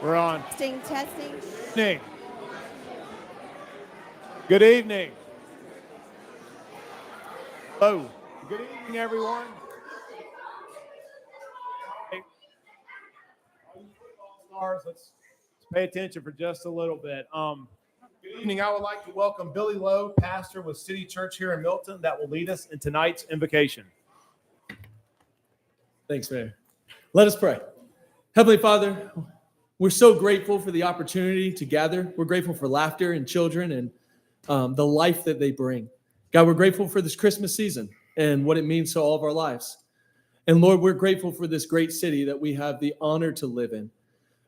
We're on. Testing. Evening. Good evening. Hello. Good evening, everyone. Hey. Let's pay attention for just a little bit. Good evening. I would like to welcome Billy Lowe, pastor with City Church here in Milton, that will lead us in tonight's invocation. Thanks, Mayor. Let us pray. Heavenly Father, we're so grateful for the opportunity to gather. We're grateful for laughter and children and the life that they bring. God, we're grateful for this Christmas season and what it means to all of our lives. And Lord, we're grateful for this great city that we have the honor to live in.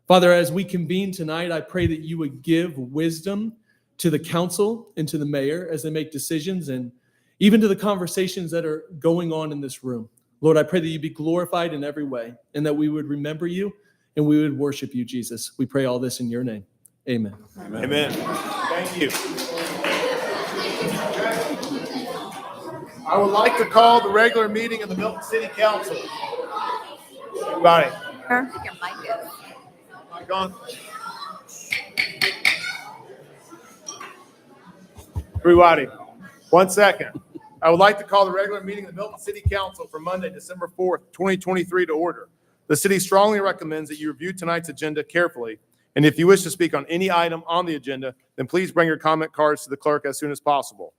Father, as we convene tonight, I pray that you would give wisdom to the council and to the mayor as they make decisions and even to the conversations that are going on in this room. Lord, I pray that you be glorified in every way and that we would remember you and we would worship you, Jesus. We pray all this in your name. Amen. Amen. Amen. Thank you. I would like to call the regular meeting of the Milton City Council. Everybody. Mic on. Everybody, 1 second. I would like to call the regular meeting of the Milton City Council for Monday, December 4th, 2023 to order. The city strongly recommends that you review tonight's agenda carefully, and if you wish to speak on any item on the agenda, then please bring your comment cards to the clerk as soon as possible.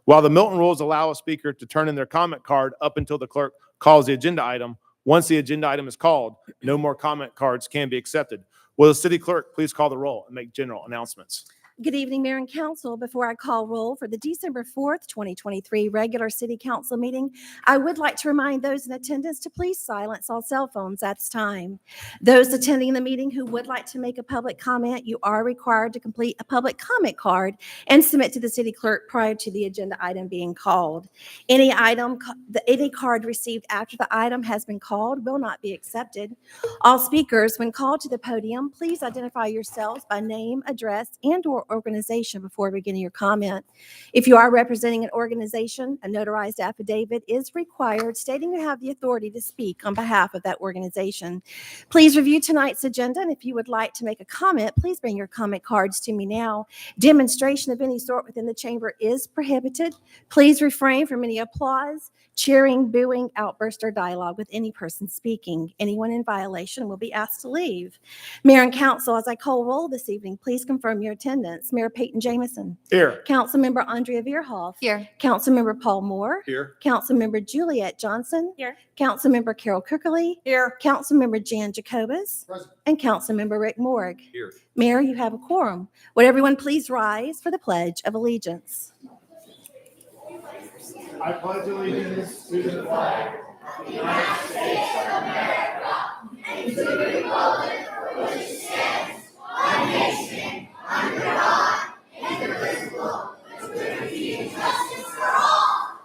While the Milton rules allow a speaker to turn in their comment card up until the clerk calls the agenda item, once the agenda item is called, no more comment cards can be accepted. Will the city clerk please call the roll and make general announcements? Good evening, Mayor and Council. Before I call roll for the December 4th, 2023 regular City Council meeting, I would like to remind those in attendance to please silence all cell phones at this time. Those attending the meeting who would like to make a public comment, you are required to complete a public comment card and submit to the city clerk prior to the agenda item being called. Any card received after the item has been called will not be accepted. All speakers, when called to the podium, please identify yourselves by name, address, and/or organization before beginning your comment. If you are representing an organization, a notarized affidavit is required stating you have the authority to speak on behalf of that organization. Please review tonight's agenda, and if you would like to make a comment, please bring your comment cards to me now. Demonstration of any sort within the chamber is prohibited. Please refrain from any applause, cheering, booing, outburst, or dialogue with any person speaking. Anyone in violation will be asked to leave. Mayor and Council, as I call roll this evening, please confirm your attendance. Mayor Peyton Jamison. Here. Councilmember Andrea Veerhoff. Here. Councilmember Paul Moore. Here. Councilmember Juliet Johnson. Here. Councilmember Carol Kirkley. Here. Councilmember Jan Jacobus. Present. And Councilmember Rick Morg. Here. Mayor, you have a quorum. Would everyone please rise for the Pledge of Allegiance? I pledge allegiance to the flag of the United States of America and to the republic for which it stands, one nation, under God, indivisible, with liberty and justice for all.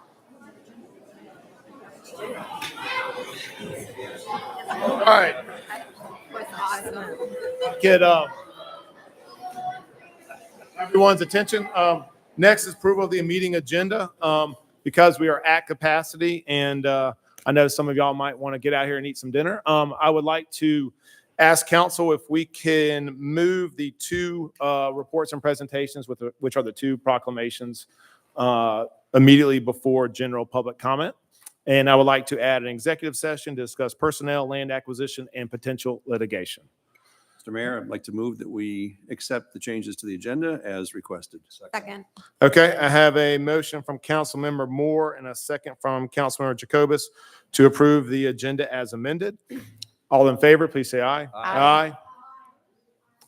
All right. Get everyone's attention. Next is approval of the meeting agenda. Because we are at capacity, and I know some of y'all might want to get out here and eat some dinner. I would like to ask council if we can move the two reports and presentations, which are the two proclamations, immediately before general public comment. And I would like to add an executive session to discuss personnel, land acquisition, and potential litigation. Mr. Mayor, I'd like to move that we accept the changes to the agenda as requested. Second. Okay, I have a motion from Councilmember Moore and a second from Councilmember Jacobus to approve the agenda as amended. All in favor, please say aye. Aye.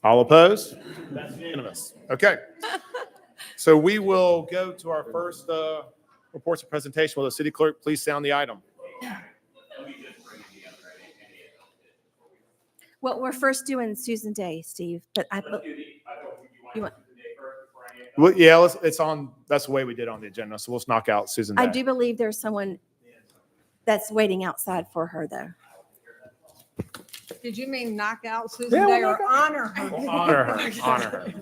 All opposed? That's unanimous. Okay. So we will go to our first reports and presentation. Will the city clerk please sound the item? Well, we're first doing Susan Day, Steve, but you want. Well, yeah, it's on. That's the way we did on the agenda. So let's knock out Susan Day. I do believe there's someone that's waiting outside for her, though. Did you mean knock out Susan Yeah, Day we'll or honor her? We'll honor her. Honor her.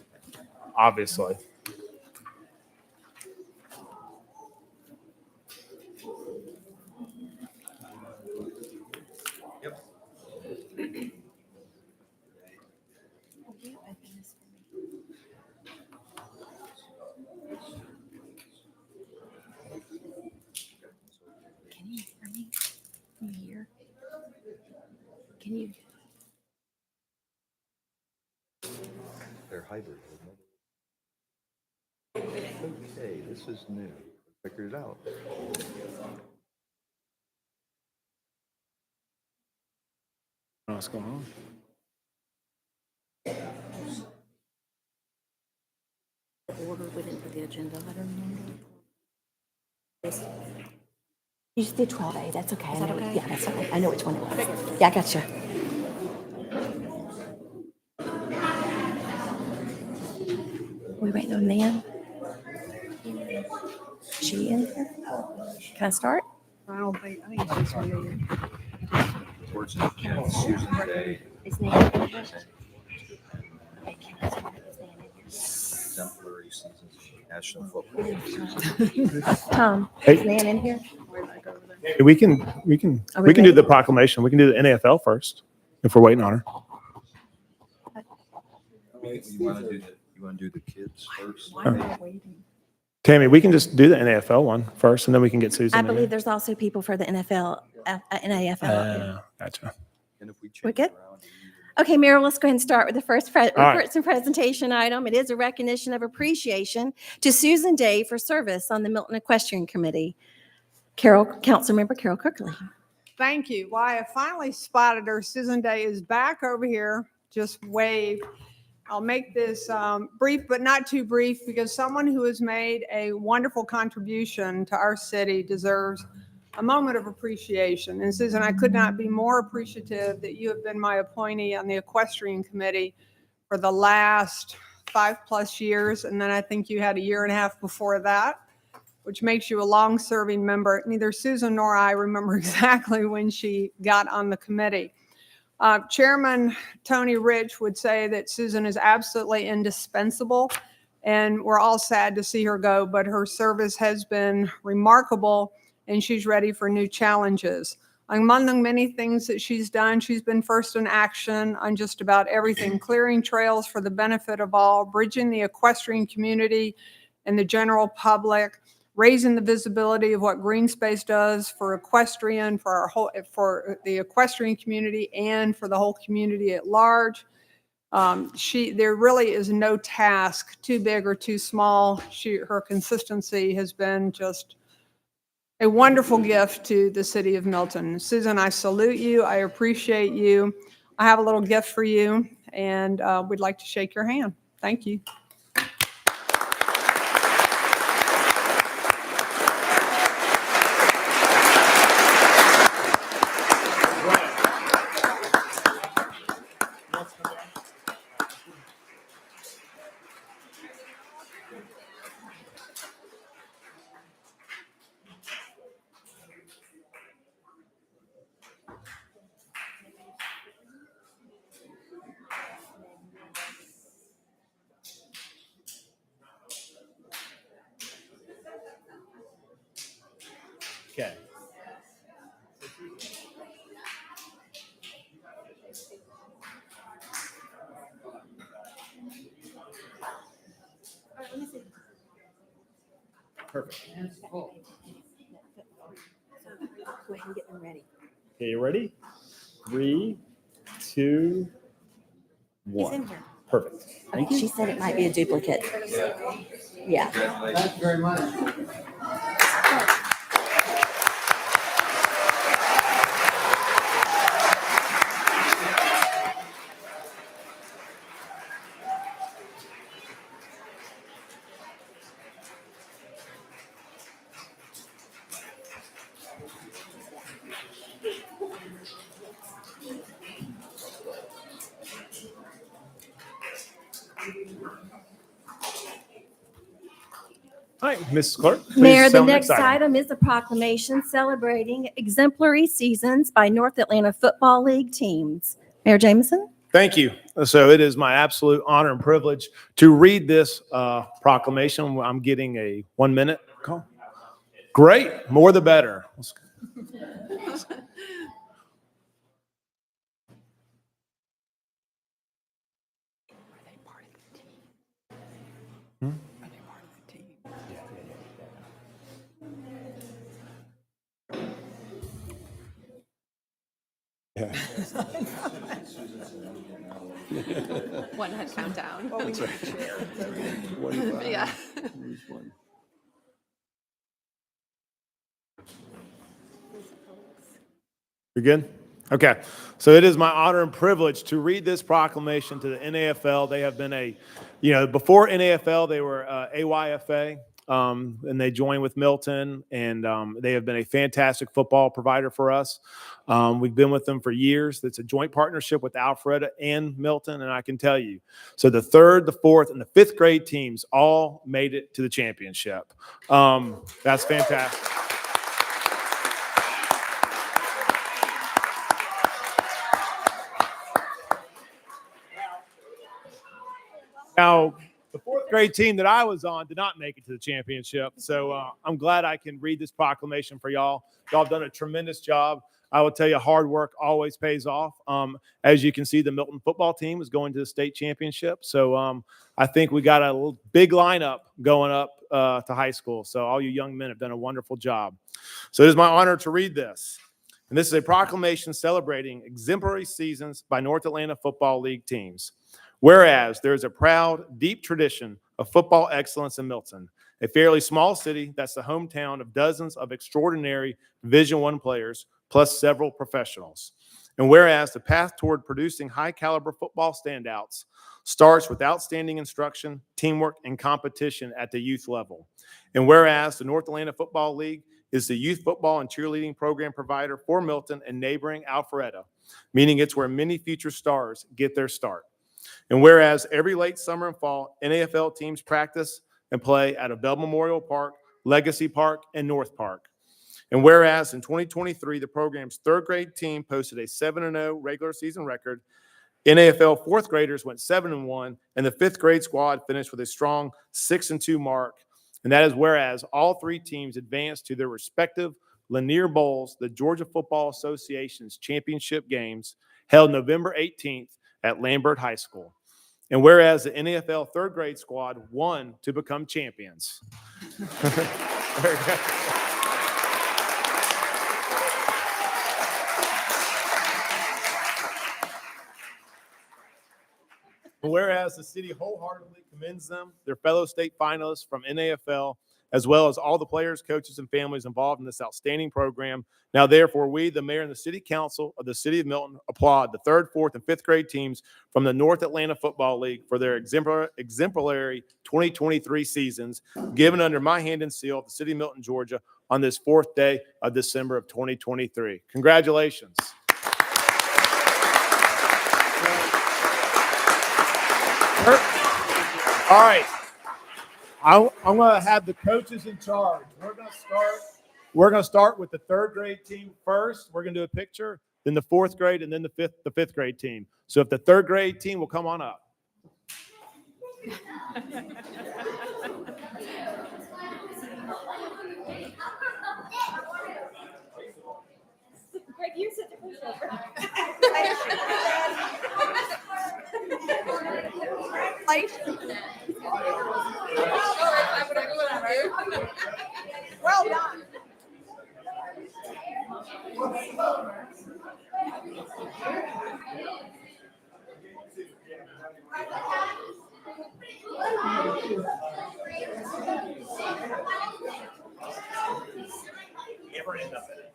Obviously. you? They're hybrid, isn't it? Okay, this is new. Figured it out. What's going on? Order, we didn't put the agenda item You just did 12A, that's okay. Is that I know okay? Yeah, that's okay. I know which one it was. Yeah, I got you. We waiting on Nan? She in here? Can I start? I think she's really. Towards the end, Susan Day, Is Nan in here? Okay, can I start? Is Nan in here? exemplary seasons, National Football. Tom, Hey. is Nan in here? We can Are we do the ready? proclamation. We can do the NAFL first if we're waiting on her. You want to do the kids first? Tammy, we can just do the NAFL one first, and then we can get Susan. I in believe here. there's also people for the NAFL. Gotcha. And if we We're change good? around, Okay, Mayor, let's go ahead and start with the first right. reports and presentation item. It is a recognition of appreciation to Susan Day for service on the Milton Equestrian Committee. Councilmember Carol Kirkley. Thank you. Why, I finally spotted her. Susan Day is back over here. Just wave. I'll make this brief, but not too brief, because someone who has made a wonderful contribution to our city deserves a moment of appreciation. And Susan, I could not be more appreciative that you have been my appointee on the Equestrian Committee for the last 5+ years. And then I think you had a year and a half before that, which makes you a long-serving member. Neither Susan nor I remember exactly when she got on the committee. Chairman Tony Rich would say that Susan is absolutely indispensable, and we're all sad to see her go, but her service has been remarkable, and she's ready for new challenges. Among the many things that she's done, she's been first in action on just about everything, clearing trails for the benefit of all, bridging the equestrian community and the general public, raising the visibility of what green space does for equestrian, for the equestrian community, and for the whole community at large. There really is no task too big or too small. Her consistency has been just a wonderful gift to the city of Milton. Susan, I salute you. I appreciate you. I have a little gift for you, and we'd like to shake your hand. Thank you. Okay. Perfect. Go ahead and get them ready. Okay, you ready? 3, 2, He's 1. in here. Perfect. Thank you. She said it might be a duplicate. Yeah. Thank you very much. All right, Mrs. Clerk. please Mayor, the sell next item is a proclamation celebrating exemplary seasons by North Atlanta Football League teams. Mayor Jameson? Thank you. So it is my absolute honor and privilege to read this proclamation. I'm getting a 1-minute call. Great, more the better. One head countdown. Well, we need a chair. 25. Yeah. Lose one. You're good? Okay. So it is my honor and privilege to read this proclamation to the NAFL. They have been before NAFL, they were AYFA, and they joined with Milton, and they have been a fantastic football provider for us. We've been with them for years. It's a joint partnership with Alpharetta and Milton, and I can tell you, so the 3rd, the 4th, and the 5th grade teams all made it to the championship. That's fantastic. Now, the 4th grade team that I was on did not make it to the championship, so I'm glad I can read this proclamation for y'all. Y'all have done a tremendous job. I will tell you, hard work always pays off. As you can see, the Milton football team is going to the state championship, so I think we got a big lineup going up to high school. So all you young men have done a wonderful job. So it is my honor to read this. And this is a proclamation celebrating exemplary seasons by North Atlanta Football League teams. Whereas there is a proud, deep tradition of football excellence in Milton, a fairly small city that's the hometown of dozens of extraordinary Division I players, plus several professionals. And whereas the path toward producing high-caliber football standouts starts with outstanding instruction, teamwork, and competition at the youth level. And whereas the North Atlanta Football League is the youth football and cheerleading program provider for Milton and neighboring Alpharetta, meaning it's where many future stars get their start. And whereas every late summer and fall, NAFL teams practice and play out of Bell Memorial Park, Legacy Park, and North Park. And whereas in 2023, the program's 3rd grade team posted a 7-0 regular season record, NAFL 4th graders went 7-1, and the 5th grade squad finished with a strong 6-2 mark. And that is whereas all 3 teams advanced to their respective Lanier Bowls, the Georgia Football Association's championship games, held November 18th at Lambert High School. And whereas the NAFL 3rd grade squad won to become champions. Whereas the city wholeheartedly commends them, their fellow state finalists from NAFL, as well as all the players, coaches, and families involved in this outstanding program. Now, therefore, we, the mayor and the city council of the city of Milton, applaud the 3rd, 4th, and 5th grade teams from the North Atlanta Football League for their exemplary 2023 seasons, given under my hand and seal of the city of Milton, Georgia, on this 4th day of December of 2023. Congratulations. All right. I'm going to have the coaches in charge. We're going to start with the 3rd grade team first. We're going to do a picture, then the 4th grade, and then the 5th grade team. So if the 3rd grade team will come on up. Greg, you sit the pushover. Well done. Never end up in it.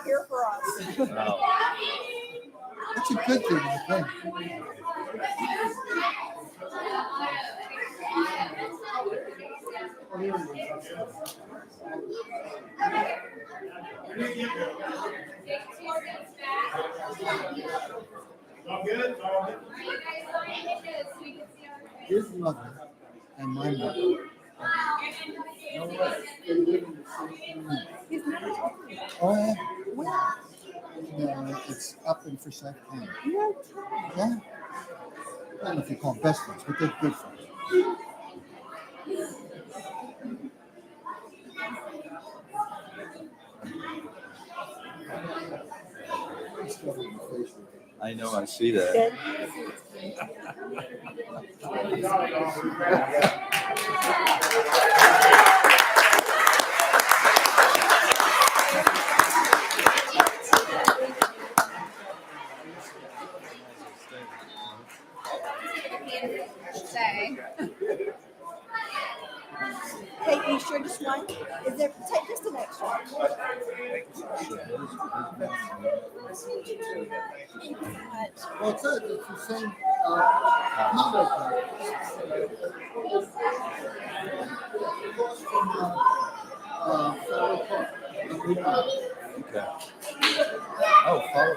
Here for us. That's a good thing, I think. All good? All good? His mother and my mother. You know what? They live in the same community. Oh, yeah. Yeah, it's up in Forsyth County. Yeah. I don't know if you call them best friends, but they're good friends. I know, I see that. Say. Hey, you sure just one? Is there, take just an extra. Thank you so much. Well, it's the same number. Federal Park. Okay. Oh, follow.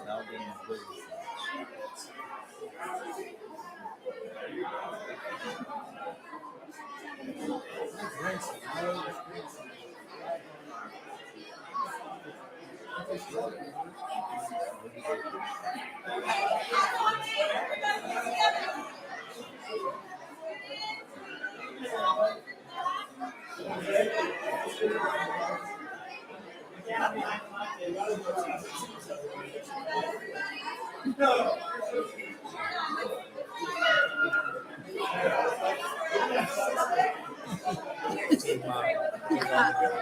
Now getting big.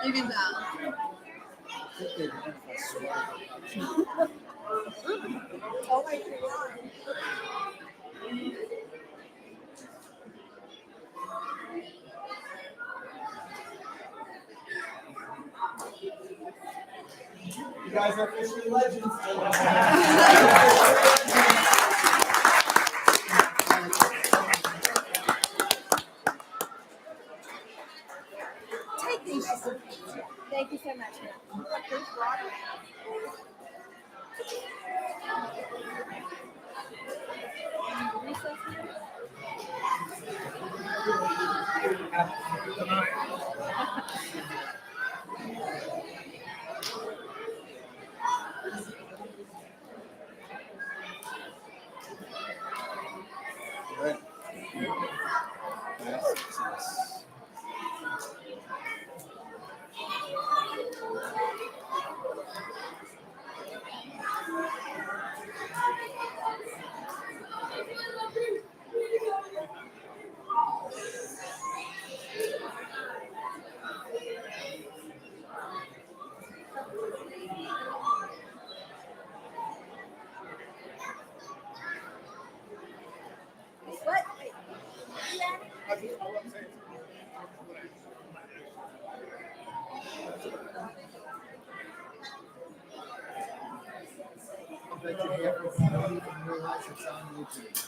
You can tell. You guys are officially legends. Take these. Thank you so much. What? I bet you half of them don't even realize it's on YouTube.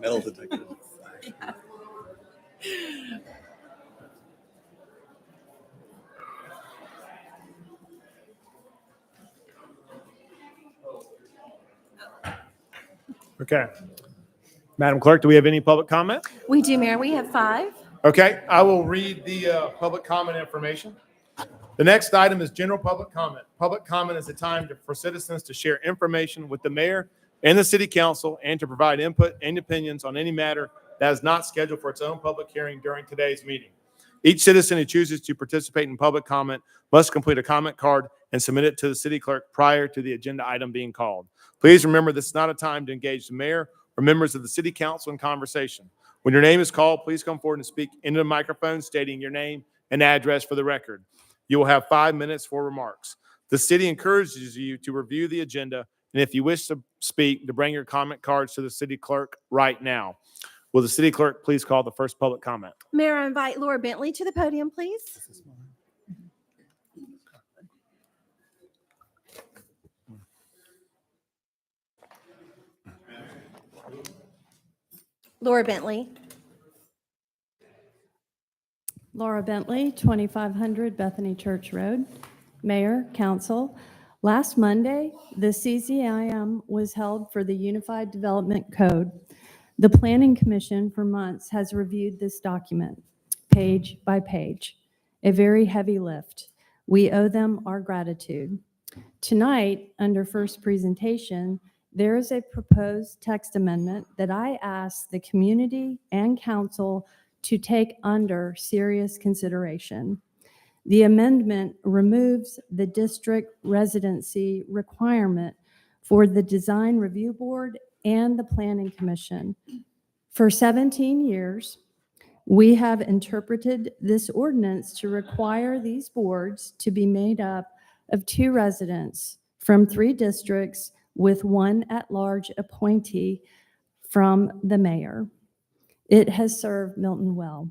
Metal detector. Okay. Madam Clerk, do we have any public comment? We do, Mayor. We have 5. Okay, I will read the public comment information. The next item is general public comment. Public comment is a time for citizens to share information with the mayor and the city council and to provide input and opinions on any matter that is not scheduled for its own public hearing during today's meeting. Each citizen who chooses to participate in public comment must complete a comment card and submit it to the city clerk prior to the agenda item being called. Please remember, this is not a time to engage the mayor or members of the city council in conversation. When your name is called, please come forward and speak into the microphone stating your name and address for the record. You will have 5 minutes for remarks. The city encourages you to review the agenda, and if you wish to speak, to bring your comment cards to the city clerk right now. Will the city clerk please call the first public comment? Mayor, I invite Laura Bentley to the podium, please. Laura Bentley. Laura Bentley, 2500 Bethany Church Road. Mayor, Council, last Monday, the CCIM was held for the Unified Development Code. The Planning Commission for months has reviewed this document, page by page, a very heavy lift. We owe them our gratitude. Tonight, under first presentation, there is a proposed text amendment that I ask the community and council to take under serious consideration. The amendment removes the district residency requirement for the Design Review Board and the Planning Commission. For 17 years, we have interpreted this ordinance to require these boards to be made up of 2 residents from 3 districts with 1 at-large appointee from the mayor. It has served Milton well.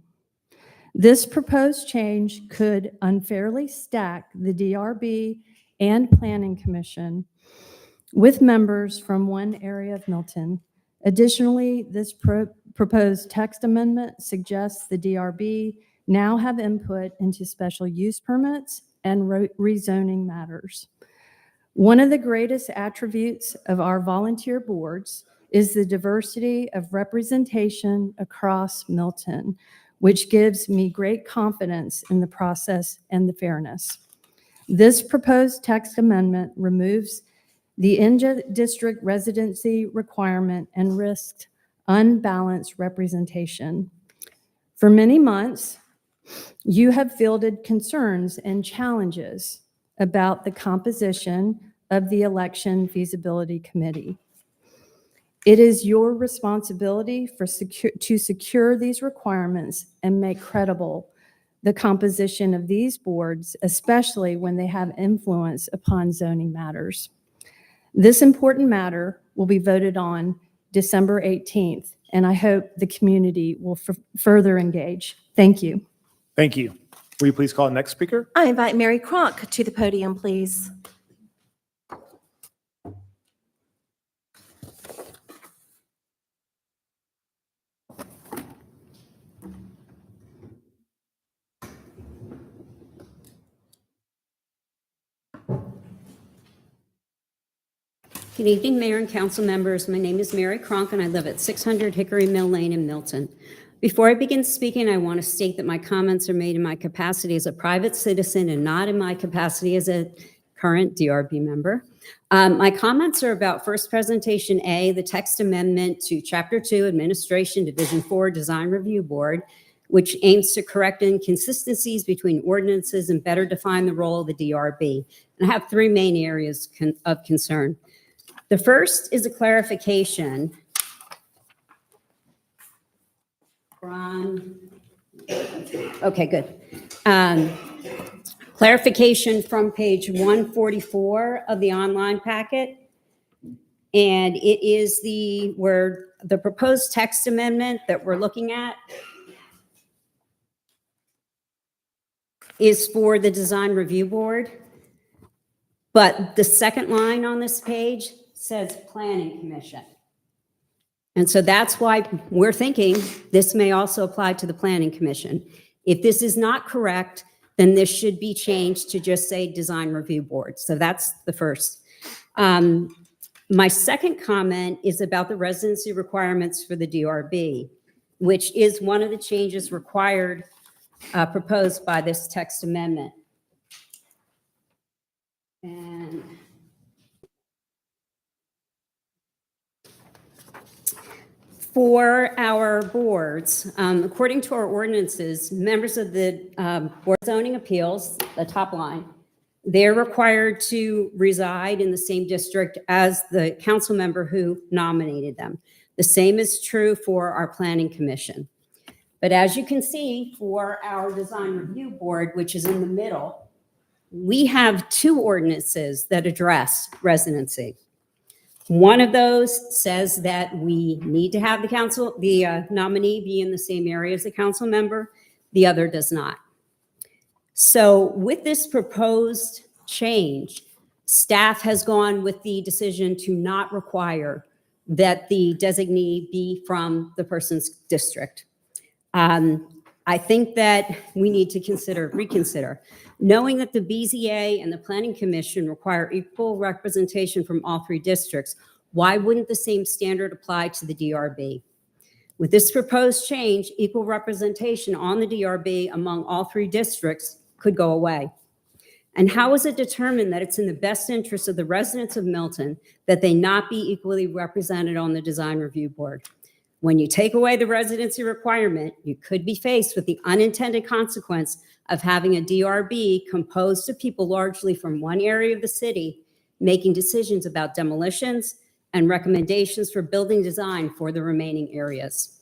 This proposed change could unfairly stack the DRB and Planning Commission with members from one area of Milton. Additionally, this proposed text amendment suggests the DRB now have input into special use permits and rezoning matters. One of the greatest attributes of our volunteer boards is the diversity of representation across Milton, which gives me great confidence in the process and the fairness. This proposed text amendment removes the in-district residency requirement and risks unbalanced representation. For many months, you have fielded concerns and challenges about the composition of the Election Feasibility Committee. It is your responsibility to secure these requirements and make credible the composition of these boards, especially when they have influence upon zoning matters. This important matter will be voted on December 18th, and I hope the community will further engage. Thank you. Thank you. Will you please call the next speaker? I invite Mary Cronk to the podium, please. Good evening, Mayor and council members. My name is Mary Cronk, and I live at 600 Hickory Mill Lane in Milton. Before I begin speaking, I want to state that my comments are made in my capacity as a private citizen and not in my capacity as a current DRB member. My comments are about first presentation A, the text amendment to Chapter 2, Administration, Division 4, Design Review Board, which aims to correct inconsistencies between ordinances and better define the role of the DRB. And I have 3 main areas of concern. The first is a clarification from, okay, good. Clarification from page 144 of the online packet. And it is where the proposed text amendment that we're looking at is for the Design Review Board. But the second line on this page says Planning Commission. And so that's why we're thinking this may also apply to the Planning Commission. If this is not correct, then this should be changed to just say Design Review Board. So that's the first. My second comment is about the residency requirements for the DRB, which is one of the changes required, proposed by this text amendment. And for our boards, according to our ordinances, members of the Board of Zoning Appeals, the top line, they're required to reside in the same district as the council member who nominated them. The same is true for our Planning Commission. But as you can see, for our Design Review Board, which is in the middle, we have 2 ordinances that address residency. One of those says that we need to have the nominee be in the same area as the council member. The other does not. So with this proposed change, staff has gone with the decision to not require that the designee be from the person's district. I think that we need to reconsider, knowing that the BZA and the Planning Commission require equal representation from all 3 districts. Why wouldn't the same standard apply to the DRB? With this proposed change, equal representation on the DRB among all 3 districts could go away. And how is it determined that it's in the best interest of the residents of Milton that they not be equally represented on the Design Review Board? When you take away the residency requirement, you could be faced with the unintended consequence of having a DRB composed of people largely from one area of the city, making decisions about demolitions and recommendations for building design for the remaining areas.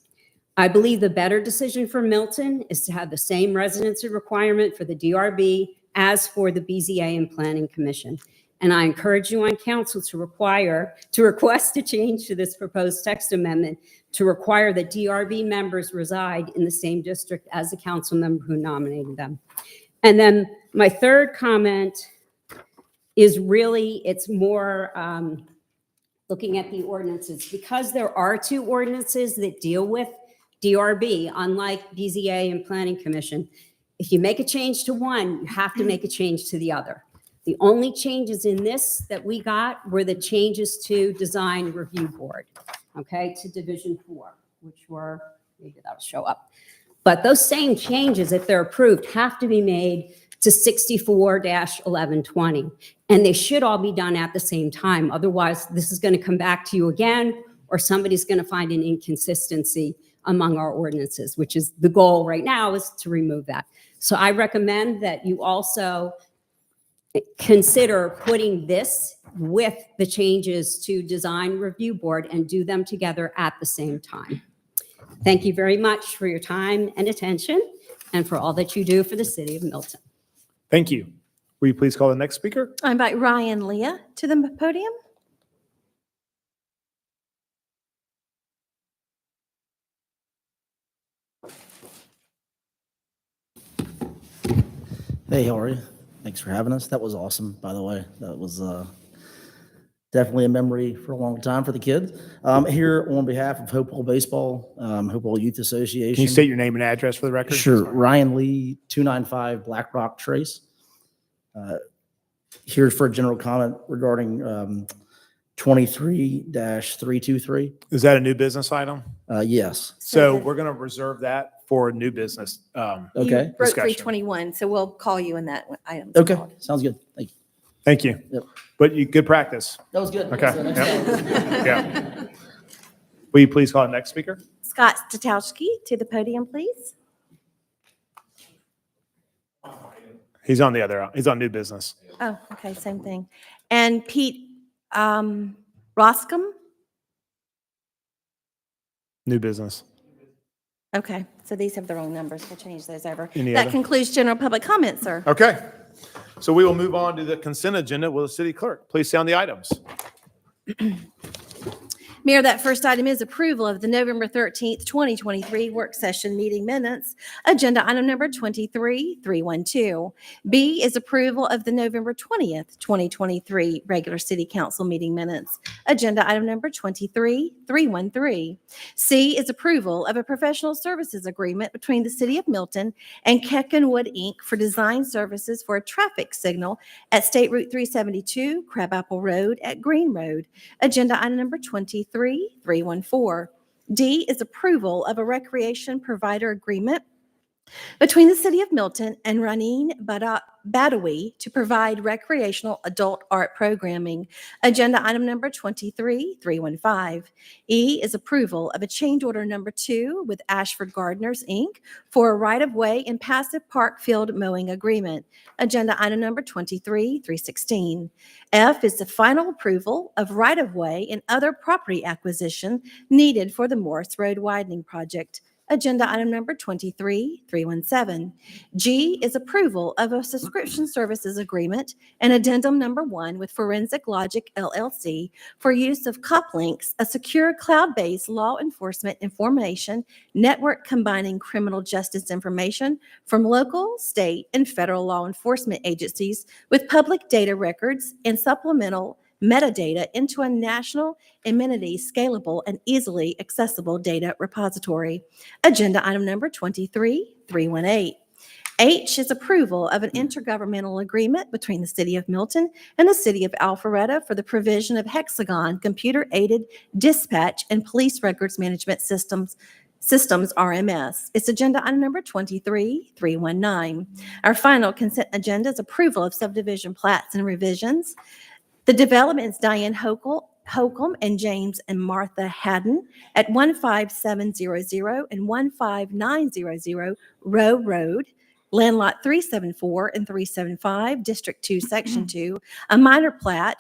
I believe the better decision for Milton is to have the same residency requirement for the DRB as for the BZA and Planning Commission. And I encourage you on council to request a change to this proposed text amendment to require that DRB members reside in the same district as the council member who nominated them. And then my third comment is really, it's more looking at the ordinances. Because there are 2 ordinances that deal with DRB, unlike BZA and Planning Commission, if you make a change to one, you have to make a change to the other. The only changes in this that we got were the changes to Design Review Board, okay, to Division 4, which were, maybe that'll show up. But those same changes, if they're approved, have to be made to 64-1120. And they should all be done at the same time. Otherwise, this is going to come back to you again, or somebody's going to find an inconsistency among our ordinances, which is the goal right now, is to remove that. So I recommend that you also consider putting this with the changes to Design Review Board and do them together at the same time. Thank you very much for your time and attention and for all that you do for the city of Milton. Thank you. Will you please call the next speaker? I invite Ryan Leah to the podium. Hey, how are you? Thanks for having us. That was awesome, by the way. That was definitely a memory for a long time for the kids. Here on behalf of Hopewell Baseball, Hopewell Youth Association. Can you state your name and address for the record? Sure. Ryan Lee, 295 Black Rock Trace. Here for a general comment regarding 23-323. Is that a new business item? Yes. So we're going to reserve that for new business. Okay. You wrote Discussion. 321, so we'll call you in that item. Okay. Sounds good. Thank you. Thank you. Yep. But good practice. That was good. Okay. So next Yep. time. Yeah. Will you please call the next speaker? Scott Statowski to the podium, please. He's on new business. Oh, okay, same thing. And Pete Roscom? New business. Okay, so these have the wrong numbers. We'll change those over. Any That other? concludes general public comment, sir. Okay. So we will move on to the consent agenda. Will the city clerk please sound the items? Mayor, that first item is approval of the November 13th, 2023 work session meeting minutes. Agenda item number 23312. B is approval of the November 20th, 2023 regular city council meeting minutes. Agenda item number 23313. C is approval of a professional services agreement between the City of Milton and Keckenwood, Inc. for design services for a traffic signal at State Route 372, Crabapple Road at Green Road. Agenda item number 23314. D is approval of a recreation provider agreement between the City of Milton and Raneen Badawi to provide recreational adult art programming. Agenda item number 23315. E is approval of a change order number 2 with Ashford Gardeners, Inc. for a right-of-way and passive park field mowing agreement. Agenda item number 23316. F is the final approval of right-of-way and other property acquisition needed for the Morris Road widening project. Agenda item number 23317. G is approval of a subscription services agreement and addendum number 1 with Forensic Logic LLC for use of CupLinks, a secure cloud-based law enforcement information network combining criminal justice information from local, state, and federal law enforcement agencies with public data records and supplemental metadata into a national amenity scalable and easily accessible data repository. Agenda item number 23318. H is approval of an intergovernmental agreement between the City of Milton and the City of Alpharetta for the provision of Hexagon computer-aided dispatch and police records management systems RMS. It's agenda item number 23319. Our final consent agenda is approval of subdivision plats and revisions. The development is Diane Holcomb and James and Martha Haddon at 15700 and 15900 Row Road, Land Lot 374 and 375, District 2, Section 2, a minor plat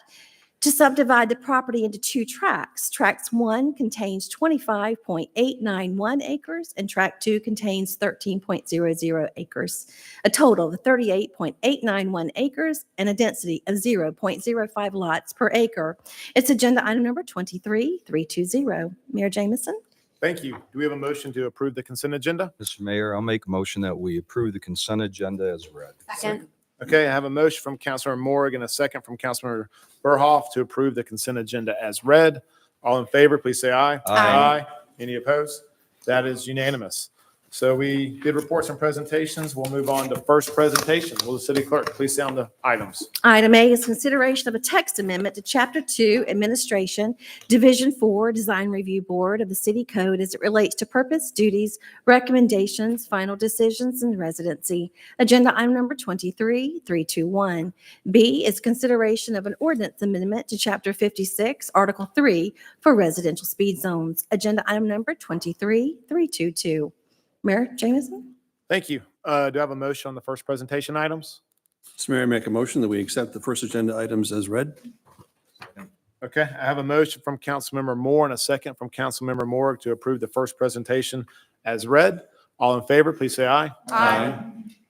to subdivide the property into 2 tracts. Tract 1 contains 25.891 acres and Tract 2 contains 13.00 acres, a total of 38.891 acres and a density of 0.05 lots per acre. It's agenda item number 23320. Mayor Jamison? Thank you. Do we have a motion to approve the consent agenda? Mr. Mayor, I'll make a motion that we approve the consent agenda as read. Second. Okay, I have a motion from Councilmember Morgan and a second from Councilmember Burhoff to approve the consent agenda as read. All in favor, please say aye. Aye. Any opposed? That is unanimous. So we did reports and presentations. We'll move on to first presentation. Will the city clerk please sound the items? Item A is consideration of a text amendment to Chapter 2, Administration, Division 4, Design Review Board of the City Code as it relates to purpose, duties, recommendations, final decisions, and residency. Agenda item number 23321. B is consideration of an ordinance amendment to Chapter 56, Article 3 for residential speed zones. Agenda item number 23322. Mayor Jamison? Thank you. Do I have a motion on the first presentation items? Mr. Mayor, I make a motion that we accept the first agenda items as read. Okay, I have a motion from Councilmember Moore and a second from Councilmember Moore to approve the first presentation as read. All in favor, please say aye. Aye.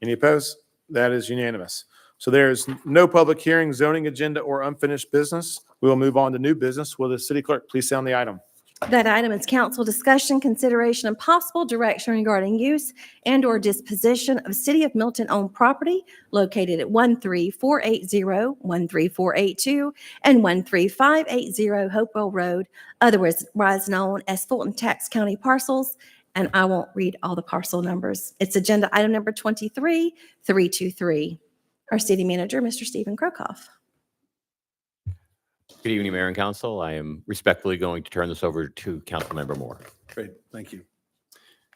Any opposed? That is unanimous. So there is no public hearing, zoning agenda, or unfinished business. We will move on to new business. Will the city clerk please sound the item? That item is council discussion, consideration, and possible direction regarding use and/or disposition of City of Milton-owned property located at 13480, 13482, and 13580 Hopewell Road, otherwise known as Fulton Tax County parcels, and I won't read all the parcel numbers. It's agenda item number 23323. Our city manager, Mr. Stephen Krokoff. Good evening, Mayor and Council. I am respectfully going to turn this over to Councilmember Moore. Great, thank you.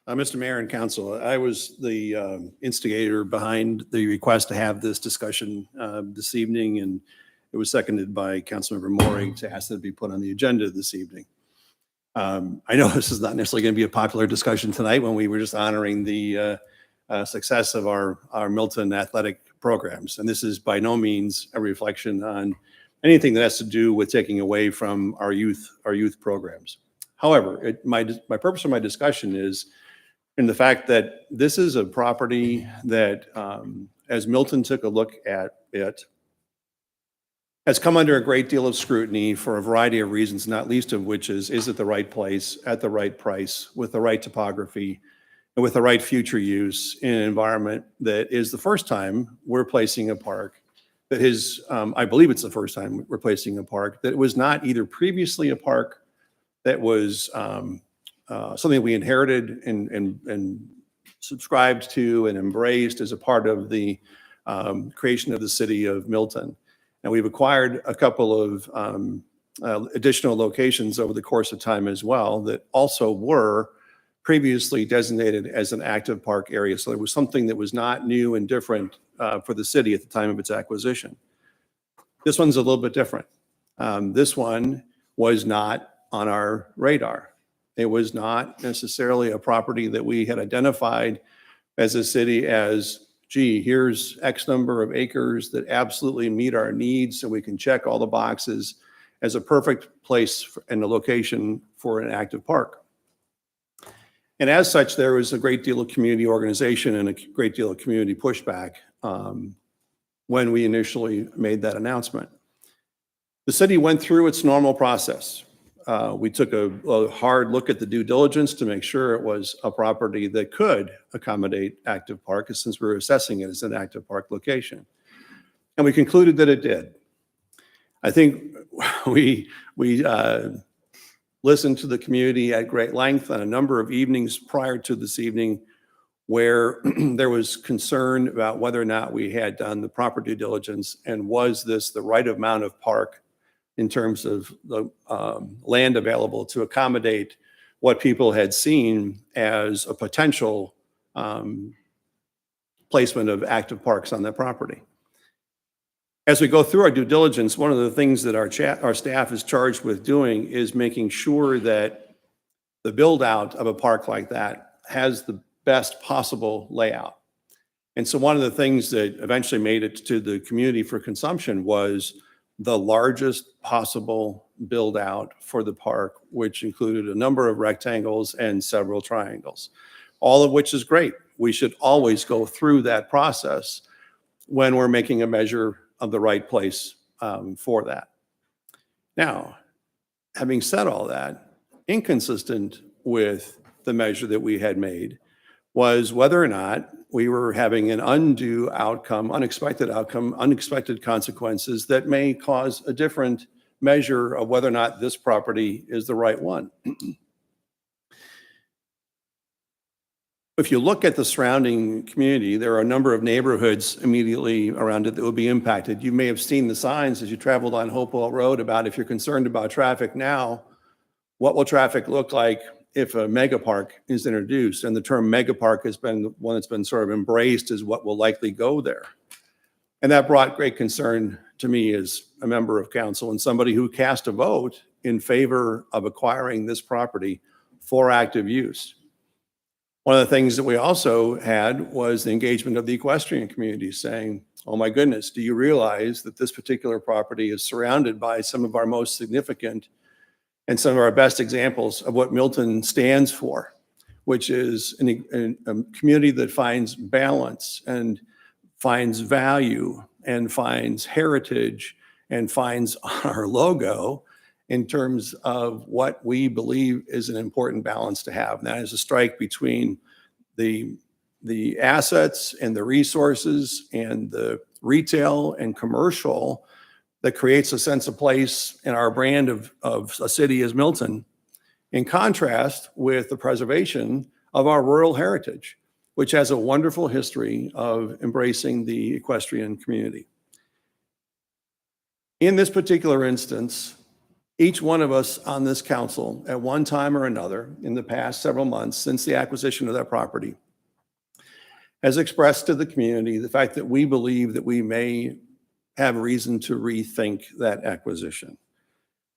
Mr. Mayor and Council, I was the instigator behind the request to have this discussion this evening, and it was seconded by Councilmember Mooring to ask that it be put on the agenda this evening. I know this is not necessarily going to be a popular discussion tonight when we were just honoring the success of our Milton athletic programs, and this is by no means a reflection on anything that has to do with taking away from our youth programs. However, my purpose of my discussion is in the fact that this is a property that, as Milton took a look at it, has come under a great deal of scrutiny for a variety of reasons, not least of which is it the right place, at the right price, with the right topography, and with the right future use in an environment that is the first time we're placing a park that is, I believe it's the first time we're placing a park that was not either previously a park that was something we inherited and subscribed to and embraced as a part of the creation of the city of Milton. And we've acquired a couple of additional locations over the course of time as well that also were previously designated as an active park area. So there was something that was not new and different for the city at the time of its acquisition. This one's a little bit different. This one was not on our radar. It was not necessarily a property that we had identified as a city as, gee, here's X number of acres that absolutely meet our needs so we can check all the boxes as a perfect place and a location for an active park. And as such, there was a great deal of community organization and a great deal of community pushback when we initially made that announcement. The city went through its normal process. We took a hard look at the due diligence to make sure it was a property that could accommodate active park, since we were assessing it as an active park location. And we concluded that it did. I think we listened to the community at great length on a number of evenings prior to this evening where there was concern about whether or not we had done the proper due diligence and was this the right amount of park in terms of the land available to accommodate what people had seen as a potential placement of active parks on that property. As we go through our due diligence, one of the things that our staff is charged with doing is making sure that the build out of a park like that has the best possible layout. And so one of the things that eventually made it to the community for consumption was the largest possible build out for the park, which included a number of rectangles and several triangles, all of which is great. We should always go through that process when we're making a measure of the right place for that. Now, having said all that, inconsistent with the measure that we had made was whether or not we were having an undue outcome, unexpected consequences that may cause a different measure of whether or not this property is the right one. If you look at the surrounding community, there are a number of neighborhoods immediately around it that will be impacted. You may have seen the signs as you traveled on Hopewell Road about if you're concerned about traffic now, what will traffic look like if a mega park is introduced? And the term mega park has been one that's been sort of embraced as what will likely go there. And that brought great concern to me as a member of council and somebody who cast a vote in favor of acquiring this property for active use. One of the things that we also had was the engagement of the equestrian community saying, oh my goodness, do you realize that this particular property is surrounded by some of our most significant and some of our best examples of what Milton stands for, which is a community that finds balance and finds value and finds heritage and finds our logo in terms of what we believe is an important balance to have. And that is a strike between the assets and the resources and the retail and commercial that creates a sense of place in our brand of a city as Milton, in contrast with the preservation of our rural heritage, which has a wonderful history of embracing the equestrian community. In this particular instance, each one of us on this council at one time or another in the past several months since the acquisition of that property has expressed to the community the fact that we believe that we may have reason to rethink that acquisition.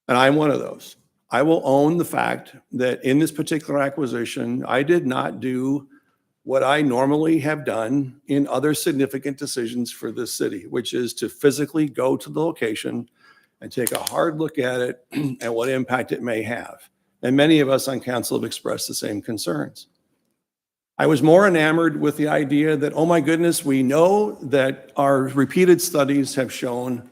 And I'm one of those. I will own the fact that in this particular acquisition, I did not do what I normally have done in other significant decisions for this city, which is to physically go to the location and take a hard look at it and what impact it may have. And many of us on council have expressed the same concerns. I was more enamored with the idea that, oh my goodness, we know that our repeated studies have shown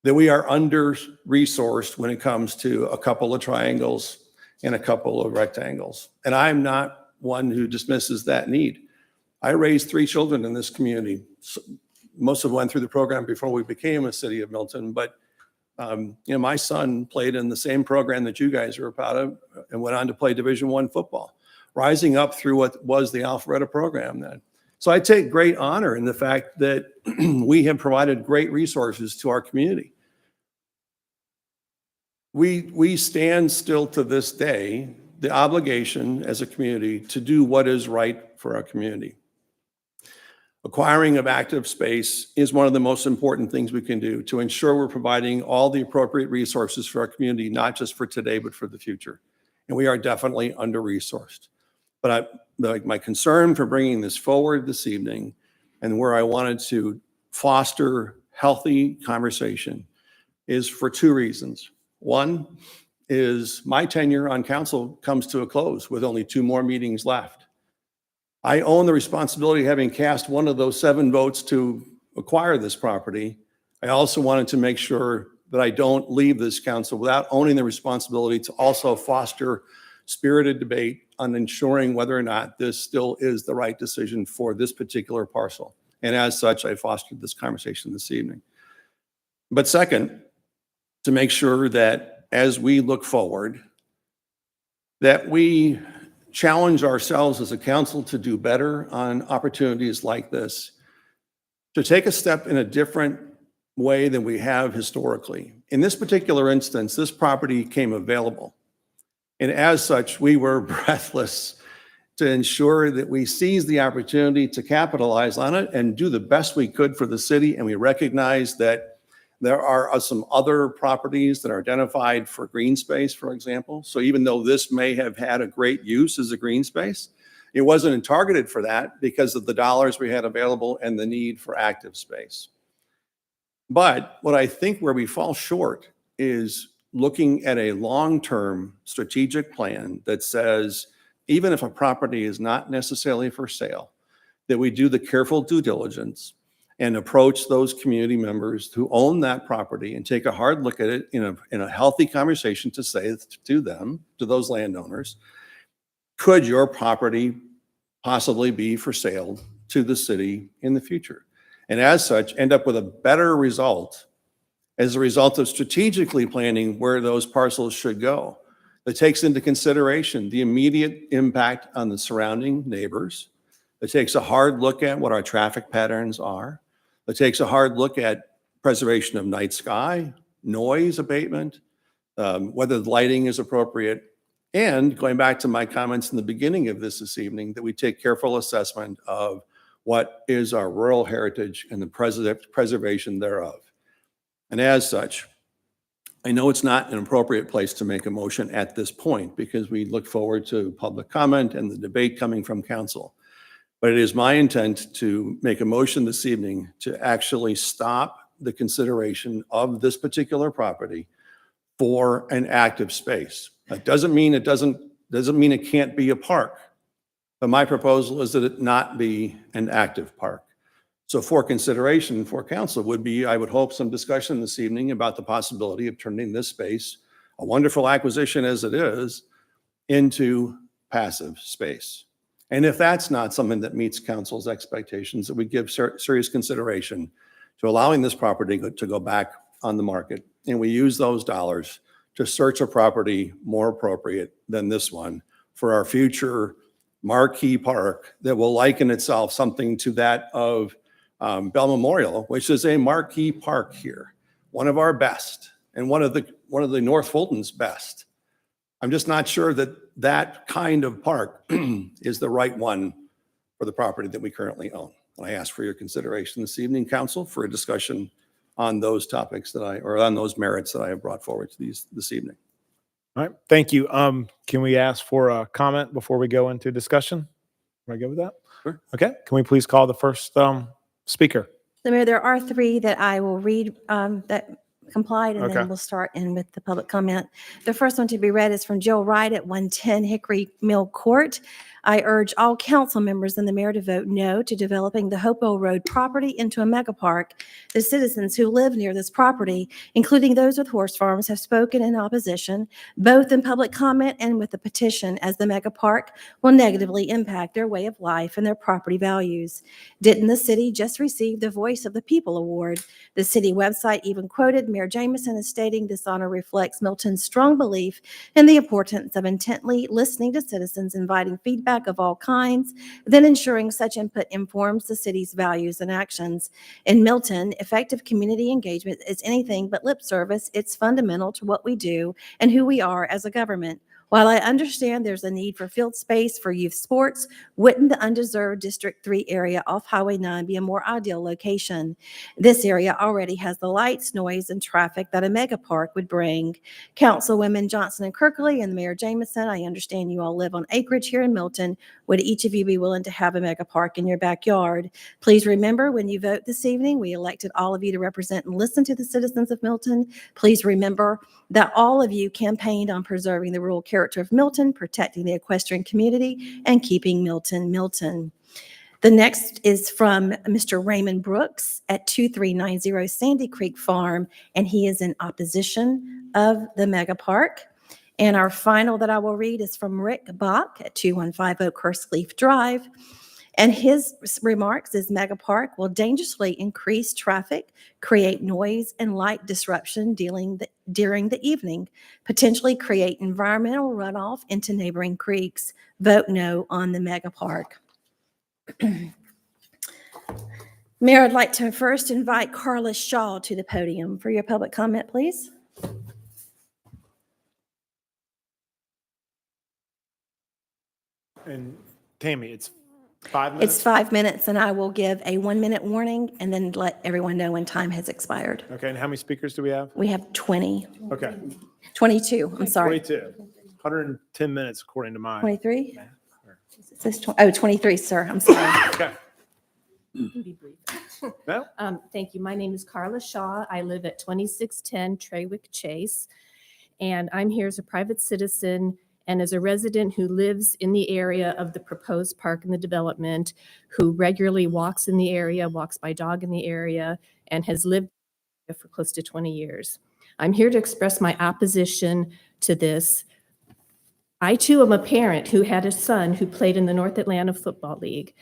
that we are under-resourced when it comes to a couple of triangles and a couple of rectangles. And I'm not one who dismisses that need. I raised 3 children in this community. Most of them went through the program before we became a city of Milton, but my son played in the same program that you guys are a part of and went on to play Division I football, rising up through what was the Alpharetta program then. So I take great honor in the fact that we have provided great resources to our community. We stand still to this day, the obligation as a community to do what is right for our community. Acquiring of active space is one of the most important things we can do to ensure we're providing all the appropriate resources for our community, not just for today, but for the future. And we are definitely under-resourced. But my concern for bringing this forward this evening and where I wanted to foster healthy conversation is for 2 reasons. One is my tenure on council comes to a close with only 2 more meetings left. I own the responsibility of having cast one of those 7 votes to acquire this property. I also wanted to make sure that I don't leave this council without owning the responsibility to also foster spirited debate on ensuring whether or not this still is the right decision for this particular parcel. And as such, I fostered this conversation this evening. But second, to make sure that as we look forward, that we challenge ourselves as a council to do better on opportunities like this, to take a step in a different way than we have historically. In this particular instance, this property came available. And as such, we were breathless to ensure that we seize the opportunity to capitalize on it and do the best we could for the city. And we recognize that there are some other properties that are identified for green space, for example. So even though this may have had a great use as a green space, it wasn't targeted for that because of the dollars we had available and the need for active space. But what I think where we fall short is looking at a long-term strategic plan that says, even if a property is not necessarily for sale, that we do the careful due diligence and approach those community members who own that property and take a hard look at it in a healthy conversation to say to them, to those landowners, could your property possibly be for sale to the city in the future? And as such, end up with a better result as a result of strategically planning where those parcels should go. That takes into consideration the immediate impact on the surrounding neighbors. It takes a hard look at what our traffic patterns are. It takes a hard look at preservation of night sky, noise abatement, whether the lighting is appropriate, and going back to my comments in the beginning of this evening, that we take careful assessment of what is our rural heritage and the preservation thereof. And as such, I know it's not an appropriate place to make a motion at this point because we look forward to public comment and the debate coming from council. But it is my intent to make a motion this evening to actually stop the consideration of this particular property for an active space. That doesn't mean it can't be a park. But my proposal is that it not be an active park. So for consideration for council would be, I would hope, some discussion this evening about the possibility of turning this space, a wonderful acquisition as it is, into passive space. And if that's not something that meets council's expectations, that we give serious consideration to allowing this property to go back on the market. And we use those dollars to search a property more appropriate than this one for our future marquee park that will liken itself something to that of Bell Memorial, which is a marquee park here, one of our best and one of the North Fulton's best. I'm just not sure that that kind of park is the right one for the property that we currently own. And I ask for your consideration this evening, council, for a discussion on those topics or on those merits that I have brought forward to this evening. All right, thank you. Can we ask for a comment before we go into discussion? Am I good with that? Sure. Okay, can we please call the first speaker? So Mayor, there are 3 that I will read that complied, and Okay. then we'll start in with the public comment. The first one to be read is from Joe Wright at 110 Hickory Mill Court. I urge all council members and the mayor to vote no to developing the Hopewell Road property into a mega park. The citizens who live near this property, including those with horse farms, have spoken in opposition, both in public comment and with a petition, as the mega park will negatively impact their way of life and their property values. Didn't the city just receive the Voice of the People Award? The city website even quoted Mayor Jameson as stating this honor reflects Milton's strong belief in the importance of intently listening to citizens, inviting feedback of all kinds, then ensuring such input informs the city's values and actions. In Milton, effective community engagement is anything but lip service. It's fundamental to what we do and who we are as a government. While I understand there's a need for field space for youth sports, wouldn't the undeserved District 3 area off Highway 9 be a more ideal location? This area already has the lights, noise, and traffic that a mega park would bring. Councilwomen Johnson and Kirkley and Mayor Jameson, I understand you all live on acreage here in Milton. Would each of you be willing to have a mega park in your backyard? Please remember, when you vote this evening, we elected all of you to represent and listen to the citizens of Milton. Please remember that all of you campaigned on preserving the rural character of Milton, protecting the equestrian community, and keeping Milton, Milton. The next is from Mr. Raymond Brooks at 2390 Sandy Creek Farm, and he is in opposition of the mega park. And our final that I will read is from Rick Bach at 2150 Oakhurst Drive. And his remarks is mega park will dangerously increase traffic, create noise and light disruption during the evening, potentially create environmental runoff into neighboring creeks. Vote no on the mega park. Mayor, I'd like to first invite Carla Shaw to the podium for your public comment, please. And Tammy, it's 5 minutes? It's 5 minutes, and I will give a 1-minute warning and then let everyone know when time has expired. Okay, and how many speakers do we have? We have 20, Okay, 22, I'm sorry. 22. 110 minutes according to mine. 23? It says 23, sir, I'm sorry. Okay. Be brief. No? Thank you. My name is Carla Shaw. I live at 2610 Trawick Chase, and I'm here as a private citizen and as a resident who lives in the area of the proposed park and the development, who regularly walks in the area, walks my dog in the area, and has lived for close to 20 years. I'm here to express my opposition to this. I too am a parent who had a son who played in the North Atlanta Football League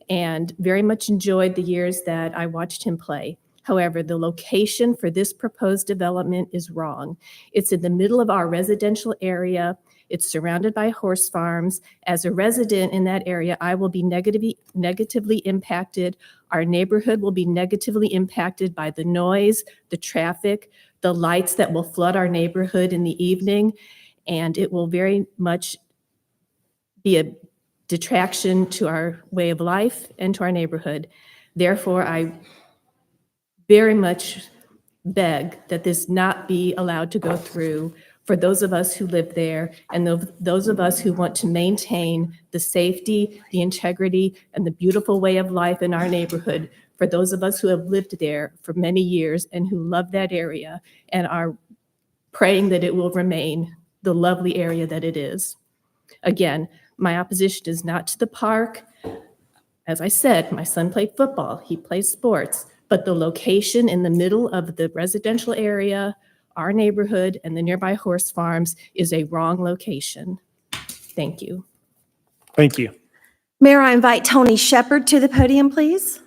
and very much enjoyed the years that I watched him play. However, the location for this proposed development is wrong. It's in the middle of our residential area. It's surrounded by horse farms. As a resident in that area, I will be negatively impacted. Our neighborhood will be negatively impacted by the noise, the traffic, the lights that will flood our neighborhood in the evening, and it will very much be a detraction to our way of life and to our neighborhood. Therefore, I very much beg that this not be allowed to go through for those of us who live there and those of us who want to maintain the safety, the integrity, and the beautiful way of life in our neighborhood, for those of us who have lived there for many years and who love that area and are praying that it will remain the lovely area that it is. Again, my opposition is not to the park. As I said, my son played football, he plays sports, but the location in the middle of the residential area, our neighborhood, and the nearby horse farms is a wrong location. Thank you. Thank you. Mayor, I invite Tony Shepard to the podium, please.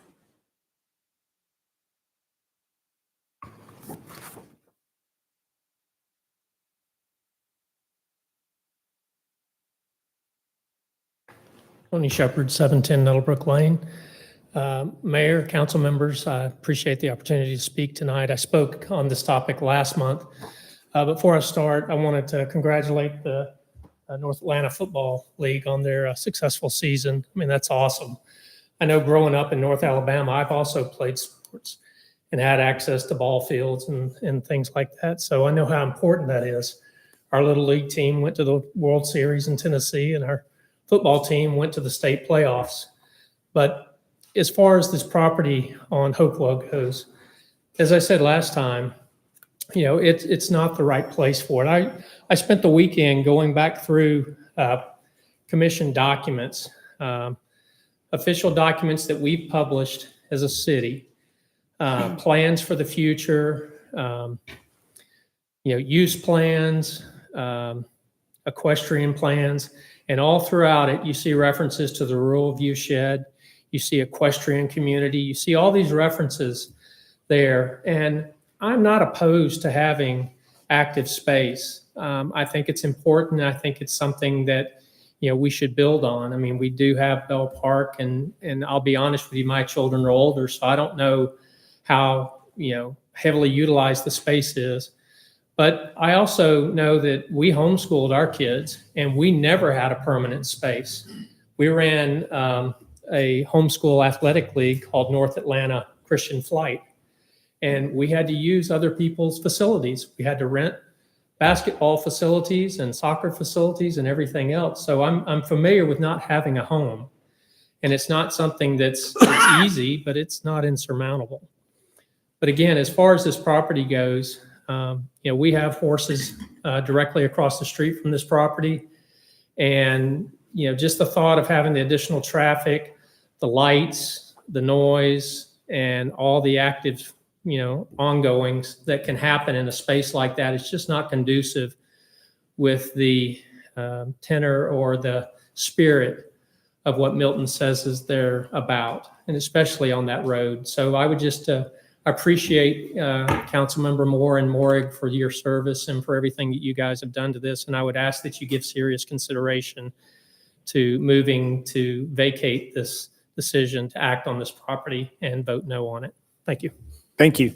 Tony Shepard, 710 Nettlebrook Lane. Mayor, council members, I appreciate the opportunity to speak tonight. I spoke on this topic last month. Before I start, I wanted to congratulate the North Atlanta Football League on their successful season. I mean, that's awesome. I know growing up in North Alabama, I've also played sports and had access to ball fields and things like that. So I know how important that is. Our Little League team went to the World Series in Tennessee, and our football team went to the state playoffs. But as far as this property on Hopewell goes, as I said last time, you know, it's not the right place for it. I spent the weekend going back through commission documents, official documents that we've published as a city, plans for the future, use plans, equestrian plans, and all throughout it, you see references to the rural view shed, you see equestrian community, you see all these references there. And I'm not opposed to having active space. I think it's important. I think it's something that, we should build on. I mean, we do have Bell Park, and I'll be honest with you, my children are older, so I don't know how, heavily utilized the space is. But I also know that we homeschooled our kids, and we never had a permanent space. We ran a homeschool athletic league called North Atlanta Christian Flight, and we had to use other people's facilities. We had to rent basketball facilities and soccer facilities and everything else. So I'm familiar with not having a home, and it's not something that's easy, but it's not insurmountable. But again, as far as this property goes, we have horses directly across the street from this property. And, just the thought of having the additional traffic, the lights, the noise, and all the active, ongoings that can happen in a space like that is just not conducive with the tenor or the spirit of what Milton says is they're about, and especially on that road. So I would just appreciate Councilmember Moore and Morrig for your service and for everything that you guys have done to this. And I would ask that you give serious consideration to moving to vacate this decision to act on this property and vote no on it. Thank you. Thank you.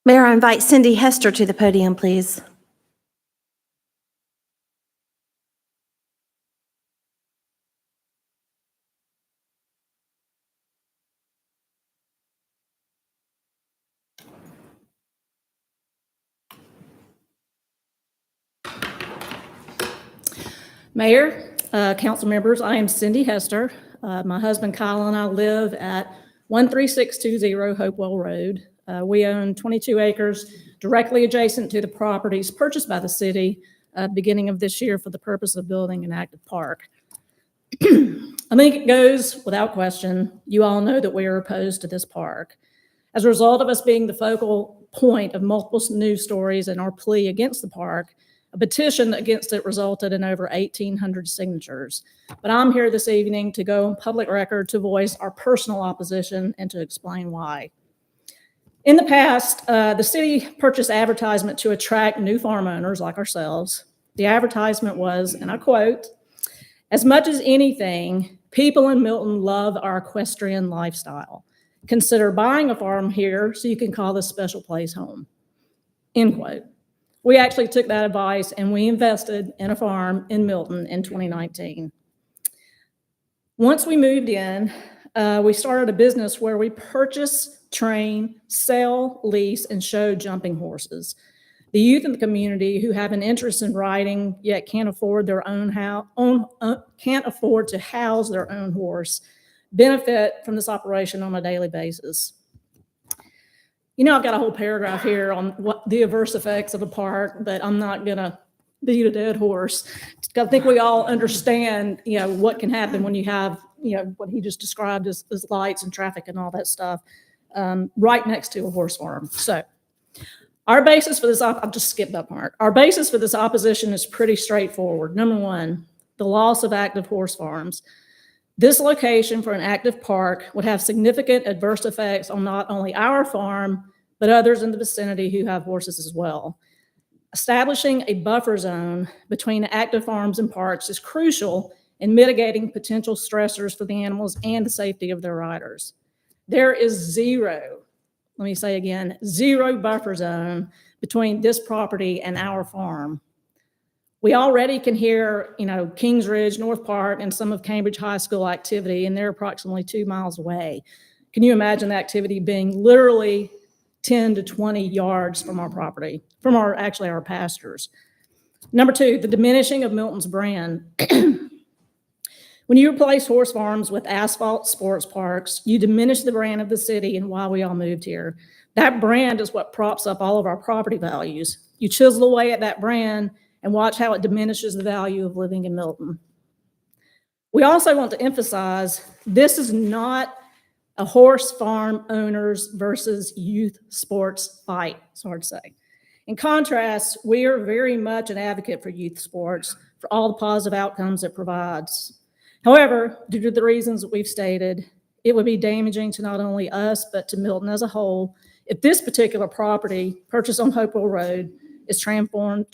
Mayor, I invite Cindy Hester to the podium, please. Mayor, council members, I am Cindy Hester. My husband Kyle and I live at 13620 Hopewell Road. We own 22 acres directly adjacent to the properties purchased by the city beginning of this year for the purpose of building an active park. I think it goes without question. You all know that we are opposed to this park. As a result of us being the focal point of multiple news stories and our plea against the park, a petition against it resulted in over 1,800 signatures. But I'm here this evening to go on public record to voice our personal opposition and to explain why. In the past, the city purchased advertisement to attract new farm owners like ourselves. The advertisement was, and I quote, "As much as anything, people in Milton love our equestrian lifestyle. Consider buying a farm here so you can call this special place home." End quote. We actually took that advice and we invested in a farm in Milton in 2019. Once we moved in, we started a business where we purchase, train, sell, lease, and show jumping horses. The youth in the community who have an interest in riding yet can't afford to house their own horse benefit from this operation on a daily basis. I've got a whole paragraph here on what the adverse effects of a park, but I'm not gonna beat a dead horse. I think we all understand, what can happen when you have, what he just described as lights and traffic and all that stuff right next to a horse farm. So our basis for this, I'll just skip that part. Our basis for this opposition is pretty straightforward. Number one, the loss of active horse farms. This location for an active park would have significant adverse effects on not only our farm, but others in the vicinity who have horses as well. Establishing a buffer zone between active farms and parks is crucial in mitigating potential stressors for the animals and the safety of their riders. There is zero, let me say again, zero buffer zone between this property and our farm. We already can hear, Kings Ridge, North Park, and some of Cambridge High School activity, and they're approximately 2 miles away. Can you imagine the activity being literally 10 to 20 yards from our property, from our pastures? Number two, the diminishing of Milton's brand. When you replace horse farms with asphalt sports parks, you diminish the brand of the city and why we all moved here. That brand is what props up all of our property values. You chisel away at that brand and watch how it diminishes the value of living in Milton. We also want to emphasize this is not a horse farm owners versus youth sports fight. It's hard to say. In contrast, we are very much an advocate for youth sports for all the positive outcomes it provides. However, due to the reasons that we've stated, it would be damaging to not only us, but to Milton as a whole if this particular property purchased on Hopewell Road is transformed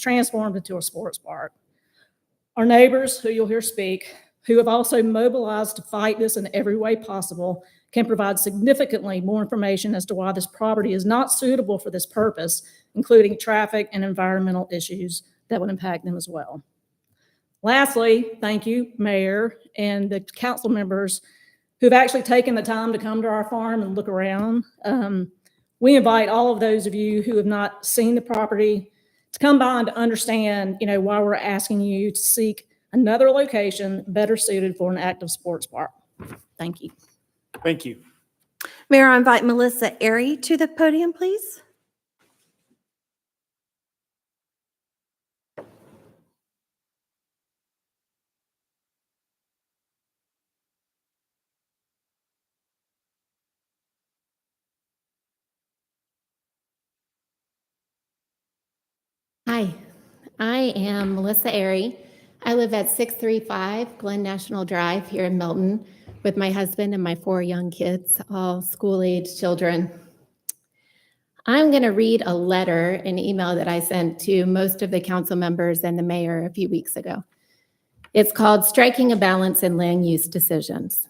into a sports park. Our neighbors, who you'll hear speak, who have also mobilized to fight this in every way possible, can provide significantly more information as to why this property is not suitable for this purpose, including traffic and environmental issues that would impact them as well. Lastly, thank you, Mayor, and the council members who've actually taken the time to come to our farm and look around. We invite all of those of you who have not seen the property to come by and to understand, why we're asking you to seek another location better suited for an active sports park. Thank you. Thank you. Mayor, I invite Melissa Airy to the podium, please. Hi, I am Melissa Airy. I live at 635 Glen National Drive here in Milton with my husband and my 4 young kids, all school-age children. I'm going to read a letter, an email that I sent to most of the council members and the mayor a few weeks ago. It's called Striking a Balance in Land Use Decisions.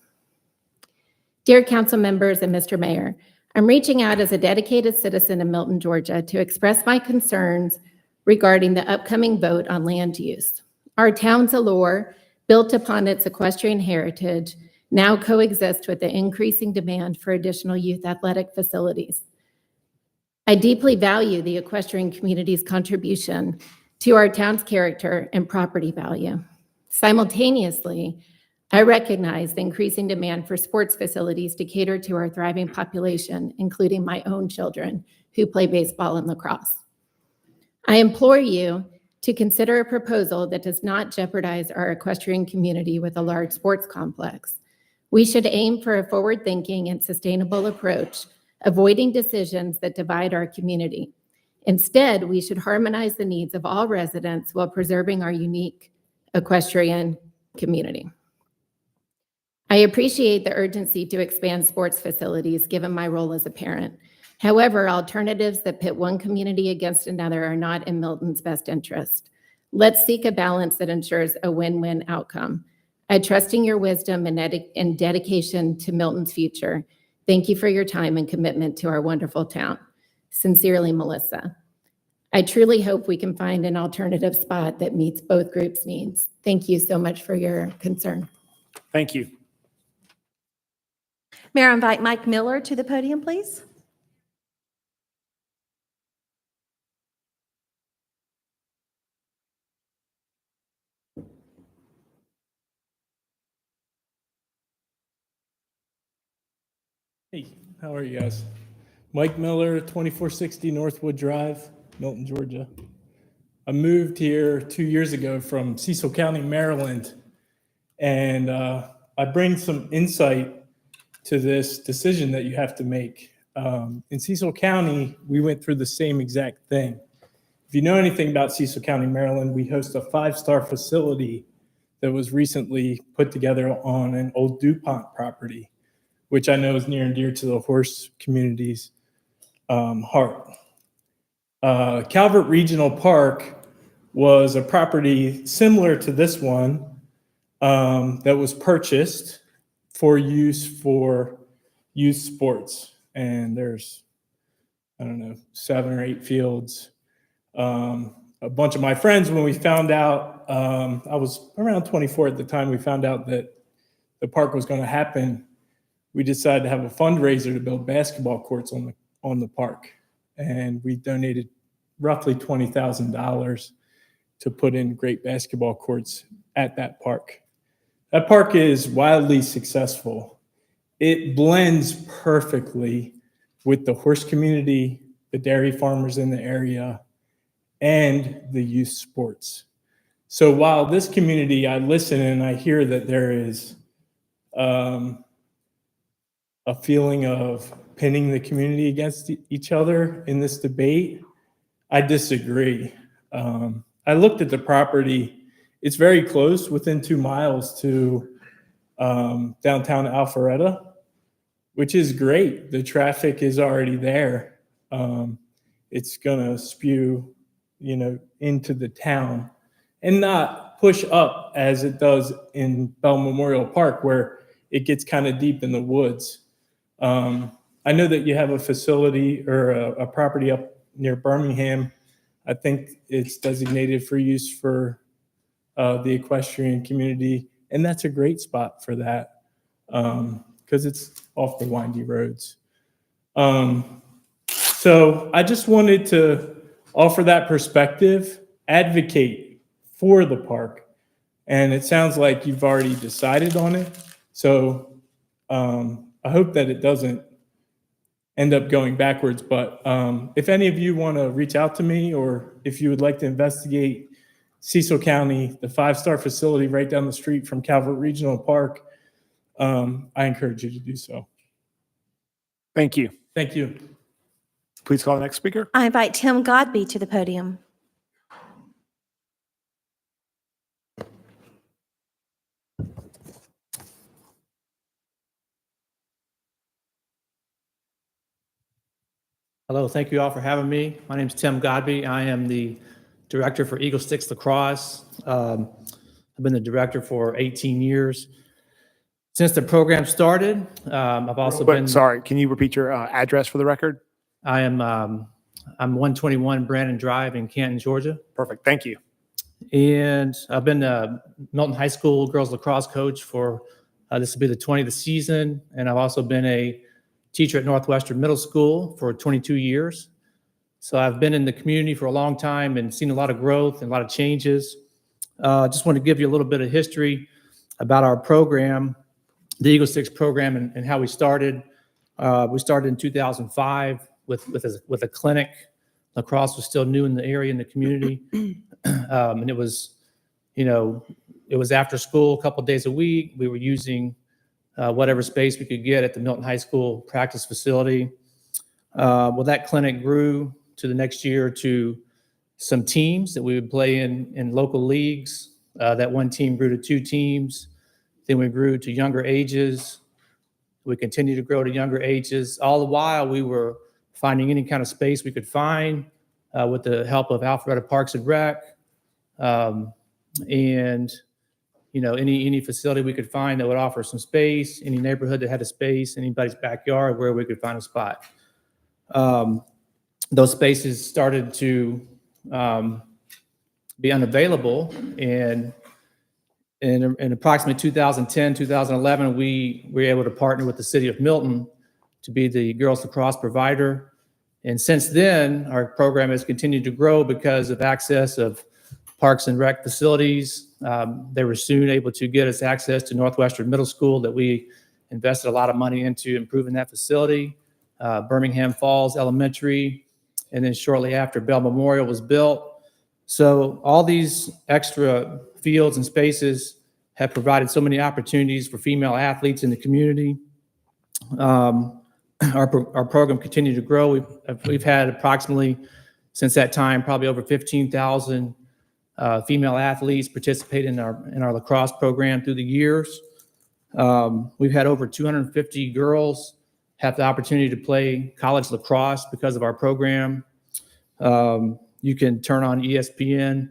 Dear council members and Mr. Mayor, I'm reaching out as a dedicated citizen of Milton, Georgia to express my concerns regarding the upcoming vote on land use. Our town's allure, built upon its equestrian heritage, now coexists with the increasing demand for additional youth athletic facilities. I deeply value the equestrian community's contribution to our town's character and property value. Simultaneously, I recognize the increasing demand for sports facilities to cater to our thriving population, including my own children who play baseball and lacrosse. I implore you to consider a proposal that does not jeopardize our equestrian community with a large sports complex. We should aim for a forward-thinking and sustainable approach, avoiding decisions that divide our community. Instead, we should harmonize the needs of all residents while preserving our unique equestrian community. I appreciate the urgency to expand sports facilities given my role as a parent. However, alternatives that pit one community against another are not in Milton's best interest. Let's seek a balance that ensures a win-win outcome. I trust in your wisdom and dedication to Milton's future. Thank you for your time and commitment to our wonderful town. Sincerely, Melissa. I truly hope we can find an alternative spot that meets both groups' needs. Thank you so much for your concern. Thank you. Mayor, I invite Mike Miller to the podium, please. Hey, how are you guys? Mike Miller, 2460 Northwood Drive, Milton, Georgia. I moved here 2 years ago from Cecil County, Maryland, and I bring some insight to this decision that you have to make. In Cecil County, we went through the same exact thing. If you know anything about Cecil County, Maryland, we host a 5-star facility that was recently put together on an old DuPont property, which I know is near and dear to the horse community's heart. Calvert Regional Park was a property similar to this one that was purchased for use for youth sports. And there's, 7 or 8 fields. A bunch of my friends, when we found out, I was around 24 at the time, we found out that the park was going to happen. We decided to have a fundraiser to build basketball courts on the park. And we donated roughly $20,000 to put in great basketball courts at that park. That park is wildly successful. It blends perfectly with the horse community, the dairy farmers in the area, and the youth sports. So while this community, I listen and I hear that there is a feeling of pinning the community against each other in this debate, I disagree. I looked at the property. It's very close, within 2 miles to downtown Alpharetta, which is great. The traffic is already there. It's gonna spew, into the town and not push up as it does in Bell Memorial Park, where it gets kind of deep in the woods. I know that you have a facility or a property up near Birmingham. I think it's designated for use for the equestrian community, and that's a great spot for that because it's off the windy roads. So I just wanted to offer that perspective, advocate for the park, and it sounds like you've already decided on it. So I hope that it doesn't end up going backwards. But if any of you want to reach out to me, or if you would like to investigate Cecil County, the 5-star facility right down the street from Calvert Regional Park, I encourage you to do so. Thank you. Thank you. Please call the next speaker. I invite Tim Godby to the podium. Hello, thank you all for having me. My name is Tim Godby. I am the director for Eagle Sticks Lacrosse. I've been the director for 18 years. Since the program started, I've also been... Sorry, can you repeat your address for the record? I'm 121 Brandon Drive in Canton, Georgia. Perfect, thank you. And I've been a Milton High School girls lacrosse coach for, this will be the 20th season. And I've also been a teacher at Northwestern Middle School for 22 years. So I've been in the community for a long time and seen a lot of growth and a lot of changes. Just want to give you a little bit of history about our program, the Eagle Sticks program, and how we started. We started in 2005 with a clinic. Lacrosse was still new in the area, in the community. And it was, it was after school, a couple of days a week. We were using whatever space we could get at the Milton High School practice facility. Well, that clinic grew to the next year to some teams that we would play in local leagues. That one team grew to 2 teams. Then we grew to younger ages. We continued to grow to younger ages. All the while, we were finding any kind of space we could find with the help of Alpharetta Parks and Rec. And any facility we could find that would offer some space, any neighborhood that had a space, anybody's backyard where we could find a spot. Those spaces started to be unavailable, and in approximately 2010, 2011, we were able to partner with the city of Milton to be the girls lacrosse provider. And since then, our program has continued to grow because of access of Parks and Rec facilities. They were soon able to get us access to Northwestern Middle School that we invested a lot of money into improving that facility, Birmingham Falls Elementary, and then shortly after, Bell Memorial was built. So all these extra fields and spaces have provided so many opportunities for female athletes in the community. Our program continued to grow. We've had approximately, since that time, probably over 15,000 female athletes participate in our lacrosse program through the years. We've had over 250 girls have the opportunity to play college lacrosse because of our program. You can turn on ESPN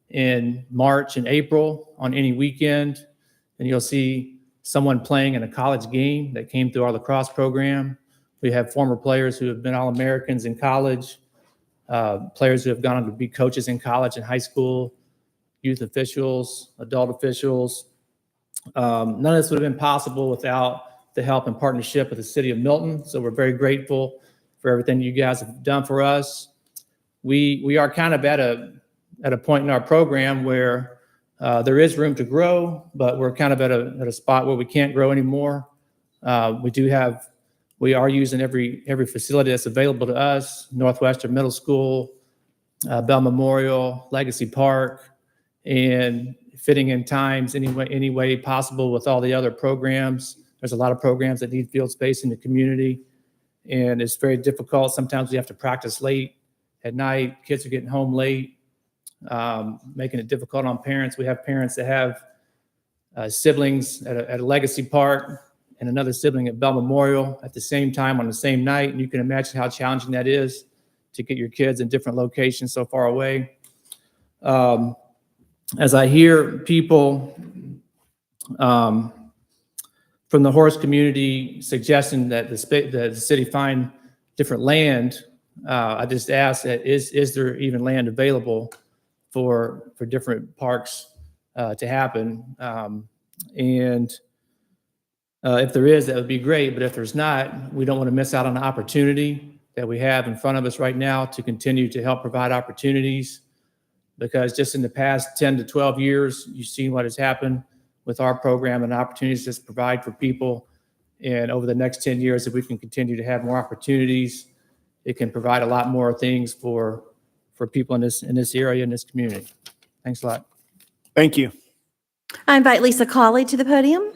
in March and April on any weekend, and you'll see someone playing in a college game that came through our lacrosse program. We have former players who have been All-Americans in college, players who have gone on to be coaches in college and high school, youth officials, adult officials. None of this would have been possible without the help and partnership of the city of Milton. So we're very grateful for everything you guys have done for us. We are kind of at a point in our program where there is room to grow, but we're kind of at a spot where we can't grow anymore. We are using every facility that's available to us: Northwestern Middle School, Bell Memorial, Legacy Park, and fitting in times any way possible with all the other programs. There's a lot of programs that need field space in the community, and it's very difficult. Sometimes we have to practice late at night. Kids are getting home late, making it difficult on parents. We have parents that have siblings at a legacy park and another sibling at Bell Memorial at the same time on the same night. And you can imagine how challenging that is to get your kids in different locations so far away. As I hear people from the horse community suggesting that the city find different land, I just ask that is there even land available for different parks to happen? If there is, that would be great. But if there's not, we don't want to miss out on the opportunity that we have in front of us right now to continue to help provide opportunities. Because just in the past 10 to 12 years, you've seen what has happened with our program and opportunities to provide for people. And over the next 10 years, if we can continue to have more opportunities, it can provide a lot more things for people in this area, in this community. Thanks a lot. Thank you. I invite Lisa Colley to the podium.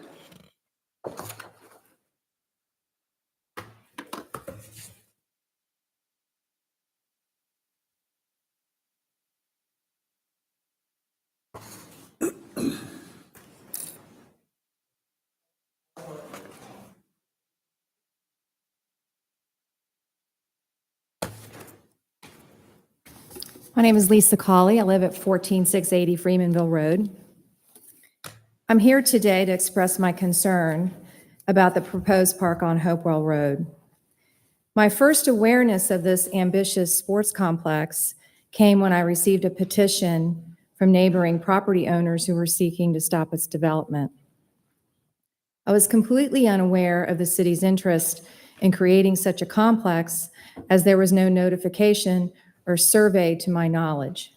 My name is Lisa Colley. I live at 14680 Freemanville Road. I'm here today to express my concern about the proposed park on Hopewell Road. My first awareness of this ambitious sports complex came when I received a petition from neighboring property owners who were seeking to stop its development. I was completely unaware of the city's interest in creating such a complex, as there was no notification or survey to my knowledge.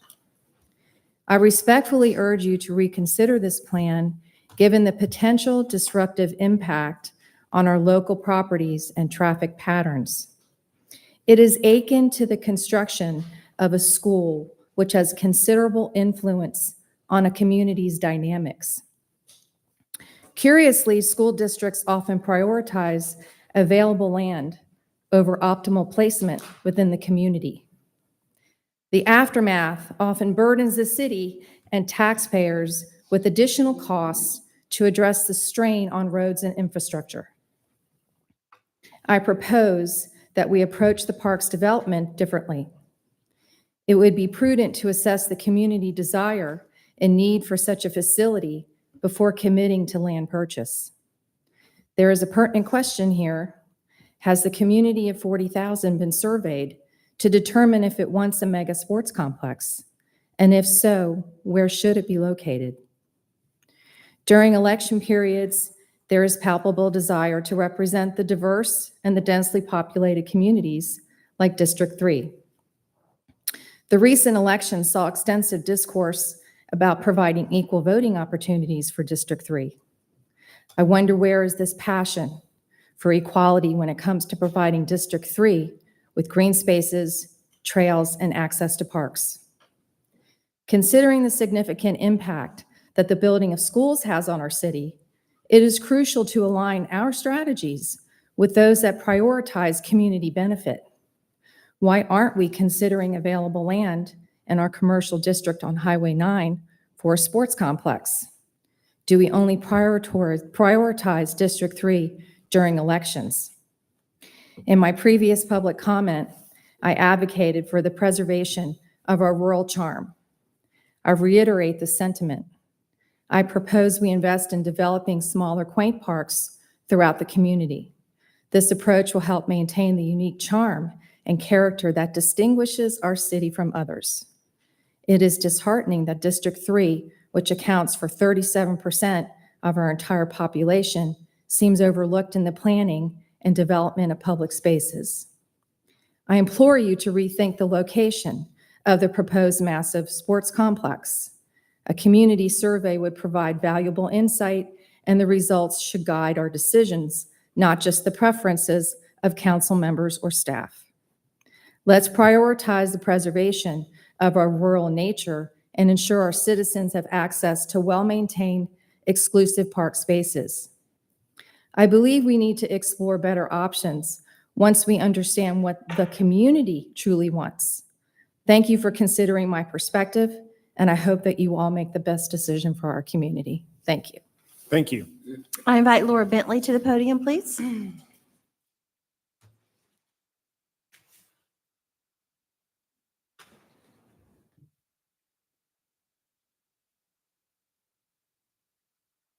I respectfully urge you to reconsider this plan, given the potential disruptive impact on our local properties and traffic patterns. It is akin to the construction of a school, which has considerable influence on a community's dynamics. Curiously, school districts often prioritize available land over optimal placement within the community. The aftermath often burdens the city and taxpayers with additional costs to address the strain on roads and infrastructure. I propose that we approach the park's development differently. It would be prudent to assess the community desire and need for such a facility before committing to land purchase. There is a pertinent question here. Has the community of 40,000 been surveyed to determine if it wants a mega sports complex? And if so, where should it be located? During election periods, there is palpable desire to represent the diverse and the densely populated communities like District 3. The recent election saw extensive discourse about providing equal voting opportunities for District 3. I wonder, where is this passion for equality when it comes to providing District 3 with green spaces, trails, and access to parks? Considering the significant impact that the building of schools has on our city, it is crucial to align our strategies with those that prioritize community benefit. Why aren't we considering available land in our commercial district on Highway 9 for a sports complex? Do we only prioritize District 3 during elections? In my previous public comment, I advocated for the preservation of our rural charm. I reiterate the sentiment. I propose we invest in developing smaller, quaint parks throughout the community. This approach will help maintain the unique charm and character that distinguishes our city from others. It is disheartening that District 3, which accounts for 37% of our entire population, seems overlooked in the planning and development of public spaces. I implore you to rethink the location of the proposed massive sports complex. A community survey would provide valuable insight, and the results should guide our decisions, not just the preferences of council members or staff. Let's prioritize the preservation of our rural nature and ensure our citizens have access to well-maintained, exclusive park spaces. I believe we need to explore better options once we understand what the community truly wants. Thank you for considering my perspective, and I hope that you all make the best decision for our community. Thank you. Thank you. I invite Laura Bentley to the podium, please.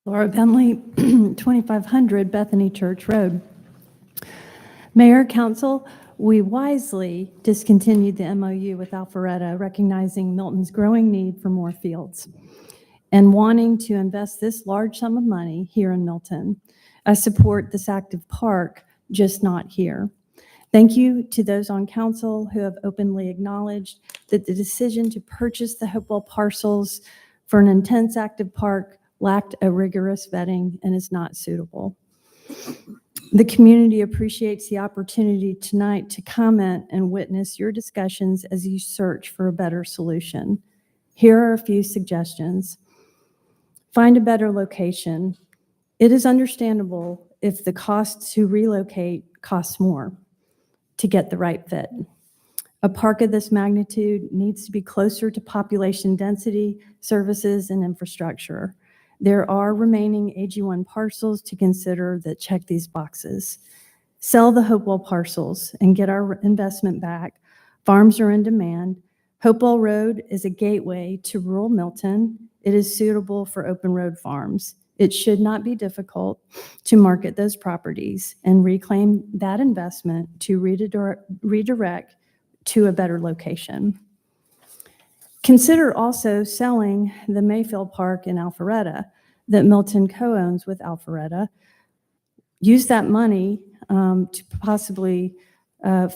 Laura Bentley, 2500 Bethany Church Road. Mayor, Council, we wisely discontinued the MOU with Alpharetta, recognizing Milton's growing need for more fields and wanting to invest this large sum of money here in Milton. I support this active park, just not here. Thank you to those on council who have openly acknowledged that the decision to purchase the Hopewell parcels for an intense active park lacked a rigorous vetting and is not suitable. The community appreciates the opportunity tonight to comment and witness your discussions as you search for a better solution. Here are a few suggestions. Find a better location. It is understandable if the cost to relocate costs more to get the right fit. A park of this magnitude needs to be closer to population density, services, and infrastructure. There are remaining AG1 parcels to consider that check these boxes. Sell the Hopewell parcels and get our investment back. Farms are in demand. Hopewell Road is a gateway to rural Milton. It is suitable for open road farms. It should not be difficult to market those properties and reclaim that investment to redirect to a better location. Consider also selling the Mayfield Park in Alpharetta that Milton co-owns with Alpharetta. Use that money to possibly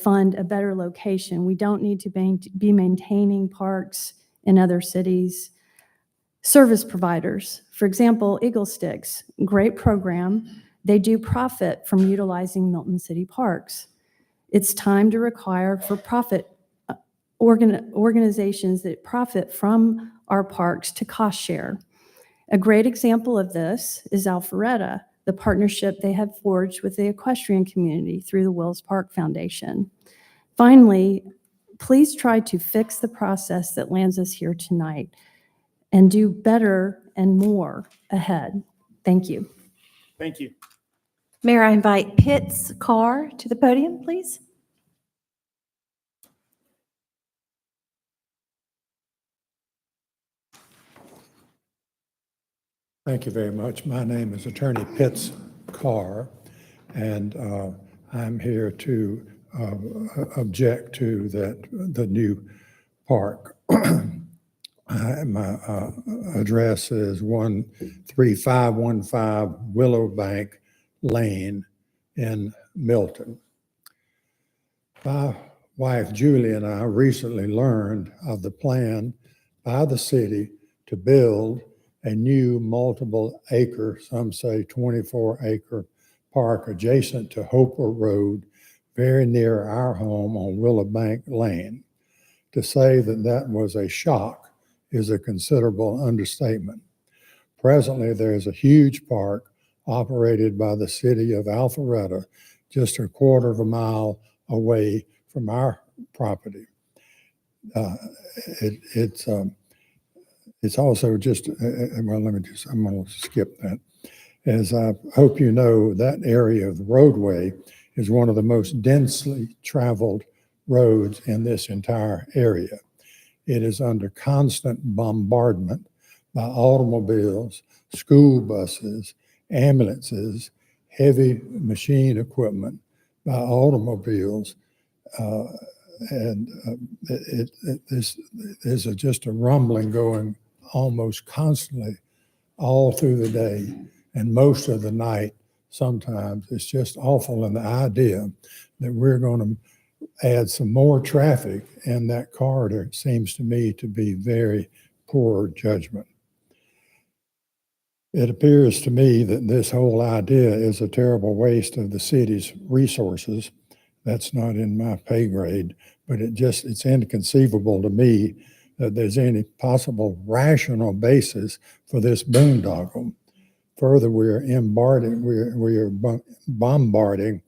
fund a better location. We don't need to be maintaining parks in other cities. Service providers, for example, Eagle Sticks, great program. They do profit from utilizing Milton City parks. It's time to require for-profit organizations that profit from our parks to cost share. A great example of this is Alpharetta, the partnership they have forged with the equestrian community through the Wills Park Foundation. Finally, please try to fix the process that lands us here tonight and do better and more ahead. Thank you. Thank you. Mayor, I invite Pitts Carr to the podium, please. Thank you very much. My name is Attorney Pitts Carr, and I'm here to object to the new park. My address is 13515 Willowbank Lane in Milton. My wife Julie and I recently learned of the plan by the city to build a new multiple acre, some say 24-acre park adjacent to Hopewell Road, very near our home on Willowbank Lane. To say that that was a shock is a considerable understatement. Presently, there's a huge park operated by the city of Alpharetta, just a quarter of a mile away from our property. It's also just, well, I'm going to skip that. As I hope you know, that area of the roadway is one of the most densely traveled roads in this entire area. It is under constant bombardment by automobiles, school buses, ambulances, heavy machine equipment, by automobiles, there's just a rumbling going almost constantly all through the day and most of the night. Sometimes it's just awful, and the idea that we're going to add some more traffic in that corridor seems to me to be very poor judgment. It appears to me that this whole idea is a terrible waste of the city's resources. That's not in my pay grade, but it's inconceivable to me that there's any possible rational basis for this boondoggle. Further, we are bombarding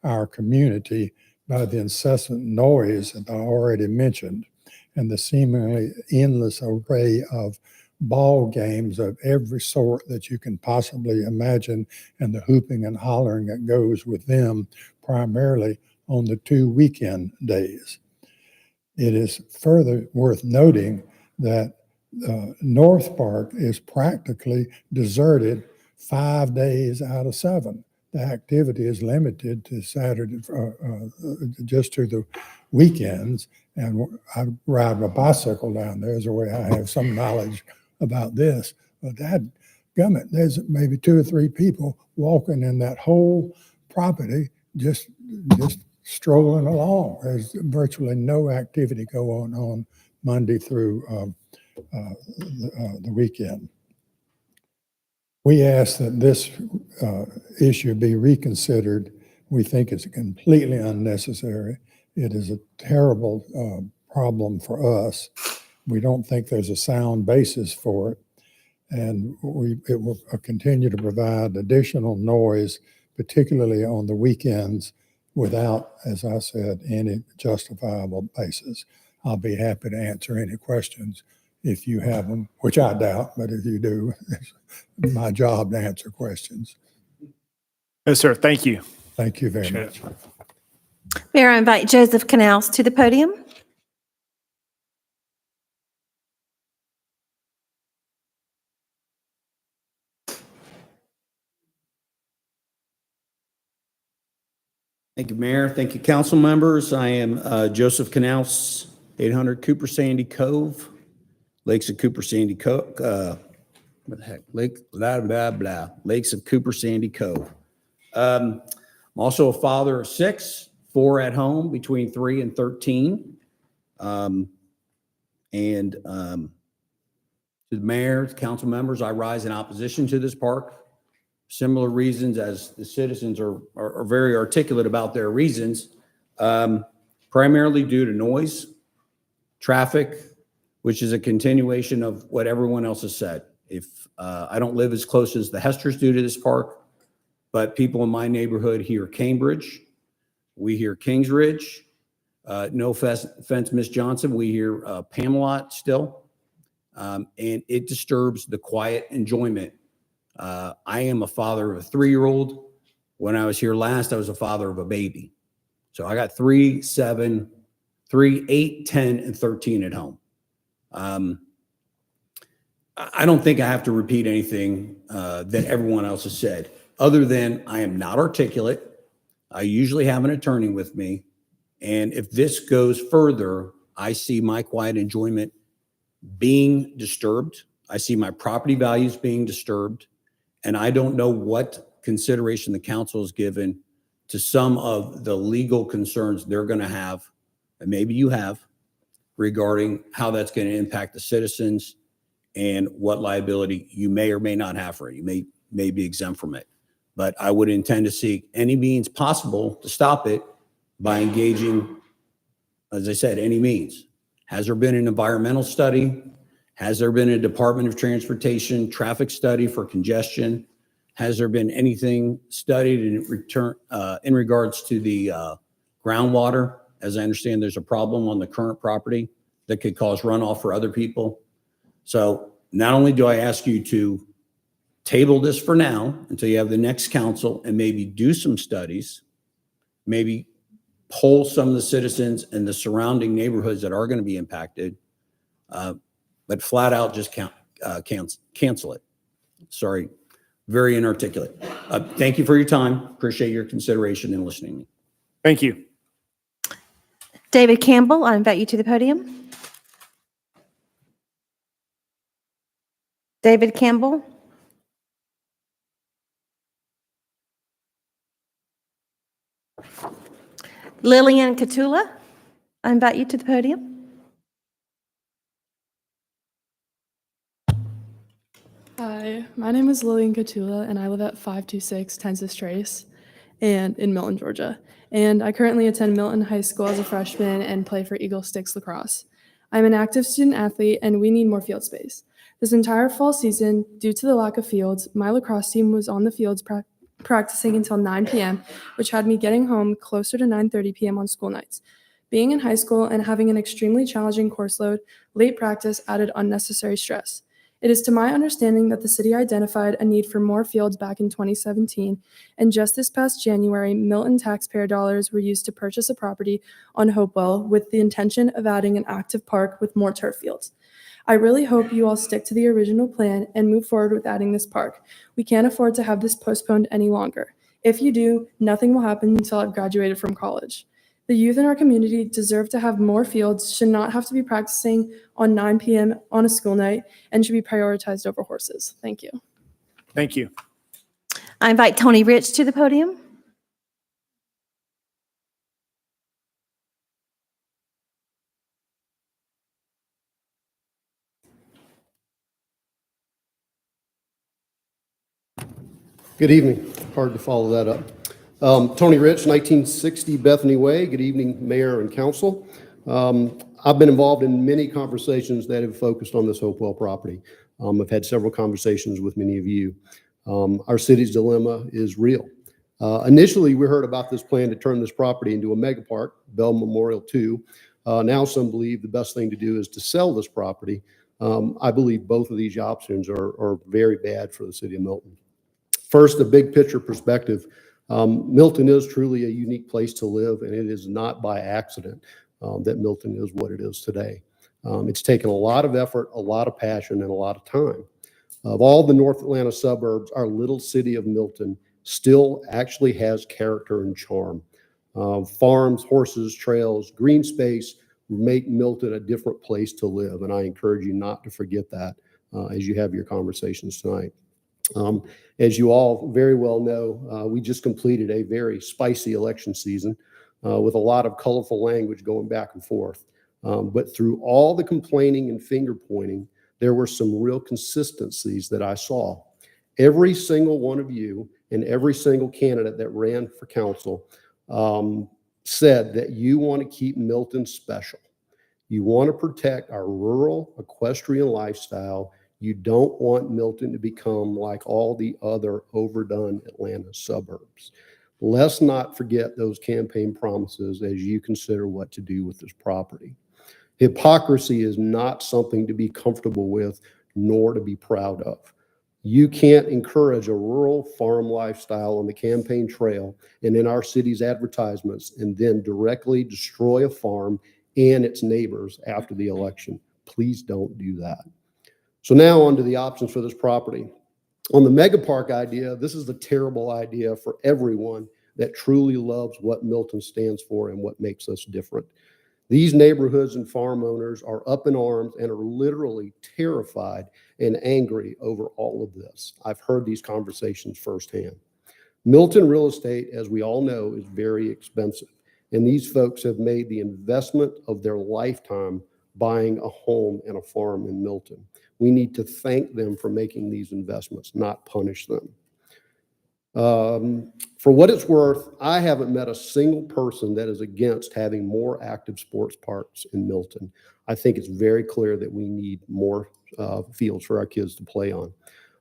our community by the incessant noise that I already mentioned and the seemingly endless array of ball games of every sort that you can possibly imagine and the hooping and hollering that goes with them, primarily on the 2 weekend days. It is further worth noting that North Park is practically deserted 5 days out of 7. The activity is limited to Saturday, just to the weekends. And I ride my bicycle down there as a way I have some knowledge about this. But gummit, there's maybe 2 or 3 people walking in that whole property, just strolling along. There's virtually no activity going on Monday through the weekend. We ask that this issue be reconsidered. We think it's completely unnecessary. It is a terrible problem for us. We don't think there's a sound basis for it. And it will continue to provide additional noise, particularly on the weekends, without, as I said, any justifiable basis. I'll be happy to answer any questions if you have them, which I doubt, but if you do, it's my job to answer questions. Yes, sir. Thank you. Thank you very much. Mayor, I invite Joseph Canals to the podium. Thank you, Mayor. Thank you, council members. I am Joseph Canals, 800 Cooper Sandy Cove, Lakes of Cooper Sandy Cove. What the heck? Lakes of Cooper Sandy Cove. I'm also a father of 6, 4 at home, between 3 and 13. To the mayor, council members, I rise in opposition to this park. Similar reasons as the citizens are very articulate about their reasons, primarily due to noise, traffic, which is a continuation of what everyone else has said. If I don't live as close as the Hesters do to this park, but people in my neighborhood hear Cambridge, we hear Kingsridge, no offense, Miss Johnson, we hear Pamelot still, and it disturbs the quiet enjoyment. I am a father of a 3-year-old. When I was here last, I was a father of a baby. So I got 3, 7, 3, 8, 10, and 13 at home. I don't think I have to repeat anything that everyone else has said, other than I am not articulate. I usually have an attorney with me. And if this goes further, I see my quiet enjoyment being disturbed. I see my property values being disturbed. And I don't know what consideration the council has given to some of the legal concerns they're going to have, and maybe you have, regarding how that's going to impact the citizens and what liability you may or may not have for it. You may be exempt from it. But I would intend to seek any means possible to stop it by engaging, as I said, any means. Has there been an environmental study? Has there been a Department of Transportation traffic study for congestion? Has there been anything studied in regards to the groundwater? As I understand, there's a problem on the current property that could cause runoff for other people. So not only do I ask you to table this for now until you have the next council and maybe do some studies, maybe poll some of the citizens in the surrounding neighborhoods that are going to be impacted, but flat out just cancel it. Sorry, very inarticulate. Thank you for your time. Appreciate your consideration and listening to me. Thank you. David Campbell, I invite you to the podium. David Campbell. Lillian Catula, I invite you to the podium. Hi, my name is Lillian Catula, and I live at 526 Tensas Trace and in Milton, Georgia. And I currently attend Milton High School as a freshman and play for Eagle Sticks lacrosse. I'm an active student athlete and we need more field space. This entire fall season, due to the lack of fields, my lacrosse team was on the fields practicing until 9 p.m., which had me getting home closer to 9:30 p.m. on school nights. Being in high school and having an extremely challenging course load, late practice added unnecessary stress. It is to my understanding that the city identified a need for more fields back in 2017, and just this past January, Milton taxpayer dollars were used to purchase a property on Hopewell with the intention of adding an active park with more turf fields. I really hope you all stick to the original plan and move forward with adding this park. We can't afford to have this postponed any longer. If you do, nothing will happen until I've graduated from college. The youth in our community deserve to have more fields, should not have to be practicing on 9 p.m. on a school night, and should be prioritized over horses. Thank you. Thank you. I invite Tony Rich to the podium. Good evening. Hard to follow that up. Tony Rich, 1960 Bethany Way. Good evening, Mayor and Council. I've been involved in many conversations that have focused on this Hopewell property. I've had several conversations with many of you. Our city's dilemma is real. Initially, we heard about this plan to turn this property into a mega park, Bell Memorial 2. Now some believe the best thing to do is to sell this property. I believe both of these options are very bad for the city of Milton. First, the big picture perspective. Milton is truly a unique place to live, and it is not by accident that Milton is what it is today. It's taken a lot of effort, a lot of passion, and a lot of time. Of all the North Atlanta suburbs, our little city of Milton still actually has character and charm. Farms, horses, trails, green space make Milton a different place to live, and I encourage you not to forget that as you have your conversations tonight. As you all very well know, we just completed a very spicy election season with a lot of colorful language going back and forth. But through all the complaining and finger pointing, there were some real consistencies that I saw. Every single one of you and every single candidate that ran for council said that you want to keep Milton special. You want to protect our rural equestrian lifestyle. You don't want Milton to become like all the other overdone Atlanta suburbs. Let's not forget those campaign promises as you consider what to do with this property. Hypocrisy is not something to be comfortable with, nor to be proud of. You can't encourage a rural farm lifestyle on the campaign trail and in our city's advertisements and then directly destroy a farm and its neighbors after the election. Please don't do that. So now on to the options for this property. On the mega park idea, this is a terrible idea for everyone that truly loves what Milton stands for and what makes us different. These neighborhoods and farm owners are up in arms and are literally terrified and angry over all of this. I've heard these conversations firsthand. Milton real estate, as we all know, is very expensive, and these folks have made the investment of their lifetime buying a home and a farm in Milton. We need to thank them for making these investments, not punish them. For what it's worth, I haven't met a single person that is against having more active sports parks in Milton. I think it's very clear that we need more fields for our kids to play on.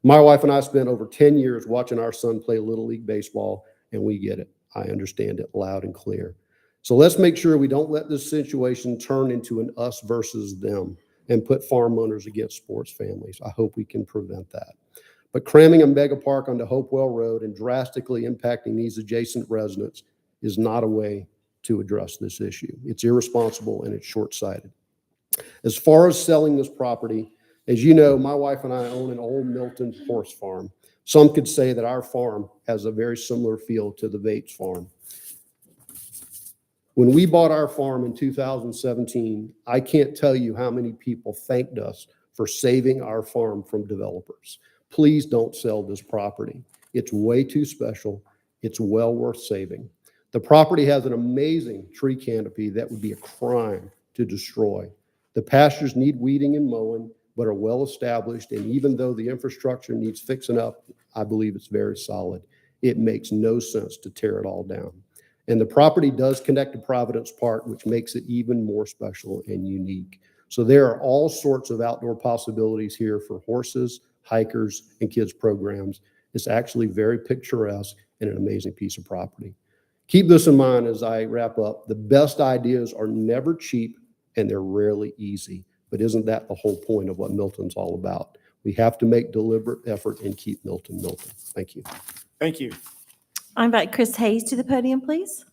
My wife and I spent over 10 years watching our son play Little League Baseball, and we get it. I understand it loud and clear. So let's make sure we don't let this situation turn into an us versus them and put farm owners against sports families. I hope we can prevent that. But cramming a mega park onto Hopewell Road and drastically impacting these adjacent residents is not a way to address this issue. It's irresponsible and it's short-sighted. As far as selling this property, as you know, my wife and I own an old Milton horse farm. Some could say that our farm has a very similar feel to the Vates farm. When we bought our farm in 2017, I can't tell you how many people thanked us for saving our farm from developers. Please don't sell this property. It's way too special. It's well worth saving. The property has an amazing tree canopy that would be a crime to destroy. The pastures need weeding and mowing, but are well established. And even though the infrastructure needs fixing up, I believe it's very solid. It makes no sense to tear it all down. And the property does connect to Providence Park, which makes it even more special and unique. So there are all sorts of outdoor possibilities here for horses, hikers, and kids programs. It's actually very picturesque and an amazing piece of property. Keep this in mind as I wrap up. The best ideas are never cheap and they're rarely easy. But isn't that the whole point of what Milton's all about? We have to make deliberate effort and keep Milton Milton. Thank you. Thank you. I invite Chris Hayes to the podium, please.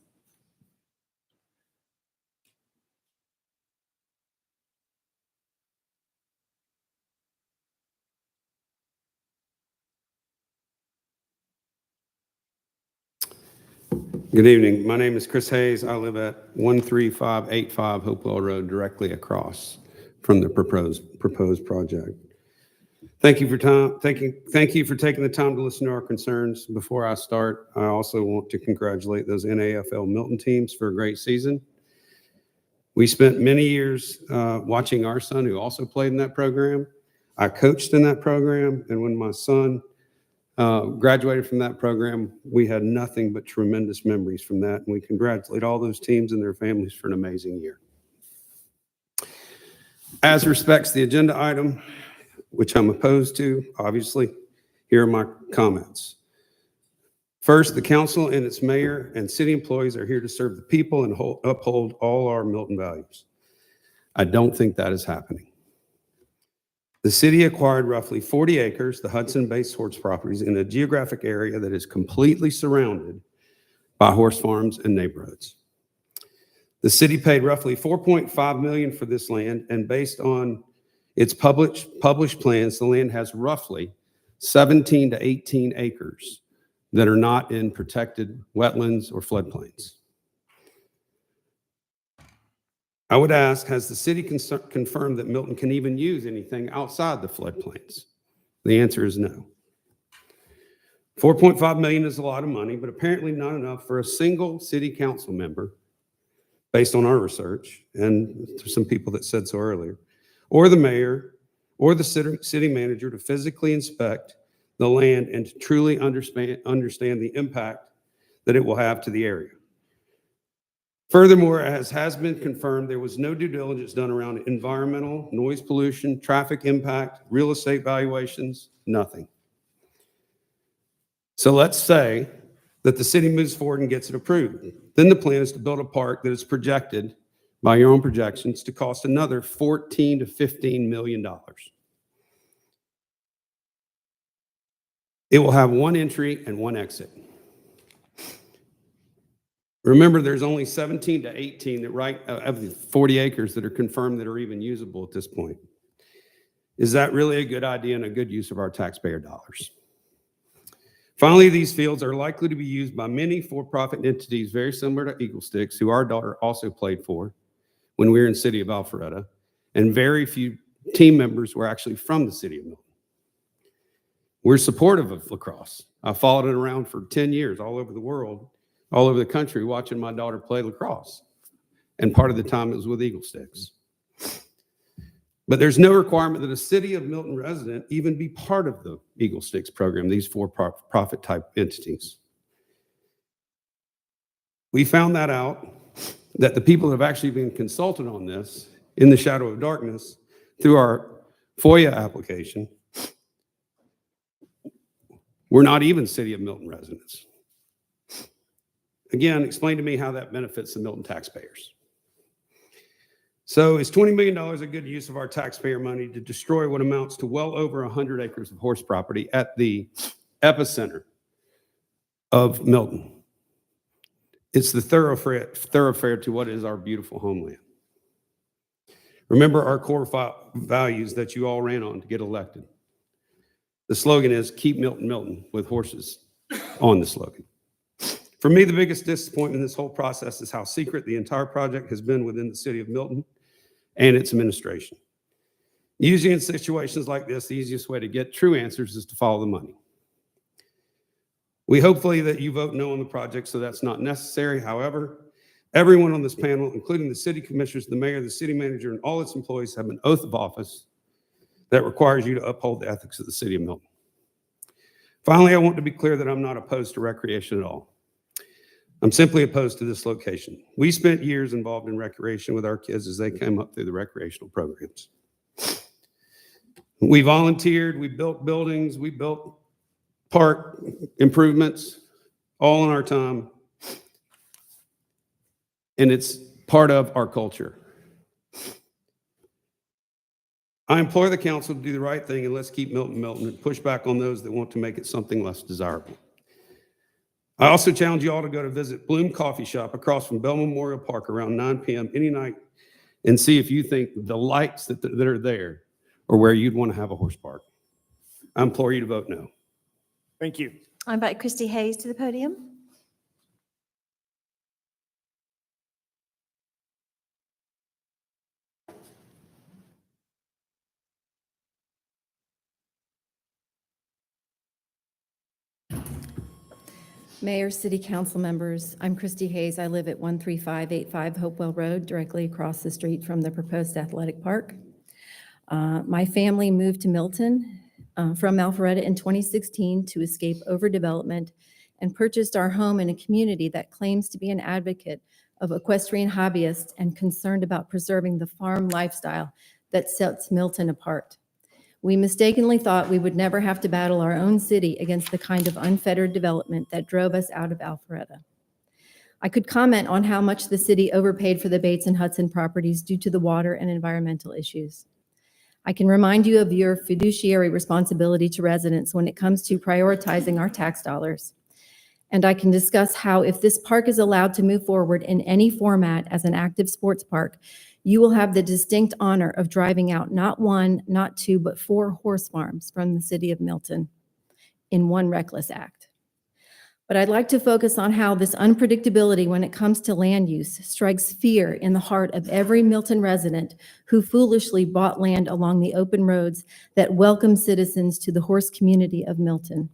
Good evening. My name is Chris Hayes. I live at 13585 Hopewell Road, directly across from the proposed project. Thank you for taking the time to listen to our concerns. Before I start, I also want to congratulate those NAFL Milton teams for a great season. We spent many years watching our son, who also played in that program. I coached in that program, and when my son graduated from that program, we had nothing but tremendous memories from that, and we congratulate all those teams and their families for an amazing year. As respects the agenda item, which I'm opposed to, obviously, here are my comments. First, the council and its mayor and city employees are here to serve the people and uphold all our Milton values. I don't think that is happening. The city acquired roughly 40 acres, the Hudson-based horse properties, in a geographic area that is completely surrounded by horse farms and neighborhoods. The city paid roughly $4.5 million for this land, and based on its published plans, the land has roughly 17 to 18 acres that are not in protected wetlands or floodplains. I would ask, has the city confirmed that Milton can even use anything outside the floodplains? The answer is no. $4.5 million is a lot of money, but apparently not enough for a single city council member, based on our research, and some people that said so earlier, or the mayor, or the city manager to physically inspect the land and to truly understand the impact that it will have to the area. Furthermore, as has been confirmed, there was no due diligence done around environmental, noise pollution, traffic impact, real estate valuations, nothing. So let's say that the city moves forward and gets it approved. Then the plan is to build a park that is projected, by your own projections, to cost another $14 to $15 million. It will have one entry and one exit. Remember, there's only 17 to 18 of the 40 acres that are confirmed that are even usable at this point. Is that really a good idea and a good use of our taxpayer dollars? Finally, these fields are likely to be used by many for-profit entities very similar to Eagle Sticks, who our daughter also played for when we were in the city of Alpharetta, and very few team members were actually from the city of Milton. We're supportive of lacrosse. I followed it around for 10 years all over the world, all over the country, watching my daughter play lacrosse. And part of the time it was with Eagle Sticks. But there's no requirement that a city of Milton resident even be part of the Eagle Sticks program, these for-profit type entities. We found that out, that the people that have actually been consulted on this in the shadow of darkness through our FOIA application were not even city of Milton residents. Again, explain to me how that benefits the Milton taxpayers. So is $20 million a good use of our taxpayer money to destroy what amounts to well over 100 acres of horse property at the epicenter of Milton? It's the thoroughfare to what is our beautiful homeland. Remember our core values that you all ran on to get elected. The slogan is, keep Milton Milton, with horses on the slogan. For me, the biggest disappointment in this whole process is how secret the entire project has been within the city of Milton and its administration. Usually in situations like this, the easiest way to get true answers is to follow the money. We hopefully that you vote no on the project, so that's not necessary. However, everyone on this panel, including the city commissioners, the mayor, the city manager, and all its employees have an oath of office that requires you to uphold the ethics of the city of Milton. Finally, I want to be clear that I'm not opposed to recreation at all. I'm simply opposed to this location. We spent years involved in recreation with our kids as they came up through the recreational programs. We volunteered, we built buildings, we built park improvements, all in our time. And it's part of our culture. I implore the council to do the right thing and let's keep Milton Milton and push back on those that want to make it something less desirable. I also challenge you all to go to visit Bloom Coffee Shop across from Bell Memorial Park around 9 p.m. any night and see if you think the lights that are there are where you'd want to have a horse park. I implore you to vote no. Thank you. I invite Christy Hayes to the podium. Mayor, City Council members, I'm Christy Hayes. I live at 13585 Hopewell Road, directly across the street from the proposed athletic park. My family moved to Milton from Alpharetta in 2016 to escape overdevelopment and purchased our home in a community that claims to be an advocate of equestrian hobbyists and concerned about preserving the farm lifestyle that sets Milton apart. We mistakenly thought we would never have to battle our own city against the kind of unfettered development that drove us out of Alpharetta. I could comment on how much the city overpaid for the Bates and Hudson properties due to the water and environmental issues. I can remind you of your fiduciary responsibility to residents when it comes to prioritizing our tax dollars. And I can discuss how if this park is allowed to move forward in any format as an active sports park, you will have the distinct honor of driving out not one, not two, but 4 horse farms from the city of Milton in one reckless act. But I'd like to focus on how this unpredictability when it comes to land use strikes fear in the heart of every Milton resident who foolishly bought land along the open roads that welcome citizens to the horse community of Milton.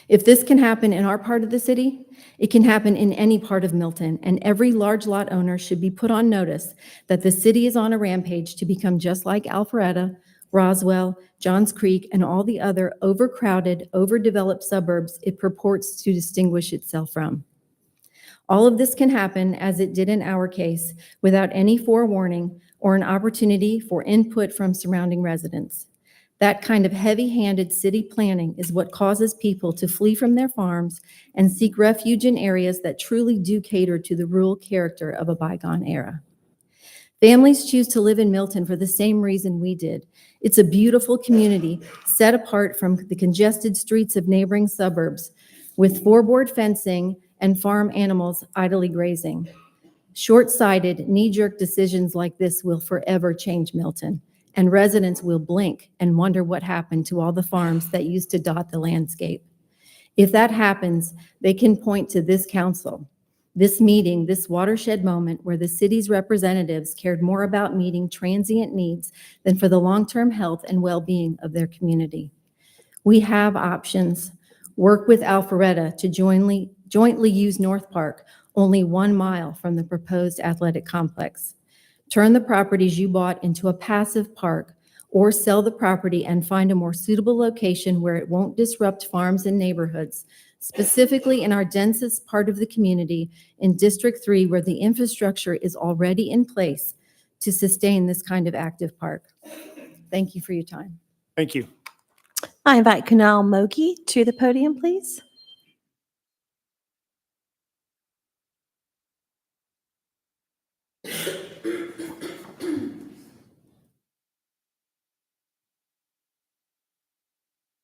If this can happen in our part of the city, it can happen in any part of Milton, and every large lot owner should be put on notice that the city is on a rampage to become just like Alpharetta, Roswell, Johns Creek, and all the other overcrowded, overdeveloped suburbs it purports to distinguish itself from. All of this can happen, as it did in our case, without any forewarning or an opportunity for input from surrounding residents. That kind of heavy-handed city planning is what causes people to flee from their farms and seek refuge in areas that truly do cater to the rural character of a bygone era. Families choose to live in Milton for the same reason we did. It's a beautiful community set apart from the congested streets of neighboring suburbs with 4-board fencing and farm animals idly grazing. Short-sighted, knee-jerk decisions like this will forever change Milton, and residents will blink and wonder what happened to all the farms that used to dot the landscape. If that happens, they can point to this council, this meeting, this watershed moment where the city's representatives cared more about meeting transient needs than for the long-term health and well-being of their community. We have options. Work with Alpharetta to jointly use North Park, only 1 mile from the proposed athletic complex. Turn the properties you bought into a passive park, or sell the property and find a more suitable location where it won't disrupt farms and neighborhoods, specifically in our densest part of the community in District 3, where the infrastructure is already in place to sustain this kind of active park. Thank you for your time. Thank you. I invite Kunal Moki to the podium, please.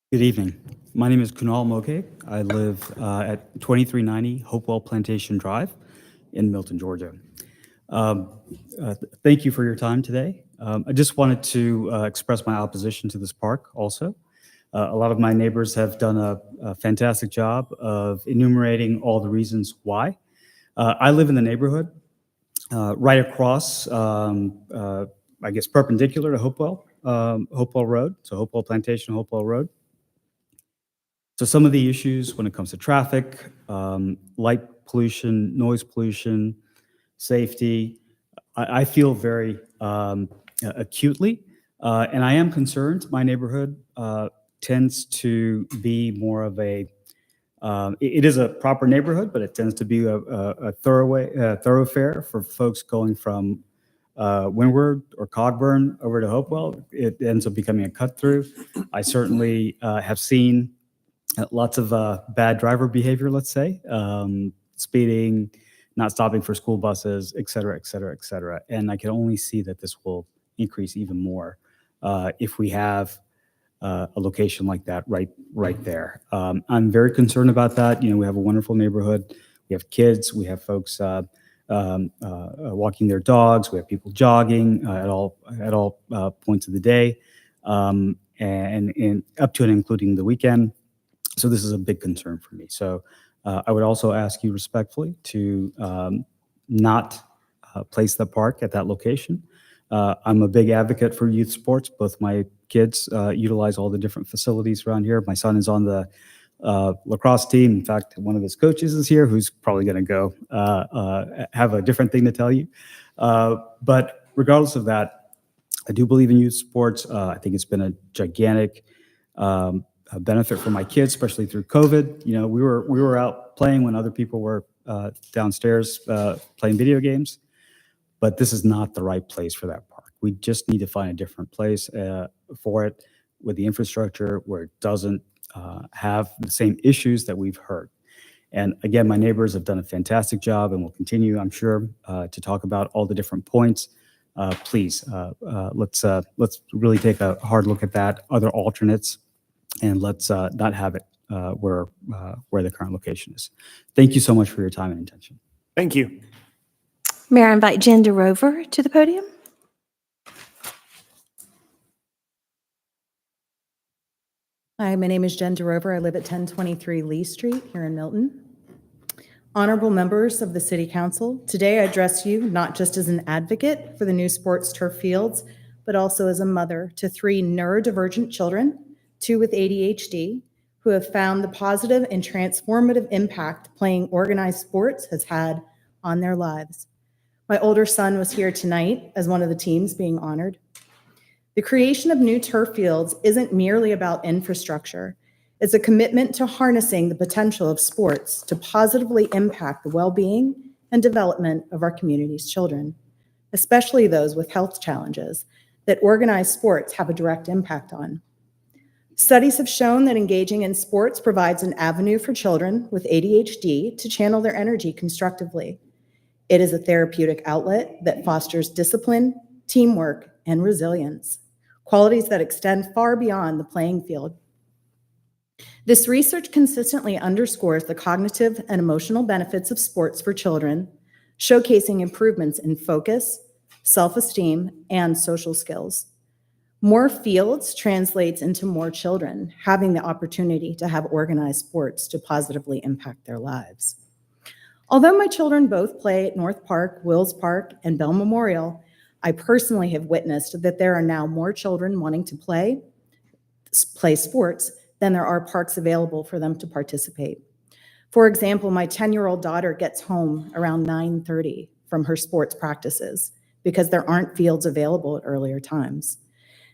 Good evening. My name is Kunal Moke. I live at 2390 Hopewell Plantation Drive in Milton, Georgia. Thank you for your time today. I just wanted to express my opposition to this park also. A lot of my neighbors have done a fantastic job of enumerating all the reasons why. I live in the neighborhood right across, I guess, perpendicular to Hopewell Road, so Hopewell Plantation, Hopewell Road. So some of the issues when it comes to traffic, light pollution, noise pollution, safety, I feel very acutely, and I am concerned. My neighborhood tends to be more of a It is a proper neighborhood, but it tends to be a thoroughfare for folks going from Windward or Cogburn over to Hopewell. It ends up becoming a cut through. I certainly have seen lots of bad driver behavior, let's say, speeding, not stopping for school buses, et cetera, et cetera, et cetera. And I can only see that this will increase even more if we have a location like that right there. I'm very concerned about that. You know, we have a wonderful neighborhood. We have kids. We have folks walking their dogs. We have people jogging at all points of the day, and up to and including the weekend. So this is a big concern for me. So I would also ask you respectfully to not place the park at that location. I'm a big advocate for youth sports. Both my kids utilize all the different facilities around here. My son is on the lacrosse team. In fact, one of his coaches is here, who's probably going to go have a different thing to tell you. But regardless of that, I do believe in youth sports. I think it's been a gigantic benefit for my kids, especially through COVID. You know, we were out playing when other people were downstairs playing video games. But this is not the right place for that park. We just need to find a different place for it with the infrastructure where it doesn't have the same issues that we've heard. And again, my neighbors have done a fantastic job and will continue, I'm sure, to talk about all the different points. Please, let's really take a hard look at that, other alternates, and let's not have it where the current location is. Thank you so much for your time and attention. Thank you. May I invite Jen DeRover to the podium? Hi, my name is Jen DeRover. I live at 1023 Lee Street here in Milton. Honorable members of the City Council, today I address you not just as an advocate for the new sports turf fields, but also as a mother to 3 neurodivergent children, 2 with ADHD, who have found the positive and transformative impact playing organized sports has had on their lives. My older son was here tonight as one of the teams being honored. The creation of new turf fields isn't merely about infrastructure. It's a commitment to harnessing the potential of sports to positively impact the well-being and development of our community's children, especially those with health challenges that organized sports have a direct impact on. Studies have shown that engaging in sports provides an avenue for children with ADHD to channel their energy constructively. It is a therapeutic outlet that fosters discipline, teamwork, and resilience, qualities that extend far beyond the playing field. This research consistently underscores the cognitive and emotional benefits of sports for children, showcasing improvements in focus, self-esteem, and social skills. More fields translates into more children having the opportunity to have organized sports to positively impact their lives. Although my children both play at North Park, Wills Park, and Bell Memorial, I personally have witnessed that there are now more children wanting to play sports than there are parks available for them to participate. For example, my 10-year-old daughter gets home around 9:30 from her sports practices because there aren't fields available at earlier times.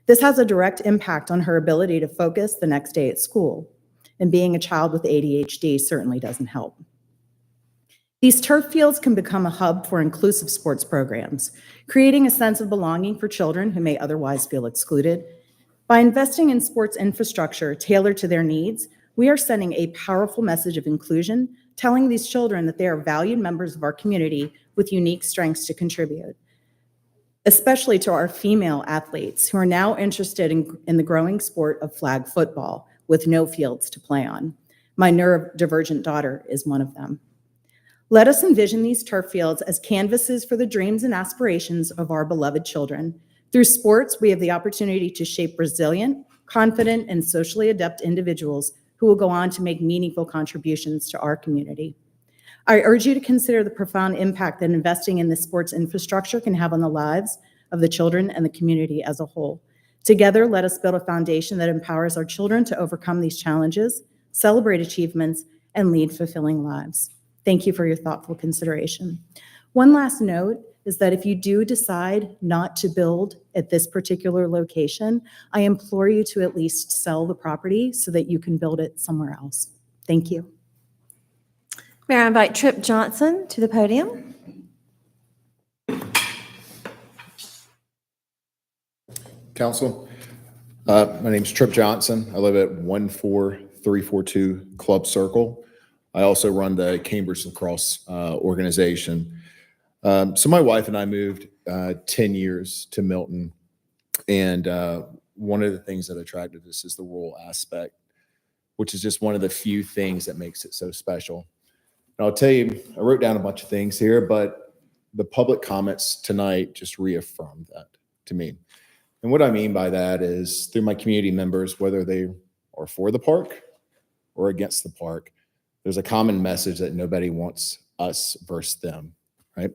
This has a direct impact on her ability to focus the next day at school, and being a child with ADHD certainly doesn't help. These turf fields can become a hub for inclusive sports programs, creating a sense of belonging for children who may otherwise feel excluded. By investing in sports infrastructure tailored to their needs, we are sending a powerful message of inclusion, telling these children that they are valued members of our community with unique strengths to contribute, especially to our female athletes who are now interested in the growing sport of flag football with no fields to play on. My neurodivergent daughter is one of them. Let us envision these turf fields as canvases for the dreams and aspirations of our beloved children. Through sports, we have the opportunity to shape resilient, confident, and socially adept individuals who will go on to make meaningful contributions to our community. I urge you to consider the profound impact that investing in this sports infrastructure can have on the lives of the children and the community as a whole. Together, let us build a foundation that empowers our children to overcome these challenges, celebrate achievements, and lead fulfilling lives. Thank you for your thoughtful consideration. One last note is that if you do decide not to build at this particular location, I implore you to at least sell the property so that you can build it somewhere else. Thank you. May I invite Trip Johnson to the podium? Council, my name's Trip Johnson. I live at 14342 Club Circle. I also run the Cambridge Lacrosse organization. So my wife and I moved 10 years to Milton. And one of the things that attracted us is the rural aspect, which is just one of the few things that makes it so special. And I'll tell you, I wrote down a bunch of things here, but the public comments tonight just reaffirmed that to me. And what I mean by that is through my community members, whether they are for the park or against the park, there's a common message that nobody wants us versus them, right?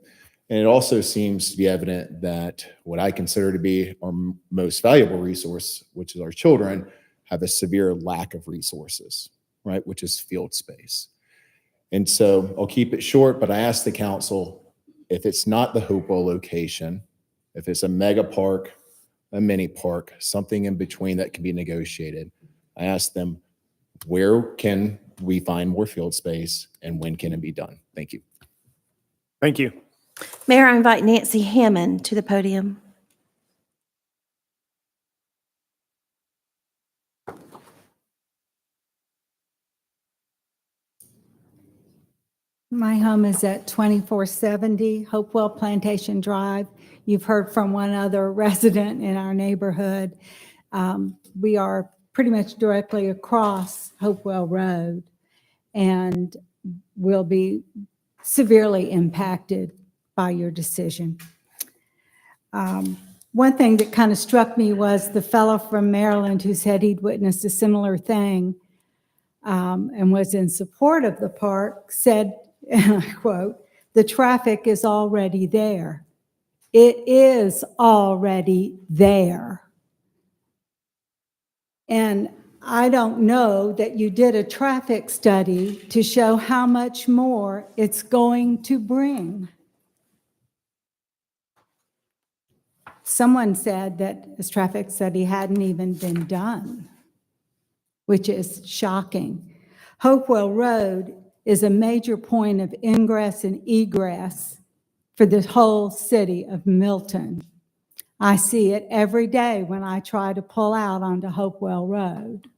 And it also seems to be evident that what I consider to be our most valuable resource, which is our children, have a severe lack of resources, right? Which is field space. And so I'll keep it short, but I asked the council, if it's not the Hopewell location, if it's a mega park, a mini park, something in between that can be negotiated, I asked them, where can we find more field space and when can it be done? Thank you. Thank you. Mayor, I invite Nancy Hammond to the podium. My home is at 2470 Hopewell Plantation Drive. You've heard from one other resident in our neighborhood. We are pretty much directly across Hopewell Road and will be severely impacted by your decision. One thing that kind of struck me was the fellow from Maryland who said he'd witnessed a similar thing and was in support of the park, said, and I quote, "The traffic is already there." It is already there. And I don't know that you did a traffic study to show how much more it's going to bring. Someone said that this traffic study hadn't even been done, which is shocking. Hopewell Road is a major point of ingress and egress for the whole city of Milton. I see it every day when I try to pull out onto Hopewell Road.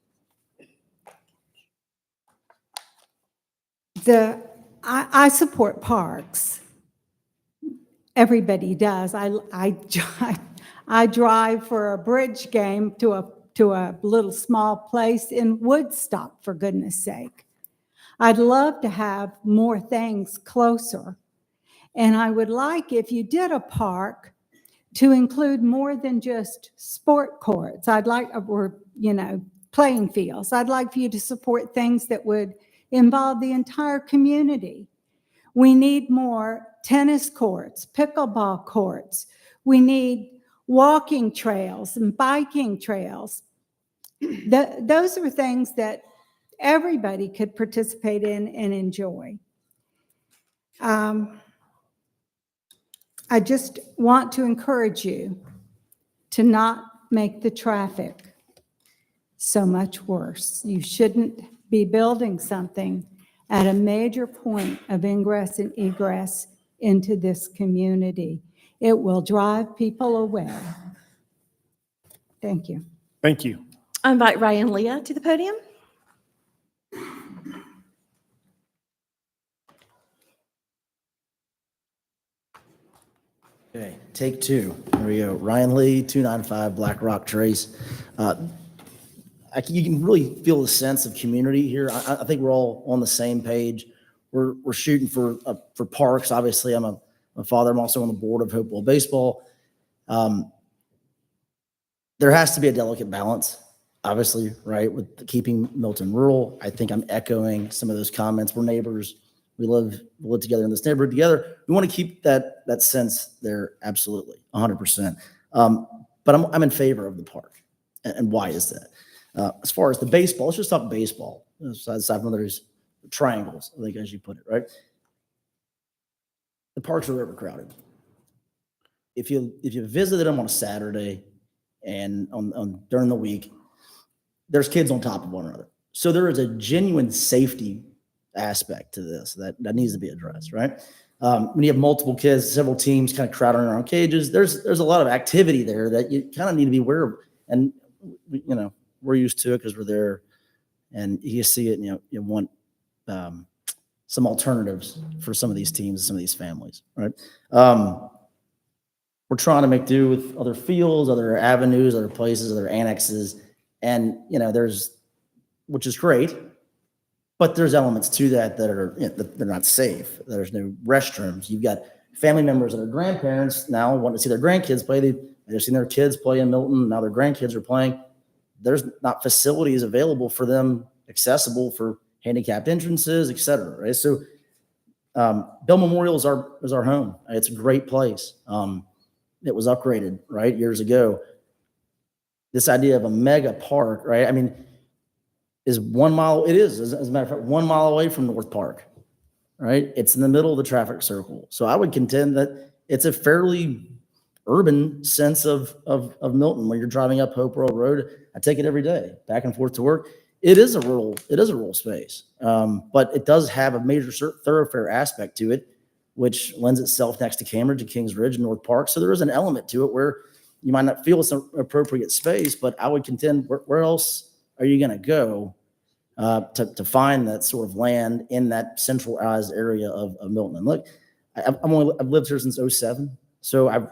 I support parks. Everybody does. I drive for a bridge game to a little small place in Woodstock, for goodness sake. I'd love to have more things closer. And I would like, if you did a park, to include more than just sport courts. I'd like, or, playing fields. I'd like for you to support things that would involve the entire community. We need more tennis courts, pickleball courts. We need walking trails and biking trails. Those are things that everybody could participate in and enjoy. I just want to encourage you to not make the traffic so much worse. You shouldn't be building something at a major point of ingress and egress into this community. It will drive people away. Thank you. Thank you. I invite Ryan Leah to the podium. Okay, take two. There we go. Ryan Lee, 295 Black Rock Trace. You can really feel the sense of community here. I think we're all on the same page. We're shooting for parks. Obviously, I'm a father. I'm also on the board of Hopewell Baseball. There has to be a delicate balance, obviously, right, with keeping Milton rural. I think I'm echoing some of those comments. We're neighbors. We live together in this neighborhood together. We want to keep that sense there, absolutely, 100%. But I'm in favor of the park. And why is that? As far as the baseball, let's just talk baseball. Aside from those triangles, I think, as you put it, right? The parks are overcrowded. If you visited them on a Saturday and on during the week, there's kids on top of one another. So there is a genuine safety aspect to this that needs to be addressed, right? When you have multiple kids, several teams kind of crowding around cages, there's a lot of activity there that you kind of need to be aware of. And, you know, we're used to it because we're there and you see it, and, you want some alternatives for some of these teams, some of these families, right? We're trying to make do with other fields, other avenues, other places, other annexes. And, you know, which is great, but there's elements to that that are, you know, that they're not safe. There's no restrooms. You've got family members that are grandparents now want to see their grandkids play. They've seen their kids play in Milton. Now their grandkids are playing. There's not facilities available for them, accessible for handicapped entrances, et cetera, right? So Bell Memorial is our home. It's a great place. It was upgraded, right, years ago. This idea of a mega park, right? I mean, is 1 mile. It is, as a matter of fact, 1 mile away from North Park, right? It's in the middle of the traffic circle. So I would contend that it's a fairly urban sense of Milton. When you're driving up Hope World Road, I take it every day, back and forth to work. It is a rural space, but it does have a major thoroughfare aspect to it, which lends itself next to Cambridge and Kings Ridge and North Park. So there is an element to it where you might not feel it's an appropriate space, but I would contend where else are you going to go to find that sort of land in that centralized area of Milton? And look, I've lived here since 2007, so I've,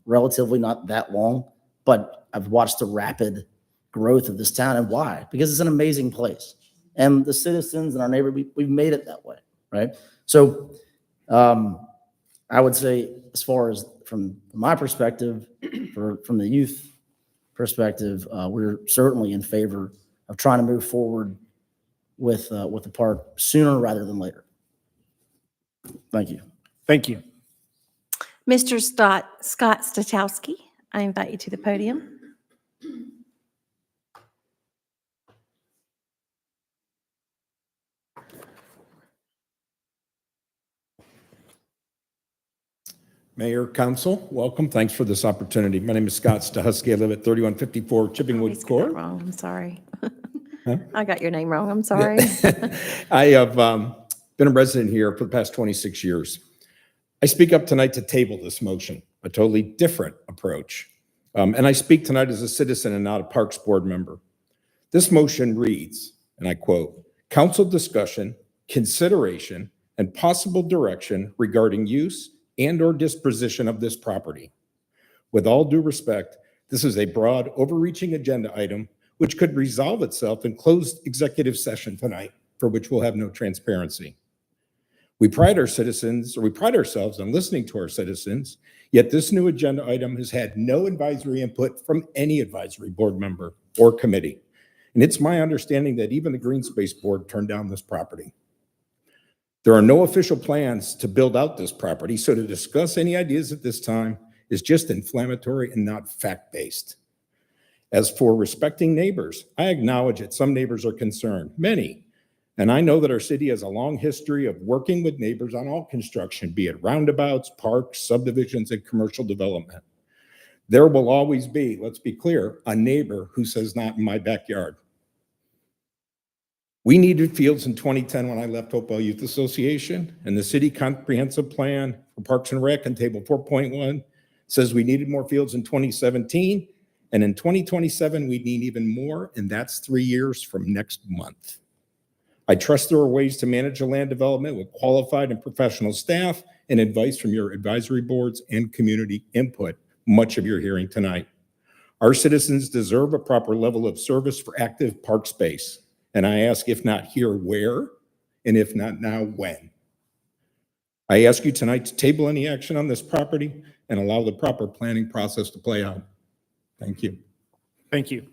relatively not that long, but I've watched the rapid growth of this town. And why? Because it's an amazing place, and the citizens and our neighbor, we've made it that way, right? So I would say, as far as from my perspective, from the youth perspective, we're certainly in favor of trying to move forward with the park sooner rather than later. Thank you. Thank you. Mr. Scott Statowski, I invite you to the podium. Mayor, Council, welcome. Thanks for this opportunity. My name is Scott Stahusky. I live at 3154 Chippingwood Court. Wrong. I'm sorry. Huh? I got your name wrong. I'm sorry. I have been a resident here for the past 26 years. I speak up tonight to table this motion, a totally different approach. And I speak tonight as a citizen and not a Parks Board member. This motion reads, and I quote, "Council discussion, consideration, and possible direction regarding use and/or disposition of this property." With all due respect, this is a broad, overreaching agenda item which could resolve itself in closed executive session tonight, for which we'll have no transparency. We pride ourselves on listening to our citizens, yet this new agenda item has had no advisory input from any advisory board member or committee. And it's my understanding that even the Green Space Board turned down this property. There are no official plans to build out this property, so to discuss any ideas at this time is just inflammatory and not fact-based. As for respecting neighbors, I acknowledge that some neighbors are concerned, many, and I know that our city has a long history of working with neighbors on all construction, be it roundabouts, parks, subdivisions, and commercial development. There will always be, let's be clear, a neighbor who says not in my backyard. We needed fields in 2010 when I left Hopewell Youth Association, and the city comprehensive plan for Parks and Rec in table 4.1 says we needed more fields in 2017, and in 2027 we need even more, and that's 3 years from next month. I trust there are ways to manage a land development with qualified and professional staff and advice from your advisory boards and community input, much of your hearing tonight. Our citizens deserve a proper level of service for active park space. And I ask, if not here, where? And if not now, when? I ask you tonight to table any action on this property and allow the proper planning process to play out. Thank you. Thank you.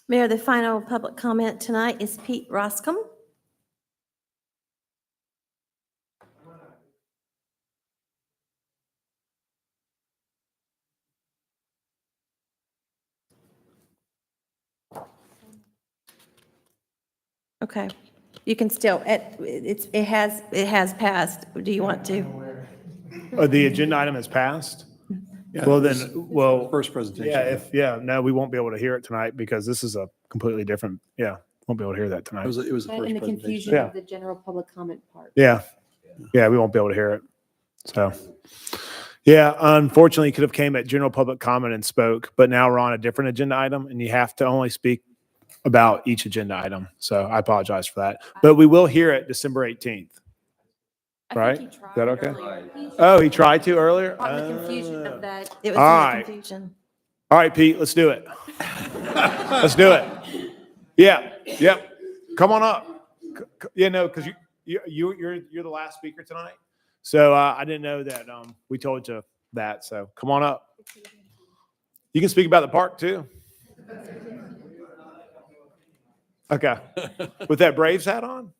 Mayor, the final public comment tonight is Pete Roscom. Okay, you can still, it has passed. Do you want to? The agenda item has passed? Yeah, Well, then, well. First presentation. No, we won't be able to hear it tonight because this is a completely different, yeah. Won't be able to hear that It tonight. was the In first the presentation. confusion Yeah. of the general public comment part. Yeah. Yeah, we won't be able to hear it. So, yeah, unfortunately, you could have came at general public comment and spoke, but now we're on a different agenda item and you have to only speak about each agenda item. So I apologize for that. But we will hear it December 18th. Right? Is that okay? Oh, he tried to earlier? On the confusion of that, it was All in the right. confusion. All right, Pete, let's do it. Let's do it. Yeah, yep. Come on up. Yeah, no, because you're the last speaker tonight. So I didn't know that we told you that. So come on up. You can speak about the park too. Okay. With that Braves hat on?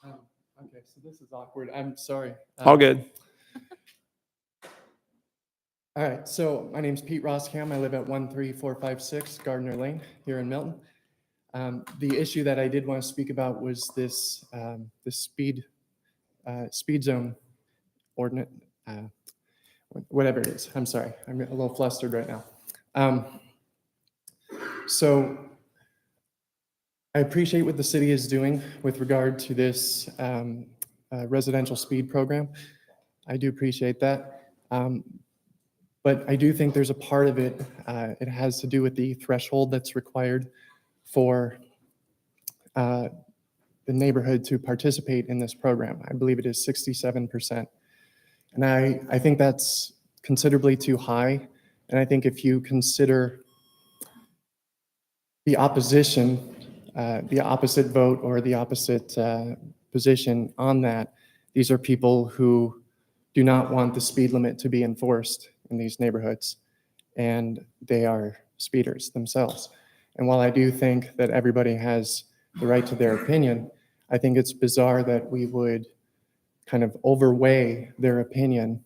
Okay, so this is awkward. I'm sorry. All good. All right, so my name's Pete Roskam. I live at 13456 Gardner Lane here in Milton. The issue that I did want to speak about was this speed zone ordinance, whatever it is. I'm sorry, I'm a little flustered right now. So I appreciate what the city is doing with regard to this residential speed program. I do appreciate that. But I do think there's a part of it, it has to do with the threshold that's required for the neighborhood to participate in this program. I believe it is 67%. And I think that's considerably too high. And I think if you consider the opposition, the opposite vote or the opposite position on that, these are people who do not want the speed limit to be enforced in these neighborhoods, and they are speeders themselves. And while I do think that everybody has the right to their opinion, I think it's bizarre that we would kind of overweigh their opinion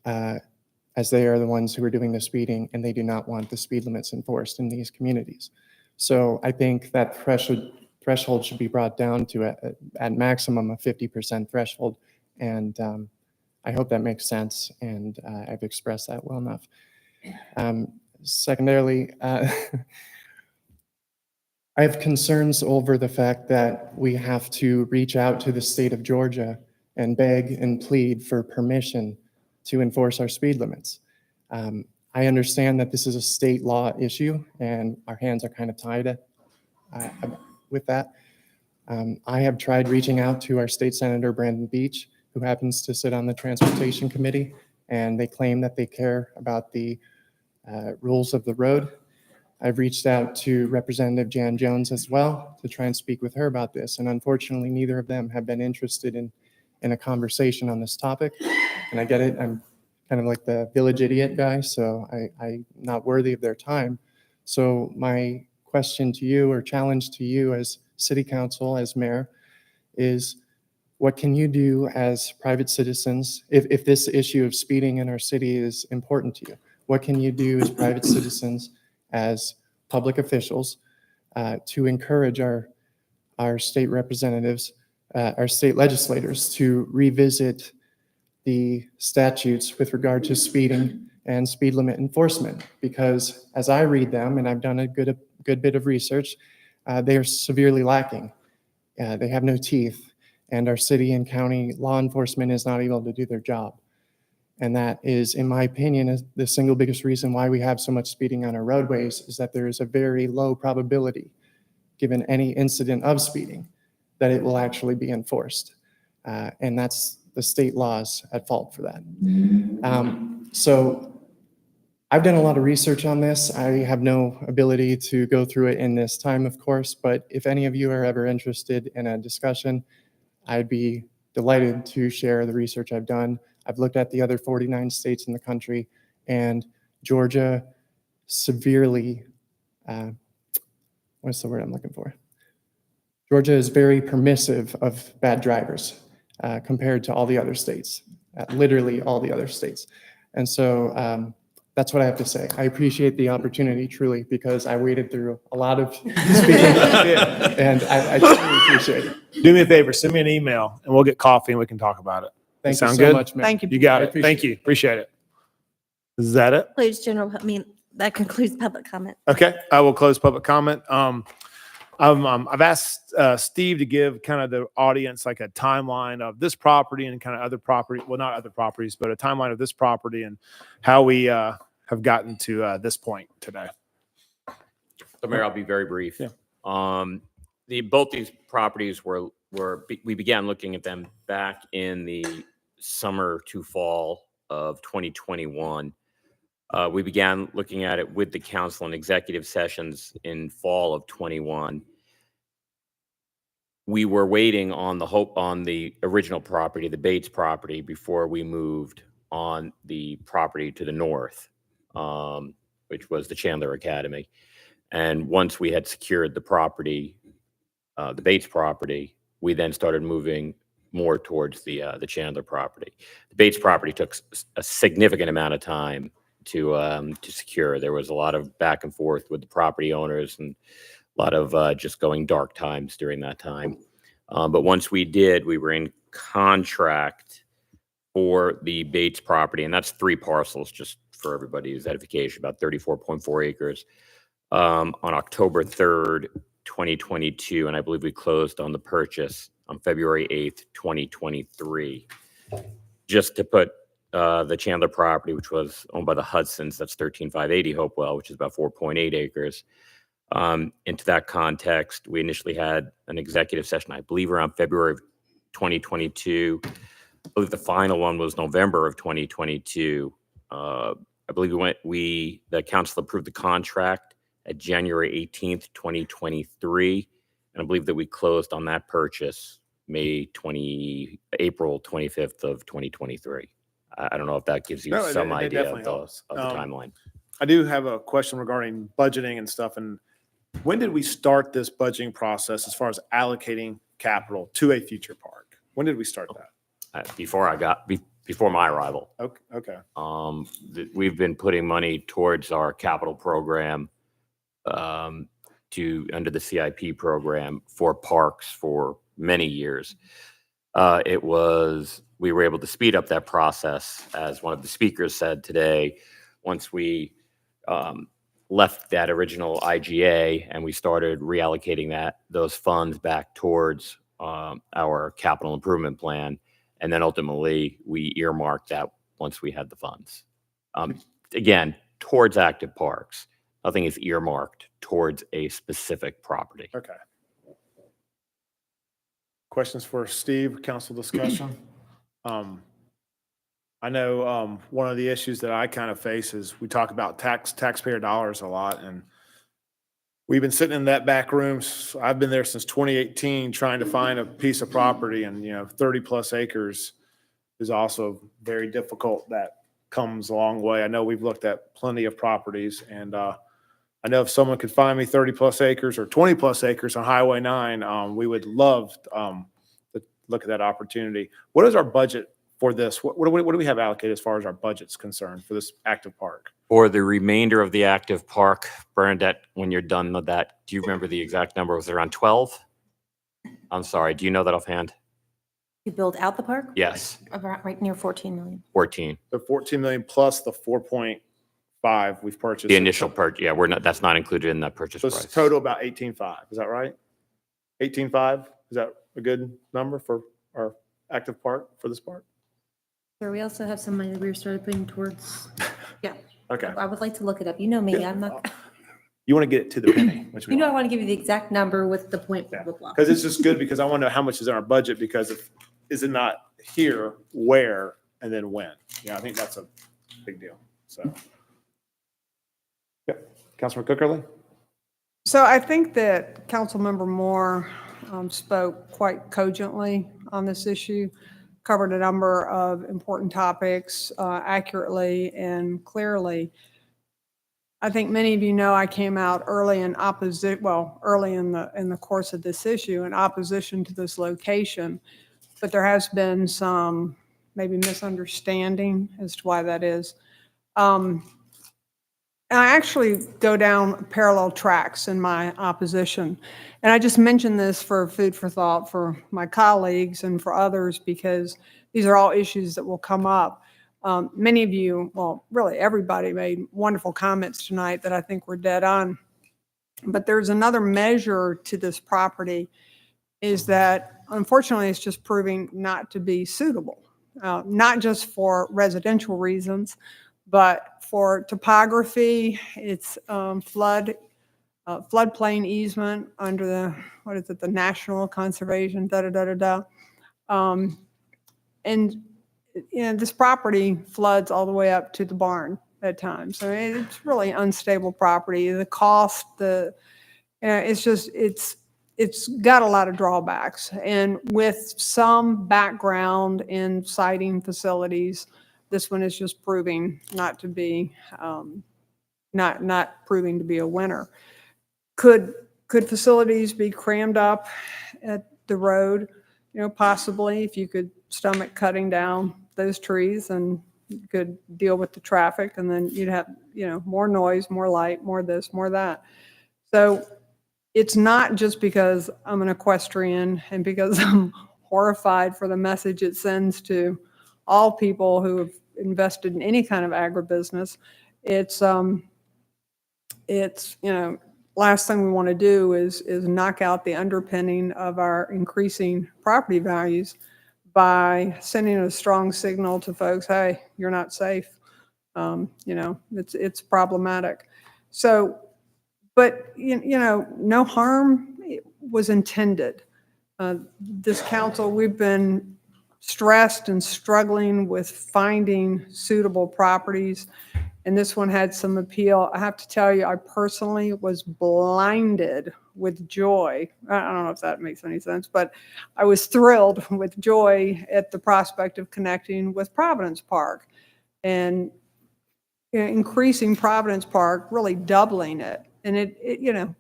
as they are the ones who are doing the speeding and they do not want the speed limits enforced in these communities. So I think that threshold should be brought down to at maximum a 50% threshold. And I hope that makes sense, and I've expressed that well enough. Secondarily, I have concerns over the fact that we have to reach out to the state of Georgia and beg and plead for permission to enforce our speed limits. I understand that this is a state law issue and our hands are kind of tied with that. I have tried reaching out to our state senator, Brandon Beach, who happens to sit on the transportation committee, and they claim that they care about the rules of the road. I've reached out to Representative Jan Jones as well to try and speak with her about this, and unfortunately, neither of them have been interested in a conversation on this topic. And I get it, I'm kind of like the village idiot guy, so I'm not worthy of their time. So my question to you, or challenge to you as city council, as mayor, is what can you do as private citizens, if this issue of speeding in our city is important to you? What can you do as private citizens, as public officials, to encourage our state representatives, our state legislators to revisit the statutes with regard to speeding and speed limit enforcement? Because as I read them, and I've done a good bit of research, they are severely lacking. They have no teeth, and our city and county law enforcement is not able to do their job. And that is, in my opinion, the single biggest reason why we have so much speeding on our roadways, is that there is a very low probability, given any incident of speeding, that it will actually be enforced. And that's the state laws at fault for that. So I've done a lot of research on this. I have no ability to go through it in this time, of course, but if any of you are ever interested in a discussion, I'd be delighted to share the research I've done. I've looked at the other 49 states in the country, and Georgia severely, what's the word I'm looking for? Georgia is very permissive of bad drivers compared to all the other states, literally all the other states. And so that's what I have to say. I appreciate the opportunity, truly, because I waded through a lot of speaking, and I truly appreciate it. Do me a favor, send me an email and we'll get coffee and we can talk about it. Thank you Sound so good? much, man. You got I it. appreciate Thank you. Appreciate it. Is that it? That concludes public comment. Okay, I will close public comment. I've asked Steve to give kind of the audience like a timeline of this property and kind of other property, well, not other properties, but a timeline of this property and how we have gotten to this point today. So Mayor, I'll be very brief. Yeah. Both these properties we began looking at them back in the summer to fall of 2021. We began looking at it with the council in executive sessions in fall of 21. We were waiting on the original property, the Bates property, before we moved on the property to the north, which was the Chandler Academy. And once we had secured the property, the Bates property, we then started moving more towards the Chandler property. The Bates property took a significant amount of time to secure. There was a lot of back and forth with the property owners and a lot of just going dark times during that time. But once we did, we were in contract for the Bates property, and that's 3 parcels, just for everybody's edification, about 34.4 acres. On October 3rd, 2022, and I believe we closed on the purchase on February 8th, 2023. Just to put the Chandler property, which was owned by the Hudsons, that's 13580 Hopewell, which is about 4.8 acres. Into that context, we initially had an executive session, I believe around February of 2022. I believe the final one was November of 2022. I believe the council approved the contract at January 18th, 2023. And I believe that we closed on that purchase April 25th of 2023. I don't know if that gives you some idea of the timeline. I do have a question regarding budgeting and stuff. And when did we start this budgeting process as far as allocating capital to a future park? When did we start that? Before my arrival. Okay. We've been putting money towards our capital program under the CIP program for parks for many years. We were able to speed up that process, as one of the speakers said today, once we left that original IGA and we started reallocating those funds back towards our capital improvement plan. And then ultimately we earmarked that once we had the funds. Again, towards active parks. Nothing is earmarked towards a specific property. Okay. Questions for Steve, council discussion? I know one of the issues that I kind of face is we talk about taxpayer dollars a lot, and we've been sitting in that back room. I've been there since 2018 trying to find a piece of property, and 30 plus acres is also very difficult. That comes a long way. I know we've looked at plenty of properties, and I know if someone could find me 30 plus acres or 20 plus acres on Highway 9, we would love to look at that opportunity. What is our budget for this? What do we have allocated as far as our budget's concerned for this active park? For the remainder of the active park, Bernadette, when you're done with that, do you remember the exact number? Was it around 12? I'm sorry. Do you know that offhand? You build out the park? Yes. About right near 14 million. 14. The 14 million plus the 4.5 we've purchased. The initial purchase. Yeah, that's not included in that purchase price. It's total about 18.5. Is that right? 18.5? Is that a good number for our active park for this park? Sure, we also have some money that we started putting towards, yeah. Okay. I would like to look it up. You know me, I'm not, You want to get it to the penny, which we I want to give you the exact number with the point, blah, blah, blah. because it's just good because I want to know how much is in our budget because is it not here, where, and then when? I think that's a big deal. So, yeah, Councilman Cookerly? So I think that Councilmember Moore spoke quite cogently on this issue, covered a number of important topics accurately and clearly. I think many of you know I came out early in early in the course of this issue in opposition to this location, but there has been some maybe misunderstanding as to why that is. And I actually go down parallel tracks in my opposition. And I just mention this for food for thought for my colleagues and for others, because these are all issues that will come up. Many of you, well, really everybody made wonderful comments tonight that I think were dead on. But there's another measure to this property, is that unfortunately it's just proving not to be suitable, not just for residential reasons, but for topography. It's floodplain easement under the, what is it, the National Conservation, and this property floods all the way up to the barn at times. So it's really unstable property. The cost, it's got a lot of drawbacks. And with some background in siting facilities, this one is just proving not to be, not proving to be a winner. Could facilities be crammed up at the road? Possibly, if you could stomach cutting down those trees, and you could deal with the traffic, and then you'd have, more noise, more light, more this, more that. So it's not just because I'm an equestrian and because I'm horrified for the message it sends to all people who have invested in any kind of agribusiness. It's last thing we want to do is knock out the underpinning of our increasing property values by sending a strong signal to folks, hey, you're not safe. It's problematic. So, but no harm was intended. This council, we've been stressed and struggling with finding suitable properties, and this one had some appeal. I have to tell you, I personally was blinded with joy. I don't know if that makes any sense, but I was thrilled with joy at the prospect of connecting with Providence Park and increasing Providence Park, really doubling it. And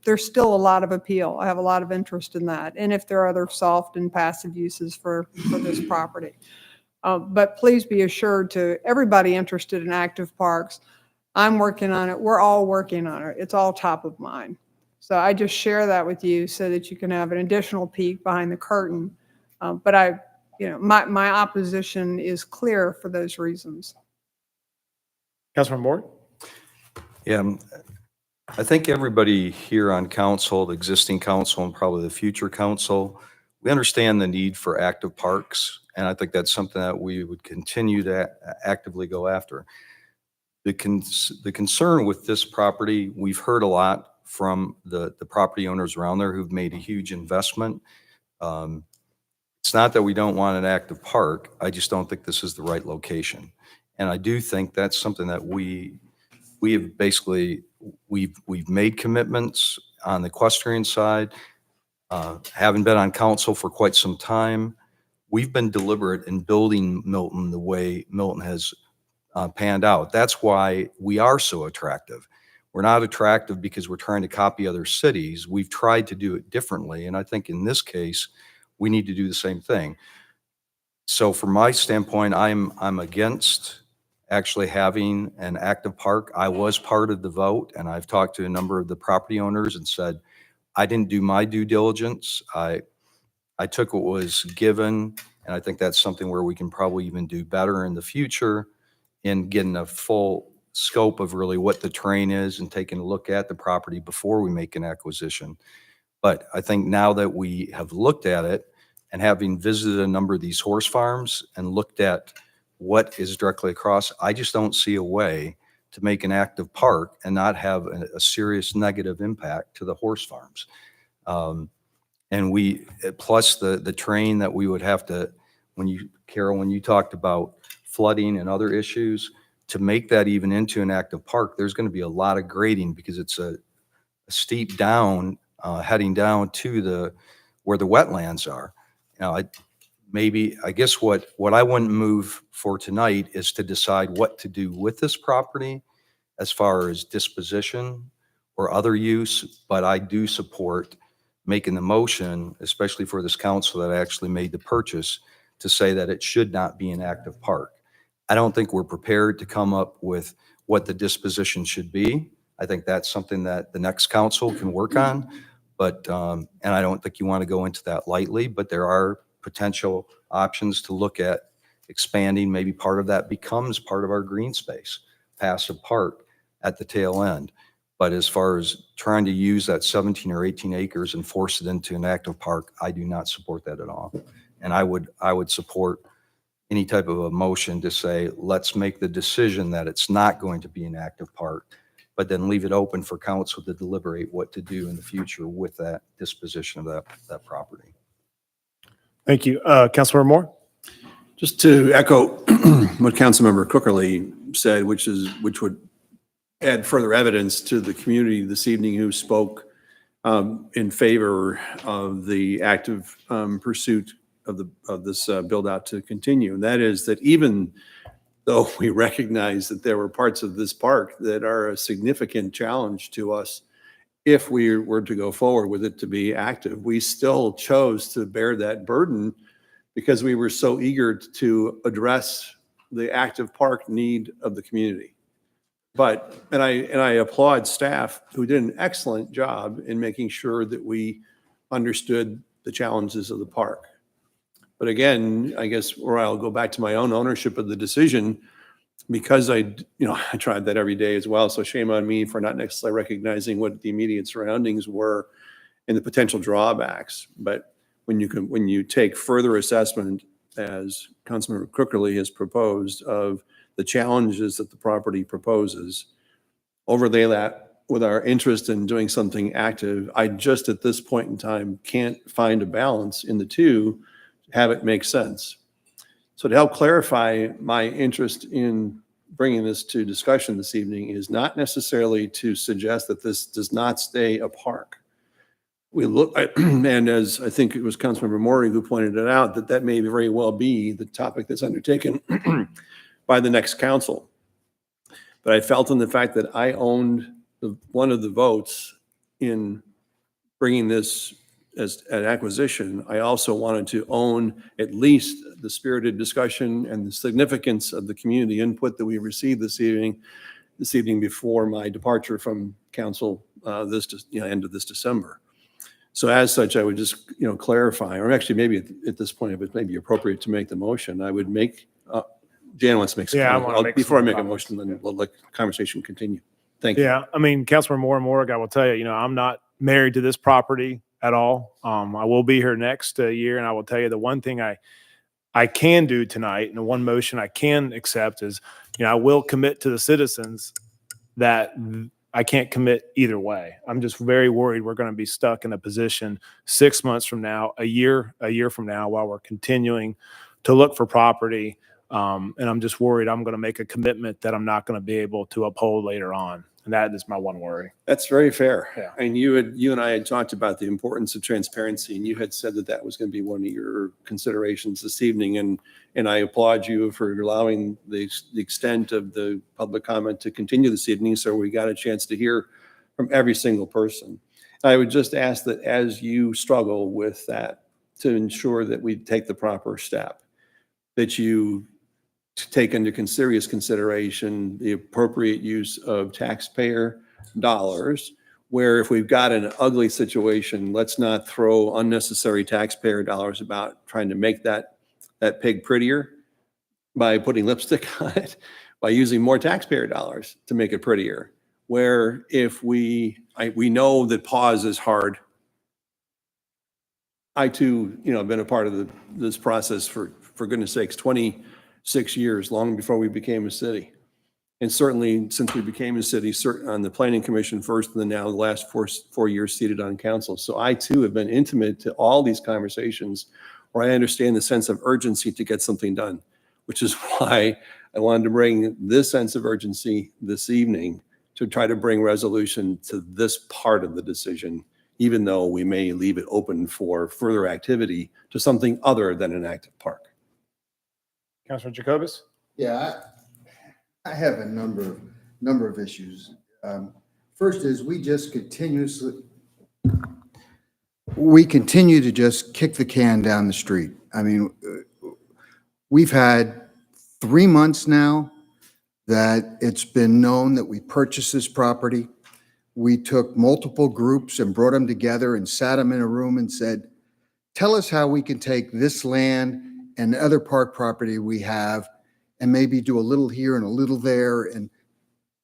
there's still a lot of appeal. I have a lot of interest in that. And if there are other soft and passive uses for this property. But please be assured, to everybody interested in active parks, I'm working on it. We're all working on it. It's all top of mind. So I just share that with you so that you can have an additional peek behind the curtain. But my opposition is clear for those reasons. Councilman Moore? Yeah, I think everybody here on council, the existing council and probably the future council, we understand the need for active parks. And I think that's something that we would continue to actively go after. The concern with this property, we've heard a lot from the property owners around there who've made a huge investment. It's not that we don't want an active park. I just don't think this is the right location. And I do think that's something that we have basically, we've made commitments on the equestrian side. Having been on council for quite some time, we've been deliberate in building Milton the way Milton has panned out. That's why we are so attractive. We're not attractive because we're trying to copy other cities. We've tried to do it differently. And I think in this case, we need to do the same thing. So from my standpoint, I'm against actually having an active park. I was part of the vote, and I've talked to a number of the property owners and said, I didn't do my due diligence. I took what was given, and I think that's something where we can probably even do better in the future in getting a full scope of really what the terrain is and taking a look at the property before we make an acquisition. But I think now that we have looked at it, and having visited a number of these horse farms and looked at what is directly across, I just don't see a way to make an active park and not have a serious negative impact to the horse farms. And we, plus the terrain that we would have to, Carol, when you talked about flooding and other issues, to make that even into an active park, there's going to be a lot of grading because it's a steep down, heading down to where the wetlands are. I guess what I wouldn't move for tonight is to decide what to do with this property as far as disposition or other use, but I do support making the motion, especially for this council that actually made the purchase, to say that it should not be an active park. I don't think we're prepared to come up with what the disposition should be. I think that's something that the next council can work on, but, and I don't think you want to go into that lightly, but there are potential options to look at expanding. Maybe part of that becomes part of our green space, passive park at the tail end. But as far as trying to use that 17 or 18 acres and force it into an active park, I do not support that at all. And I would support any type of a motion to say, let's make the decision that it's not going to be an active park, but then leave it open for council to deliberate what to do in the future with that disposition of that property. Thank you. Councilmember Moore? Just to echo what Councilmember Cookerly said, which would add further evidence to the community this evening who spoke in favor of the active pursuit of this build out to continue. And that is that even though we recognize that there were parts of this park that are a significant challenge to us, if we were to go forward with it to be active, we still chose to bear that burden because we were so eager to address the active park need of the community. And I applaud staff who did an excellent job in making sure that we understood the challenges of the park. But again, I guess where I'll go back to my own ownership of the decision, because I tried that every day as well. So shame on me for not necessarily recognizing what the immediate surroundings were and the potential drawbacks. But when you take further assessment, as Councilmember Cookerly has proposed, of the challenges that the property proposes, overlay that with our interest in doing something active, I just at this point in time can't find a balance in the two to have it make sense. So to help clarify, my interest in bringing this to discussion this evening is not necessarily to suggest that this does not stay a park. We look, and as I think it was Councilmember Maury who pointed it out, that may very well be the topic that's undertaken by the next council. But I felt in the fact that I owned one of the votes in bringing this as an acquisition, I also wanted to own at least the spirited discussion and the significance of the community input that we received this evening before my departure from council end of this December. So as such, I would just clarify, or actually maybe at this point, if it may be appropriate to make the motion, I would make. Jan wants to make some comment. Before I make a motion, then we'll let the conversation continue. Thank you. Yeah, I mean, Councilmember Moore and Morrig, I will tell you, I'm not married to this property at all. I will be here next year, and I will tell you the one thing I can do tonight, and the one motion I can accept is, I will commit to the citizens that I can't commit either way. I'm just very worried we're going to be stuck in a position 6 months from now, a year from now, while we're continuing to look for property. And I'm just worried I'm going to make a commitment that I'm not going to be able to uphold later on. And that is my one worry. That's very fair. Yeah. And you and I had talked about the importance of transparency, and you had said that was going to be one of your considerations this evening. And I applaud you for allowing the extent of the public comment to continue this evening, so we got a chance to hear from every single person. I would just ask that as you struggle with that, to ensure that we take the proper step, that you take into serious consideration the appropriate use of taxpayer dollars, where if we've got an ugly situation, let's not throw unnecessary taxpayer dollars about trying to make that pig prettier by putting lipstick on it, by using more taxpayer dollars to make it prettier. Where if we know that pause is hard. I too, have been a part of this process for goodness sakes, 26 years, long before we became a city. And certainly since we became a city, on the planning commission first, and then now the last four years seated on council. So I too have been intimate to all these conversations where I understand the sense of urgency to get something done, which is why I wanted to bring this sense of urgency this evening to try to bring resolution to this part of the decision, even though we may leave it open for further activity to something other than an active park. Councilor Jacobus? Yeah, I have a number of issues. First is we continue to just kick the can down the street. I mean, we've had 3 months now that it's been known that we purchased this property. We took multiple groups and brought them together and sat them in a room and said, tell us how we can take this land and other park property we have and maybe do a little here and a little there. And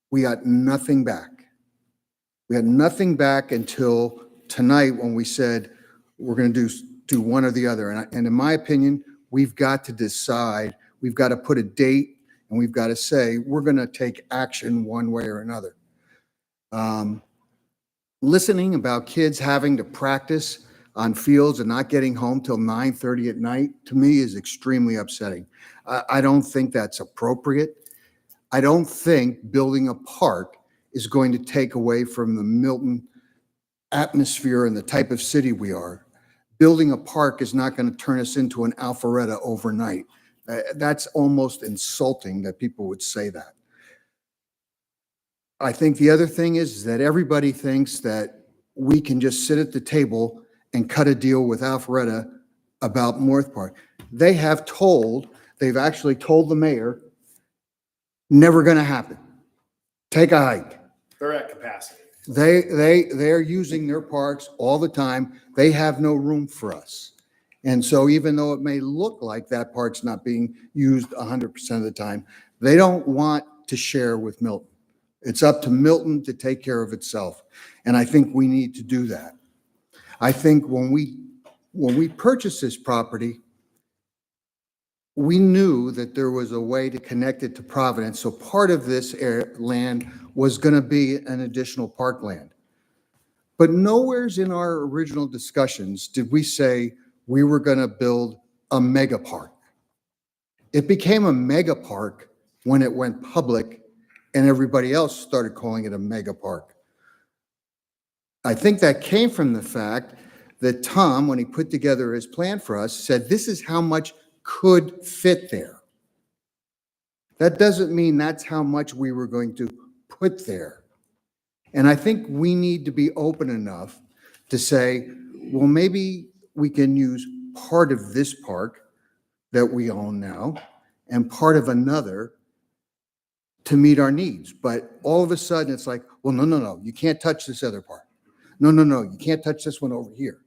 we got nothing back. We had nothing back until tonight when we said we're going to do one or the other. And in my opinion, we've got to decide, we've got to put a date, and we've got to say, we're going to take action one way or another. Listening about kids having to practice on fields and not getting home till 9:30 at night, to me, is extremely upsetting. I don't think that's appropriate. I don't think building a park is going to take away from the Milton atmosphere and the type of city we are. Building a park is not going to turn us into an Alpharetta overnight. That's almost insulting that people would say that. I think the other thing is that everybody thinks that we can just sit at the table and cut a deal with Alpharetta about North Park. They've actually told the mayor, never going to happen. Take a hike. They're at capacity. They're using their parks all the time. They have no room for us. And so even though it may look like that park's not being used 100% of the time, they don't want to share with Milton. It's up to Milton to take care of itself. And I think we need to do that. I think when we purchased this property, we knew that there was a way to connect it to Providence. So part of this land was going to be an additional parkland. But nowhere's in our original discussions did we say we were going to build a mega park. It became a mega park when it went public and everybody else started calling it a mega park. I think that came from the fact that Tom, when he put together his plan for us, said this is how much could fit there. That doesn't mean that's how much we were going to put there. And I think we need to be open enough to say, well, maybe we can use part of this park that we own now and part of another to meet our needs. But all of a sudden it's like, well, no, you can't touch this other part. No, you can't touch this one over here.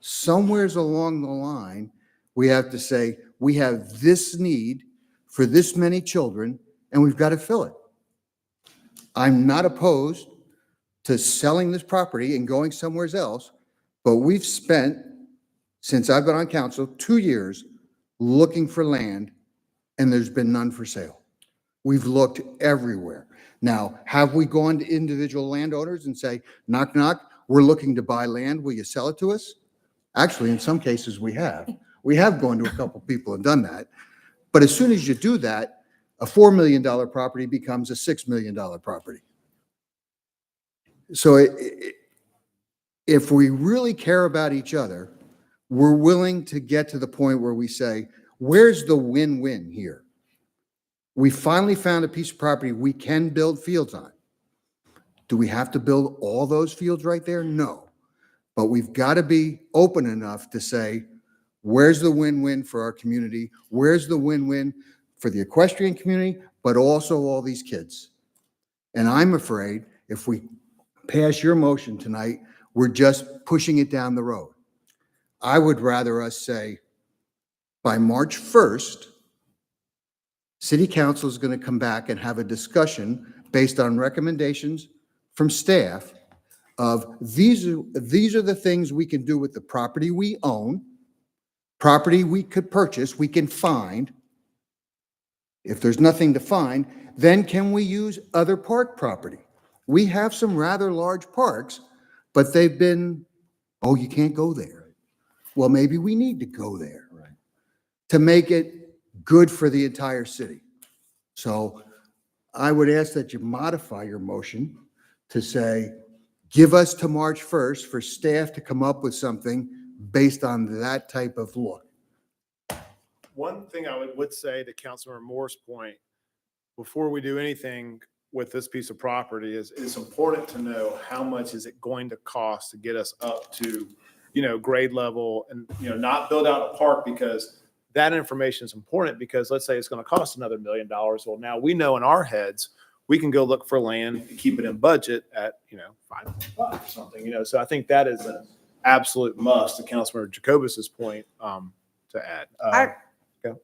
Somewheres along the line, we have to say, we have this need for this many children, and we've got to fill it. I'm not opposed to selling this property and going somewhere else, but we've spent, since I've been on council, 2 years looking for land, and there's been none for sale. We've looked everywhere. Now, have we gone to individual landowners and say, knock, knock, we're looking to buy land, will you sell it to us? Actually, in some cases, we have. We have gone to a couple people and done that. But as soon as you do that, a $4 million property becomes a $6 million property. So if we really care about each other, we're willing to get to the point where we say, where's the win-win here? We finally found a piece of property we can build fields on. Do we have to build all those fields right there? No. But we've got to be open enough to say, where's the win-win for our community? Where's the win-win for the equestrian community, but also all these kids? And I'm afraid if we pass your motion tonight, we're just pushing it down the road. I would rather us say, by March 1st, City Council is going to come back and have a discussion based on recommendations from staff of these are the things we can do with the property we own, property we could purchase, we can find. If there's nothing to find, then can we use other park property? We have some rather large parks, but they've been, oh, you can't go there. Well, maybe we need to go there to make it good for the entire city. So I would ask that you modify your motion to say, give us to March 1st for staff to come up with something based on that type of look. One thing I would say to Councilmember Moore's point, before we do anything with this piece of property, is it's important to know how much is it going to cost to get us up to, grade level and, not build out a park, because that information is important. Because let's say it's going to cost another $1 million. Well, now we know in our heads, we can go look for land, keep it in budget at, $5 or something, so I think that is an absolute must to Councilmember Jacobus's point, to add.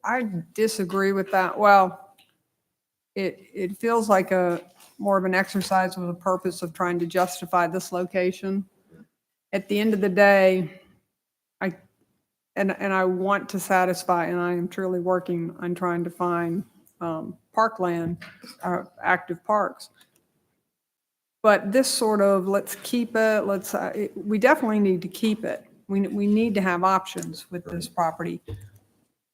I disagree with that. Well, it feels like a more of an exercise with the purpose of trying to justify this location. At the end of the day, I want to satisfy, and I am truly working on trying to find parkland, active parks. But this sort of, let's keep it, we definitely need to keep it. We need to have options with this property.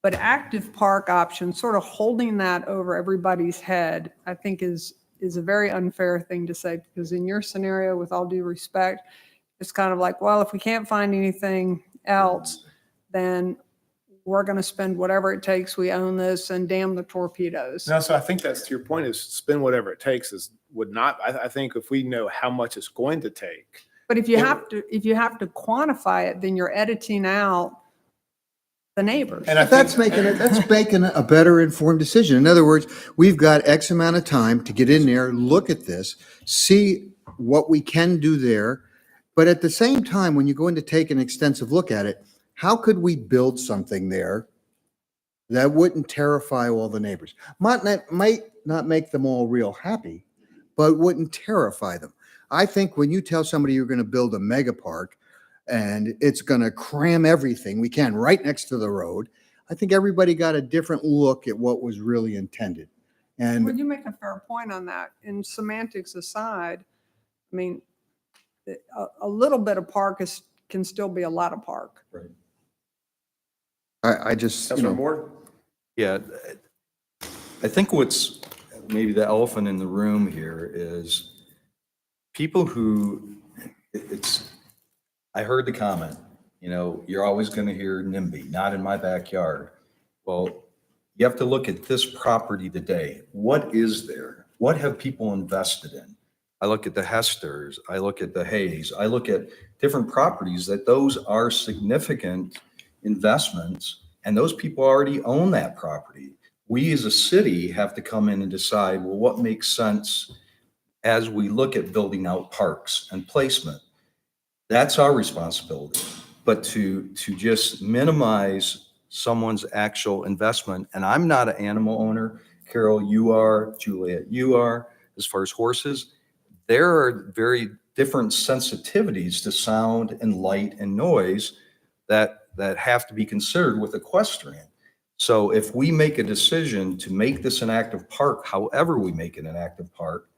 But active park options, sort of holding that over everybody's head, I think is a very unfair thing to say, because in your scenario, with all due respect, it's kind of like, well, if we can't find anything else, then we're going to spend whatever it takes. We own this, and damn the torpedoes. No, so I think that's to your point, is spend whatever it takes would not, I think if we know how much it's going to take. But if you have to quantify it, then you're editing out the neighbors. And I That's think, making a better informed decision. In other words, we've got X amount of time to get in there, look at this, see what we can do there. But at the same time, when you go in to take an extensive look at it, how could we build something there that wouldn't terrify all the neighbors? Might not make them all real happy, but wouldn't terrify them. I think when you tell somebody you're going to build a mega park and it's going to cram everything we can right next to the road, I think everybody got a different look at what was really intended. And Well, you make a fair point on that. And semantics aside, I mean, a little bit of park can still be a lot of park. Right. I just, Councilor Moore? Yeah, I think what's maybe the elephant in the room here is people who, I heard the comment, you're always going to hear NIMBY, not in my backyard. Well, you have to look at this property today. What is there? What have people invested in? I look at the Hesters, I look at the Hayes, I look at different properties that those are significant investments, and those people already own that property. We as a city have to come in and decide, well, what makes sense as we look at building out parks and placement. That's our responsibility. But to just minimize someone's actual investment, and I'm not an animal owner, Carol, you are, Juliet, you are, as far as horses, there are very different sensitivities to sound and light and noise that have to be considered with equestrian. So if we make a decision to make this an active park, however we make it an active park,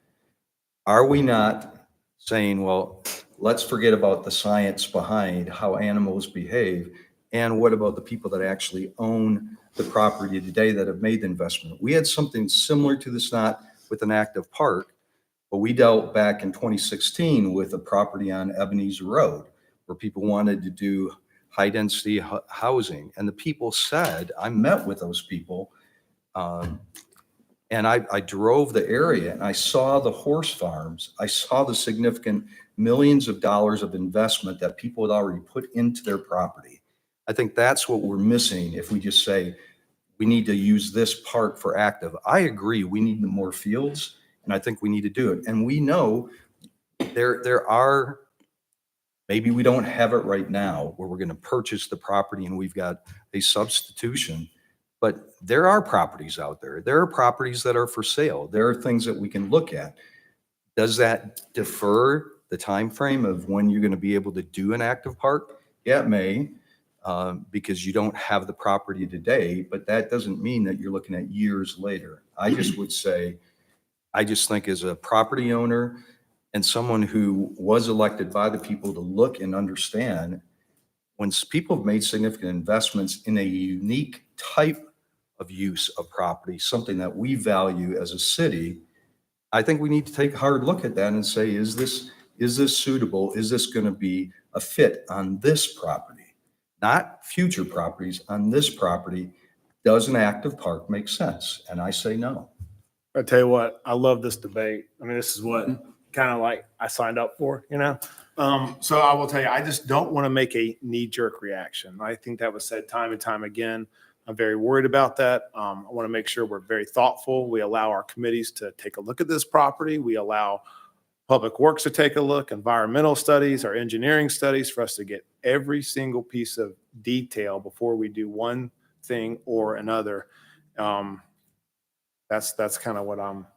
are we not saying, well, let's forget about the science behind how animals behave, and what about the people that actually own the property today that have made the investment? We had something similar to this, not with an active park, but we dealt back in 2016 with a property on Ebenezer Road where people wanted to do high density housing. And the people said, I met with those people, and I drove the area and I saw the horse farms. I saw the significant millions of dollars of investment that people had already put into their property. I think that's what we're missing if we just say, we need to use this park for active. I agree, we need more fields, and I think we need to do it. And we know there are, maybe we don't have it right now where we're going to purchase the property and we've got a substitution, but there are properties out there. There are properties that are for sale. There are things that we can look at. Does that defer the time frame of when you're going to be able to do an active park? Yeah, it may, because you don't have the property today, but that doesn't mean that you're looking at years later. I just would say, I just think as a property owner and someone who was elected by the people to look and understand, when people have made significant investments in a unique type of use of property, something that we value as a city, I think we need to take a hard look at that and say, is this suitable? Is this going to be a fit on this property? Not future properties, on this property. Does an active park make sense? And I say no. I tell you what, I love this debate. I mean, this is what kind of like I signed up for, So I will tell you, I just don't want to make a knee-jerk reaction. I think that was said time and time again. I'm very worried about that. I want to make sure we're very thoughtful. We allow our committees to take a look at this property. We allow Public Works to take a look, environmental studies, our engineering studies, for us to get every single piece of detail before we do one thing or another. That's kind of what I'm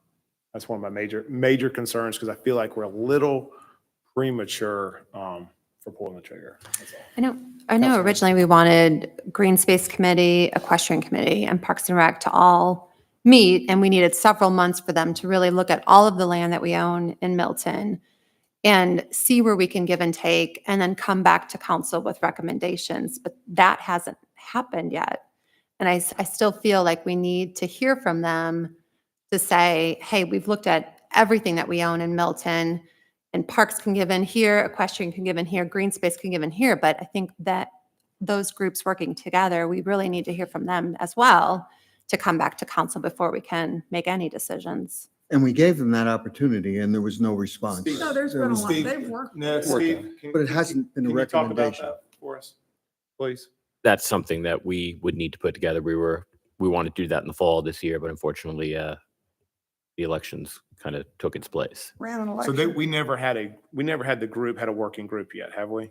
That's one of my major concerns because I feel like we're a little premature for pulling the trigger. That's all. I know originally we wanted Green Space Committee, Equestrian Committee, and Parks and Rec to all meet, and we needed several months for them to really look at all of the land that we own in Milton and see where we can give and take, and then come back to council with recommendations. But that hasn't happened yet. And I still feel like we need to hear from them to say, hey, we've looked at everything that we own in Milton, and parks can give in here, equestrian can give in here, green space can give in here. But I think that those groups working together, we really need to hear from them as well to come back to council before we can make any decisions. And we gave them that opportunity and there was no response. No, there's been a lot. They've worked. No, Steve, But it hasn't been a can you talk about recommendation. that for us, please? That's something that we would need to put together. We wanted to do that in the fall this year, but unfortunately, the elections kind of took its place. Ran an So election. we never had a working group yet, have we?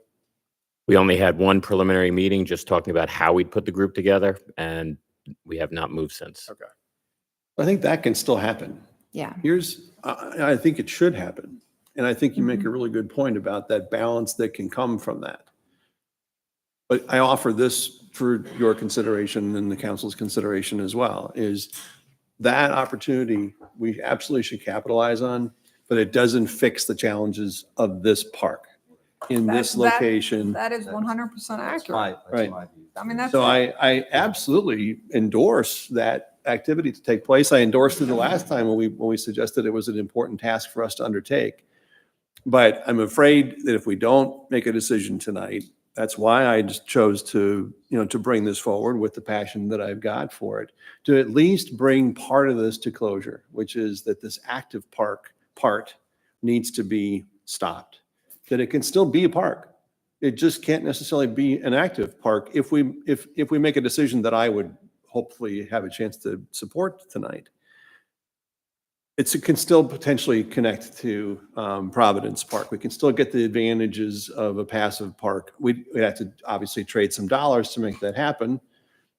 We only had one preliminary meeting just talking about how we'd put the group together, and we have not moved since. Okay. I think that can still happen. Yeah. I think it should happen. And I think you make a really good point about that balance that can come from that. But I offer this for your consideration and the council's consideration as well, is that opportunity we absolutely should capitalize on, but it doesn't fix the challenges of this park in this location. That is 100% accurate. Right. I mean, that's. So it. I absolutely endorse that activity to take place. I endorsed it the last time when we suggested it was an important task for us to undertake. But I'm afraid that if we don't make a decision tonight, that's why I just chose to bring this forward with the passion that I've got for it, to at least bring part of this to closure, which is that this active park part needs to be stopped, that it can still be a park. It just can't necessarily be an active park if we make a decision that I would hopefully have a chance to support tonight. It can still potentially connect to Providence Park. We can still get the advantages of a passive park. We'd have to obviously trade some dollars to make that happen.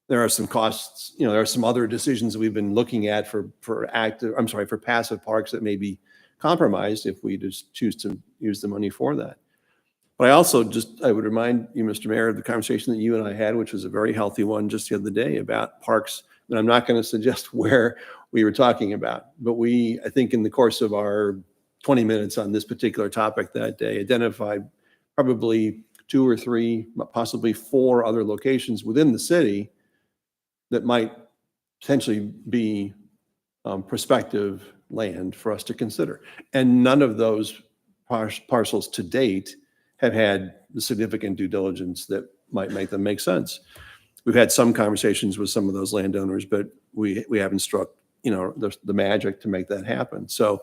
There are some costs, there are some other decisions that we've been looking at for passive parks that may be compromised if we just choose to use the money for that. But I would remind you, Mr. Mayor, of the conversation that you and I had, which was a very healthy one just the other day about parks. And I'm not going to suggest where we were talking about, but I think in the course of our 20 minutes on this particular topic that day, identified probably 2 or 3, possibly 4 other locations within the city that might potentially be prospective land for us to consider. And none of those parcels to date have had the significant due diligence that might make them make sense. We've had some conversations with some of those landowners, but we haven't struck, the magic to make that happen. So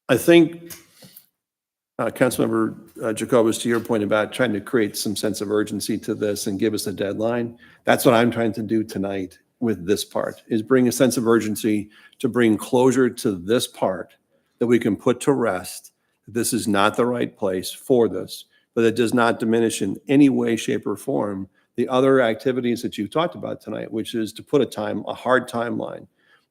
I think, Councilmember Jacobus, to your point about trying to create some sense of urgency to this and give us a deadline, that's what I'm trying to do tonight with this part, is bring a sense of urgency to bring closure to this part that we can put to rest. This is not the right place for this, but it does not diminish in any way, shape, or form the other activities that you've talked about tonight, which is to put a hard timeline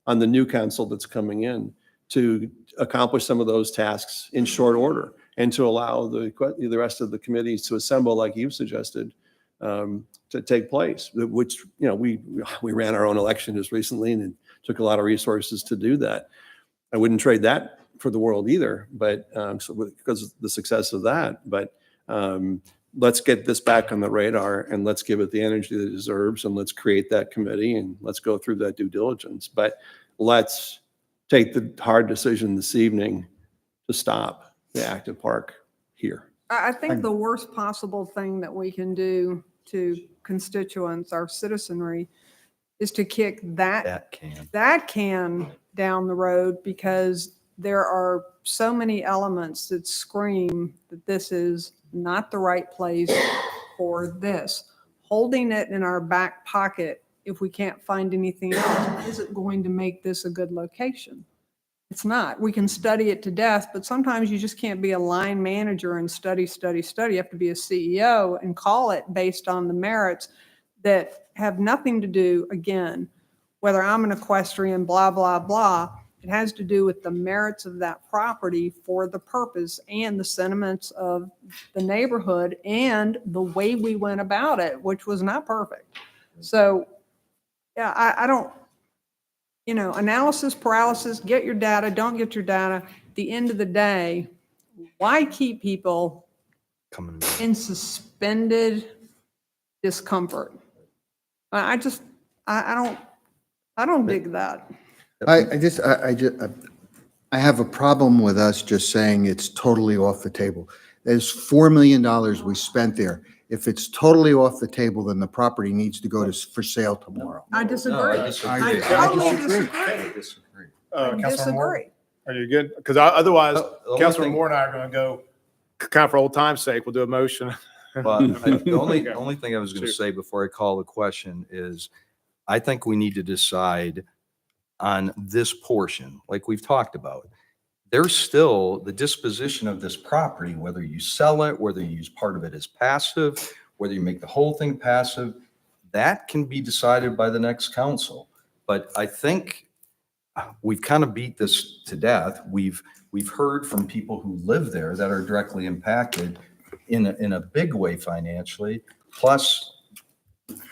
on the new council that's coming in to accomplish some of those tasks in short order and to allow the rest of the committees to assemble like you've suggested to take place, which, we ran our own election just recently and it took a lot of resources to do that. I wouldn't trade that for the world either, but because of the success of that, but let's get this back on the radar and let's give it the energy that it deserves and let's create that committee and let's go through that due diligence. But let's take the hard decision this evening to stop the active park here. I think the worst possible thing that we can do to constituents, our citizenry, is to kick that can down the road, because there are so many elements that scream that this is not the right place for this. Holding it in our back pocket, if we can't find anything else, isn't going to make this a good location. It's not. We can study it to death, but sometimes you just can't be a line manager and study. You have to be a CEO and call it based on the merits that have nothing to do, again, whether I'm an equestrian, blah, blah, blah. It has to do with the merits of that property for the purpose and the sentiments of the neighborhood and the way we went about it, which was not perfect. So, yeah, I don't, analysis paralysis, get your data, don't get your data. At the end of the day, why keep people in suspended discomfort? I don't dig that. I have a problem with us just saying it's totally off the table. There's $4 million we spent there. If it's totally off the table, then the property needs to go for sale tomorrow. I disagree. No, I disagree. I totally disagree. Councilman Moore, are you good? Because otherwise, Councilman Moore and I are going to go, kind of for old time's sake, we'll do a motion. The only thing I was going to say before I call the question is, I think we need to decide on this portion, like we've talked about. There's still the disposition of this property, whether you sell it, whether you use part of it as passive, whether you make the whole thing passive, that can be decided by the next council. But I think we've kind of beat this to death. We've heard from people who live there that are directly impacted in a big way financially. Plus,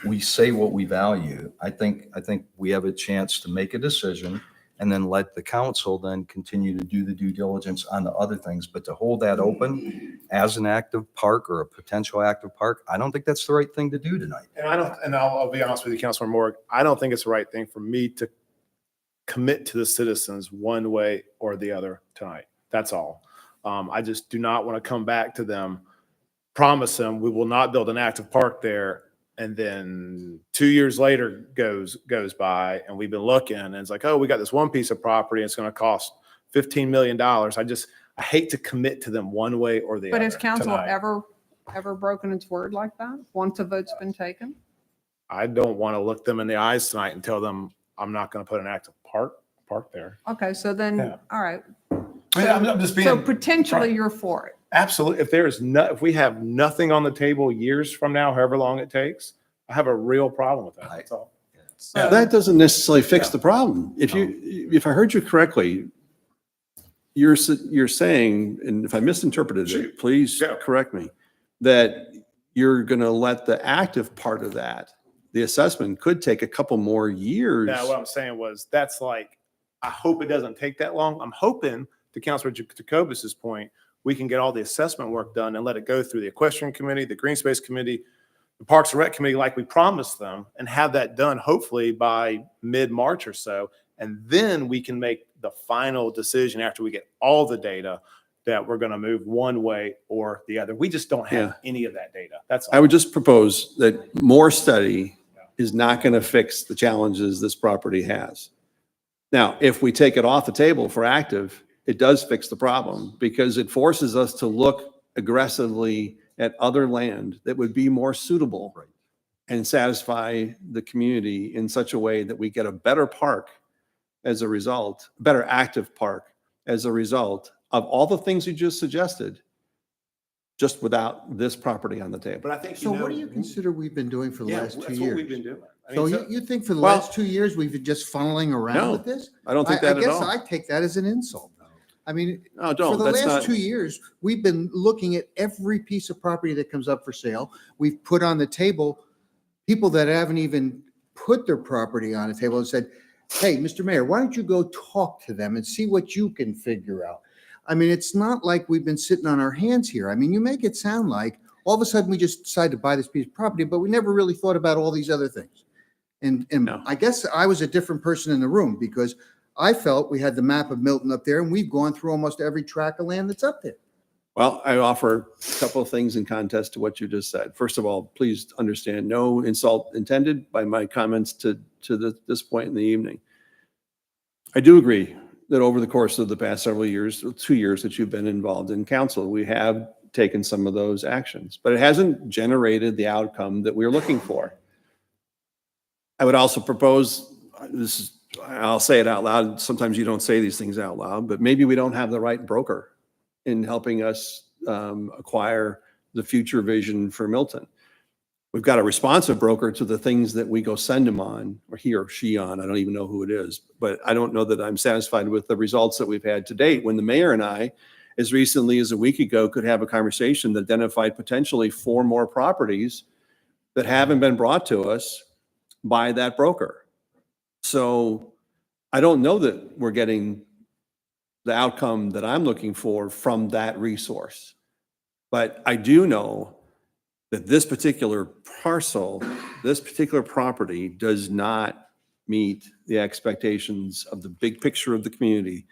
we say what we value. I think we have a chance to make a decision and then let the council then continue to do the due diligence on the other things. But to hold that open as an active park or a potential active park, I don't think that's the right thing to do tonight. And I'll be honest with you, Councilman Moore, I don't think it's the right thing for me to commit to the citizens one way or the other tonight. That's all. I just do not want to come back to them, promise them we will not build an active park there, and then 2 years later goes by and we've been looking and it's like, oh, we got this one piece of property and it's going to cost $15 million. I hate to commit to them one way or the other. But has council tonight. ever broken its word like that once a vote's been taken? I don't want to look them in the eyes tonight and tell them I'm not going to put an active park there. Okay, so then, Yeah. all right. I'm just being. So potentially you're for it. Absolutely. If we have nothing on the table years from now, however long it takes, I have a real problem with that. That's all. That doesn't necessarily fix the problem. If I heard you correctly, you're saying, and if I misinterpreted it, please correct me, that you're going to let the active part of that, the assessment could take a couple more years. Now, what I'm saying was I hope it doesn't take that long. I'm hoping, to Councilor Jacobus's point, we can get all the assessment work done and let it go through the equestrian committee, the green space committee, the Parks and Rec committee, like we promised them, and have that done hopefully by mid-March or so. And then we can make the final decision after we get all the data that we're going to move one way or the other. We just don't have any of that data. That's all. I would just propose that more study is not going to fix the challenges this property has. Now, if we take it off the table for active, it does fix the problem because it forces us to look aggressively at other land that would be more suitable and satisfy the community in such a way that we get a better park as a result, a better active park as a result of all the things you just suggested, just without this property on the table. But I think, So what do you consider we've been doing for the last 2 that's years? what we've been doing. So you think for the last 2 years, we've been just funneling around No, with this? I don't think that at all. I guess I take that as an insult. I mean, No, don't. for the That's last not- 2 years, we've been looking at every piece of property that comes up for sale. We've put on the table people that haven't even put their property on the table and said, hey, Mr. Mayor, why don't you go talk to them and see what you can figure out? I mean, it's not like we've been sitting on our hands here. I mean, you make it sound like all of a sudden we just decided to buy this piece of property, but we never really thought about all these other things. And I guess I was a different person in the room because I felt we had the map of Milton up there and we've gone through almost every tract of land that's up there. Well, I offer a couple of things in contest to what you just said. First of all, please understand, no insult intended by my comments to this point in the evening. I do agree that over the course of the past several years, 2 years that you've been involved in council, we have taken some of those actions, but it hasn't generated the outcome that we're looking for. I would also propose, I'll say it out loud. Sometimes you don't say these things out loud, but maybe we don't have the right broker in helping us acquire the future vision for Milton. we've got a responsive broker to the things that we go send him on, or he or she on. I don't even know who it is, but I don't know that I'm satisfied with the results that we've had to date. When the mayor and I, as recently as a week ago, could have a conversation that identified potentially 4 more properties that haven't been brought to us by that broker. So I don't know that we're getting the outcome that I'm looking for from that resource. But I do know that this particular parcel, this particular property does not meet the expectations of the big picture of the community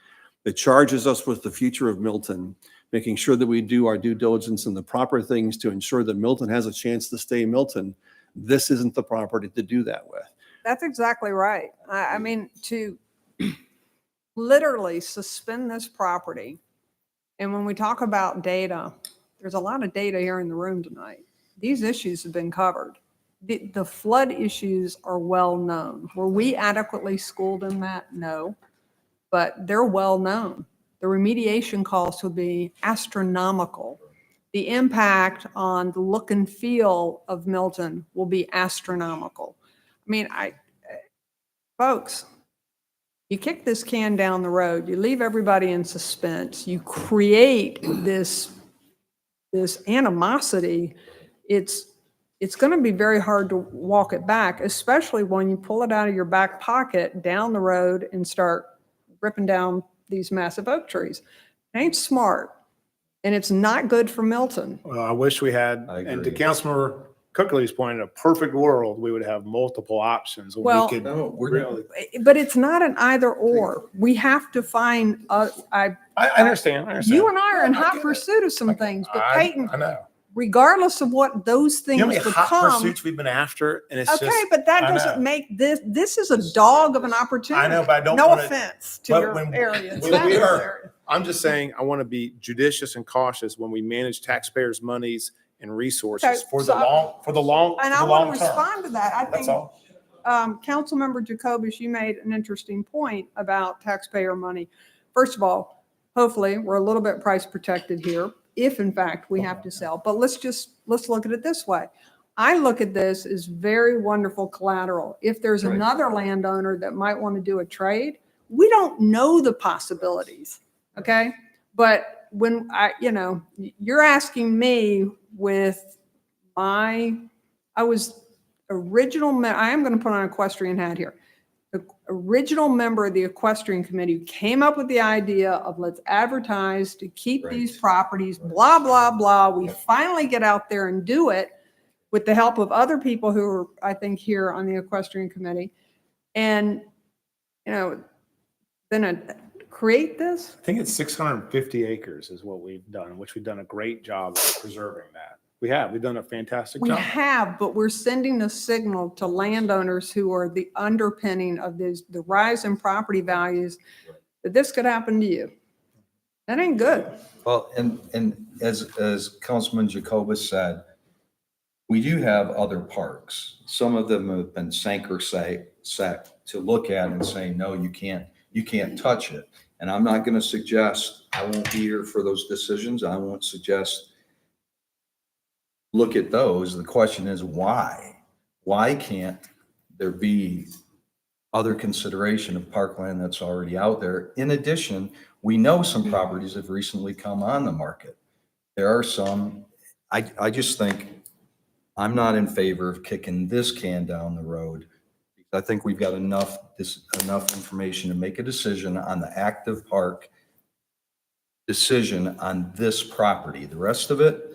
that charges us with the future of Milton, making sure that we do our due diligence and the proper things to ensure that Milton has a chance to stay Milton. This isn't the property to do that with. That's exactly right. I mean, to literally suspend this property, and when we talk about data, there's a lot of data here in the room tonight. These issues have been covered. The flood issues are well known. Were we adequately schooled in that? No, but they're well known. The remediation costs would be astronomical. The impact on the look and feel of Milton will be astronomical. I mean, folks, you kick this can down the road, you leave everybody in suspense, you create this animosity. It's going to be very hard to walk it back, especially when you pull it out of your back pocket down the road and start ripping down these massive oak trees. It ain't smart, and it's not good for Milton. Well, I wish we had, and to Councilmember Cookley's point, in a perfect world, we would have multiple options. Well, We could really. But it's not an either or. We have to find, I understand. You and I are in hot pursuit of some things, but Peyton, I know. regardless of what those things You know how many would hot come. pursuits we've been after, and it's Okay, just. but that I doesn't know. make this is a dog of an opportunity. I know, but I don't No wanna- offense to but your when- area. It's when we fabulous are- area. I'm just saying, I want to be judicious and cautious when we manage taxpayers' monies and resources Okay, for so the long And I the want long to term. respond to that. I That's think, all. Councilmember Jacobus, you made an interesting point about taxpayer money. First of all, hopefully, we're a little bit price protected here, if in fact we have to sell. But let's look at it this way. I look at this as very wonderful collateral. If there's Right. another landowner that might want to do a trade, we don't know the possibilities, okay? But when you're asking me with I was original, I am going to put on an equestrian hat here. The original member of the equestrian committee who came up with the idea of let's advertise to keep these properties, blah, blah, blah. We finally get out there and do it with the help of other people who are, I think, here on the equestrian committee. And, then create this. I think it's 650 acres is what we've done, which we've done a great job of preserving that. We've done a fantastic We job. have, but we're sending a signal to landowners who are the underpinning of the rise in property values that this could happen to you. That ain't good. Well, and as Councilman Jacobus said, we do have other parks. Some of them have been sank or set to look at and say, no, you can't touch it. And I'm not going to suggest, I won't be here for those decisions. I won't suggest look at those. The question is why? Why can't there be other consideration of parkland that's already out there? In addition, we know some properties have recently come on the market. There are some, I just think I'm not in favor of kicking this can down the road. I think we've got enough information to make a decision on the active park decision on this property. The rest of it,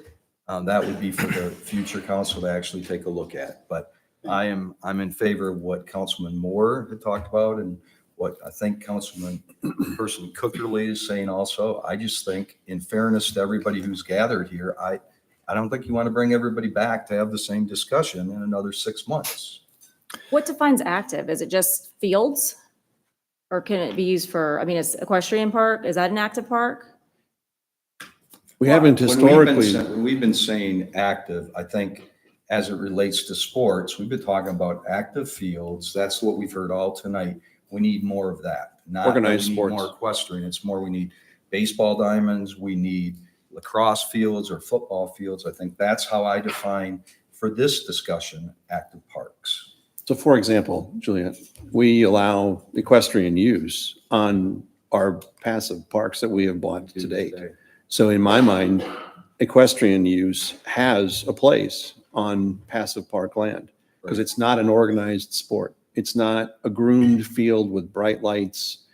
that would be for the future council to actually take a look at. But I'm in favor of what Councilman Moore had talked about and what I think Councilman Cookerly is saying also. I just think, in fairness to everybody who's gathered here, I don't think you want to bring everybody back to have the same discussion in another 6 months. What defines active? Is it just fields? Or can it be used for, is equestrian park, is that an active park? We haven't historically. When we've been saying active, I think as it relates to sports, we've been talking about active fields. That's what we've heard all tonight. We need more of that. Not Organized that we need sports. more equestrian. It's more we need baseball diamonds. We need lacrosse fields or football fields. I think that's how I define for this discussion, active parks. So for example, Juliet, we allow equestrian use on our passive parks that we have bought to date. So in my mind, equestrian use has a place on passive park land because it's not an organized sport. It's not a groomed field with bright lights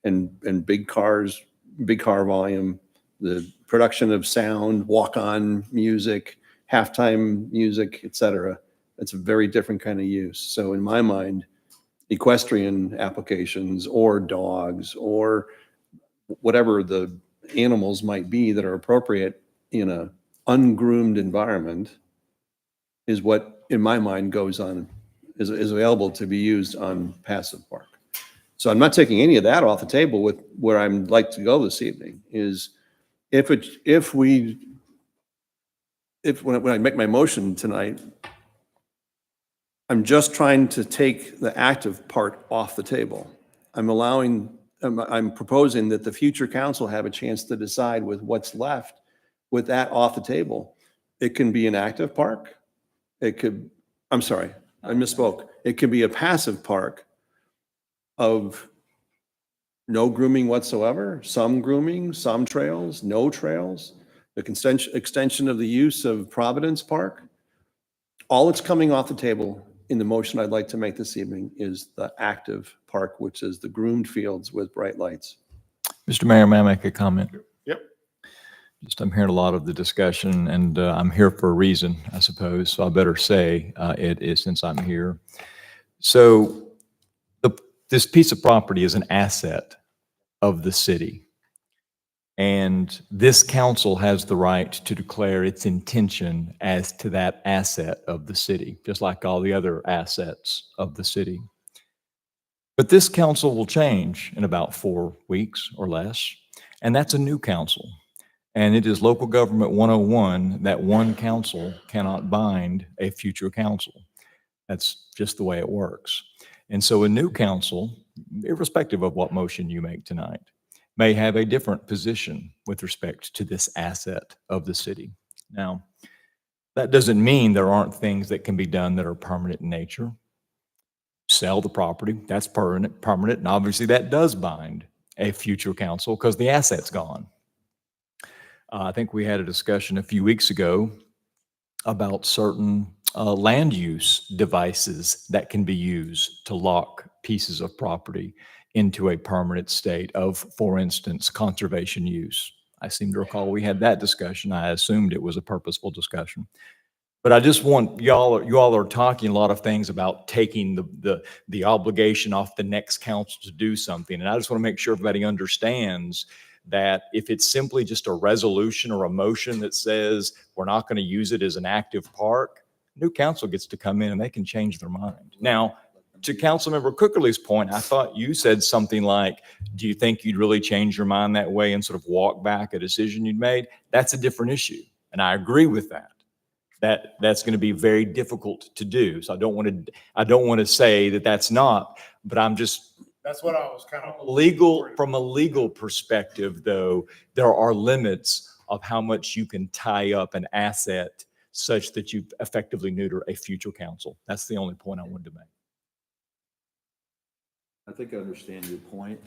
and big cars, big car volume, the production of sound, walk-on music, halftime music, et cetera. It's a very different kind of use. So in my mind, equestrian applications or dogs or whatever the animals might be that are appropriate in a ungroomed environment is what, in my mind, goes on, is available to be used on passive park. So I'm not taking any of that off the table. With where I'd like to go this evening is when I make my motion tonight, I'm just trying to take the active part off the table. I'm proposing that the future council have a chance to decide with what's left with that off the table. It can be an active park. I'm sorry, I misspoke. It could be a passive park of no grooming whatsoever, some grooming, some trails, no trails, the extension of the use of Providence Park. All that's coming off the table in the motion I'd like to make this evening is the active park, which is the groomed fields with bright lights. Mr. Mayor, may I make a comment? Yep. Just I'm hearing a lot of the discussion, and I'm here for a reason, I suppose. So I better say it is since I'm here. So this piece of property is an asset of the city, and this council has the right to declare its intention as to that asset of the city, just like all the other assets of the city. But this council will change in about 4 weeks or less, and that's a new council. And it is local government 101 that one council cannot bind a future council. That's just the way it works. And so a new council, irrespective of what motion you make tonight, may have a different position with respect to this asset of the city. Now, that doesn't mean there aren't things that can be done that are permanent in nature. Sell the property, that's permanent, and obviously that does bind a future council because the asset's gone. I think we had a discussion a few weeks ago about certain land use devices that can be used to lock pieces of property into a permanent state of, for instance, conservation use. I seem to recall we had that discussion. I assumed it was a purposeful discussion. But I just want you all are talking a lot of things about taking the obligation off the next council to do something. And I just want to make sure everybody understands that if it's simply just a resolution or a motion that says we're not going to use it as an active park, new council gets to come in and they can change their mind. Now, to Councilmember Cookerly's point, I thought you said something like, do you think you'd really change your mind that way and sort of walk back a decision you'd made? That's a different issue. And I agree with that. That's going to be very difficult to do. So I don't want to say that that's not, but That's what I was kind of from a legal perspective, though, there are limits of how much you can tie up an asset such that you effectively neuter a future council. That's the only point I wanted to make. I think I understand your point.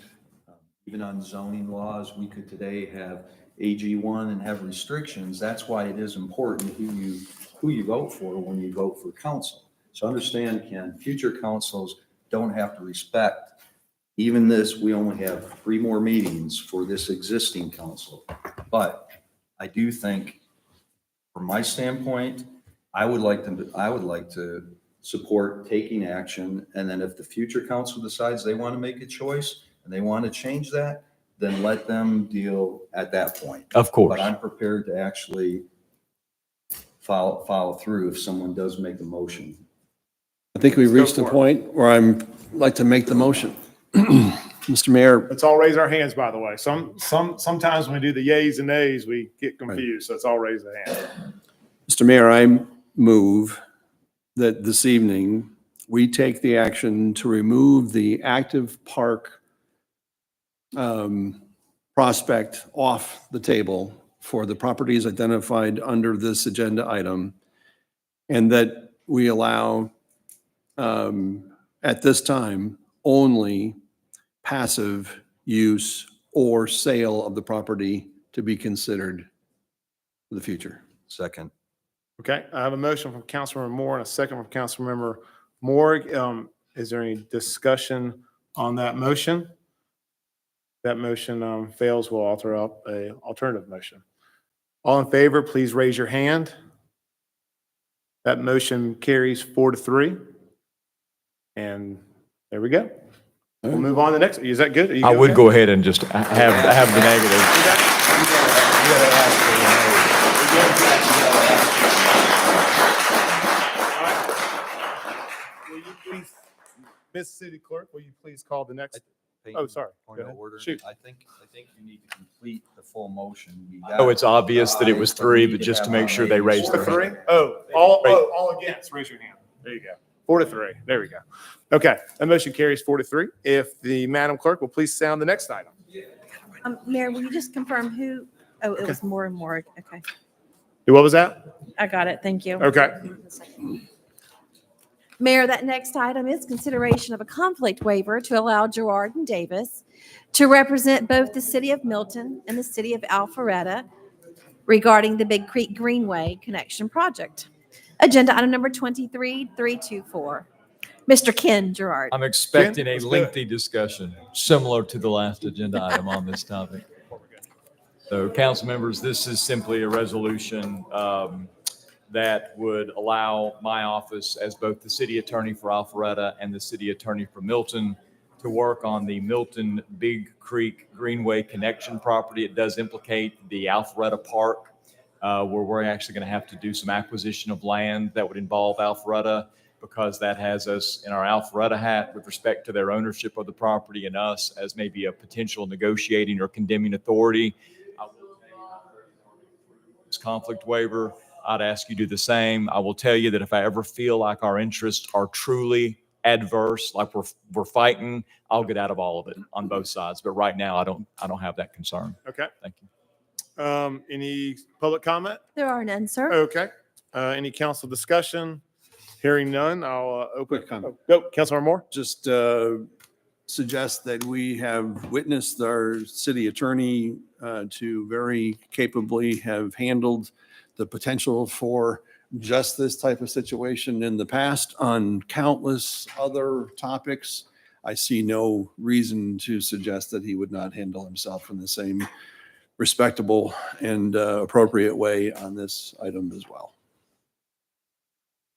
Even on zoning laws, we could today have AG1 and have restrictions. That's why it is important who you vote for when you vote for council. So understand, Ken, future councils don't have to respect even this. We only have 3 more meetings for this existing council. But I do think, from my standpoint, I would like to support taking action. And then if the future council decides they want to make a choice and they want to change that, then let them deal at that point. Of course. But I'm prepared to actually follow through if someone does make a motion. I think we reached the point where I'm like to make the motion. Mr. Mayor. Let's all raise our hands, by the way. Sometimes when we do the yays and nays, we get confused. So let's all raise the hand. Mr. Mayor, I move that this evening we take the action to remove the active park prospect off the table for the properties identified under this agenda item and that we allow, at this time, only passive use or sale of the property to be considered for the future. Second. Okay, I have a motion from Councilmember Moore and a second from Councilmember Moore. Is there any discussion on that motion? That motion fails, we'll author up a alternative motion. All in favor, please raise your hand. That motion carries 4-3. And there we go. We'll move on to the next. Is that good? Are you I would okay? go ahead and just have the negative. Will you please, Miss City Clerk, will you please call the next? Oh, sorry. Point Go of ahead. order. Shoot. I think you need to complete the full motion. Oh, it's obvious that it was 3, but just to make sure they raised their 4-3? hand. All against, raise your hand. There you go. 4-3. There we go. Okay, that motion carries 4-3. If the Madam Clerk will please sound the next item. Mayor, will you just confirm who? Oh, it was Moore and Moore. Okay, What was that? I got it. Thank you. Okay. Mayor, that next item is consideration of a conflict waiver to allow Gerard and Davis to represent both the city of Milton and the city of Alpharetta regarding the Big Creek Greenway Connection Project. Agenda item number 23324. Mr. Ken Gerard. I'm expecting a let's do it. lengthy discussion similar to the last agenda item on this topic. So, council members, this is simply a resolution that would allow my office as both the city attorney for Alpharetta and the city attorney for Milton to work on the Milton Big Creek Greenway Connection property. It does implicate the Alpharetta Park, where we're actually going to have to do some acquisition of land that would involve Alpharetta, because that has us in our Alpharetta hat with respect to their ownership of the property and us as maybe a potential negotiating or condemning authority. I will tell you, this conflict waiver, I'd ask you to do the same. I will tell you that if I ever feel like our interests are truly adverse, like we're fighting, I'll get out of all of it on both sides. But right now, I don't have that concern. Okay. Thank you. Any public comment? There are none, sir. Okay. Any council discussion? Hearing none, I'll open. Quick comment. Go, Councilmember Moore. Just suggest that we have witnessed our city attorney to very capably have handled the potential for just this type of situation in the past on countless other topics. I see no reason to suggest that he would not handle himself in the same respectable and appropriate way on this item as well.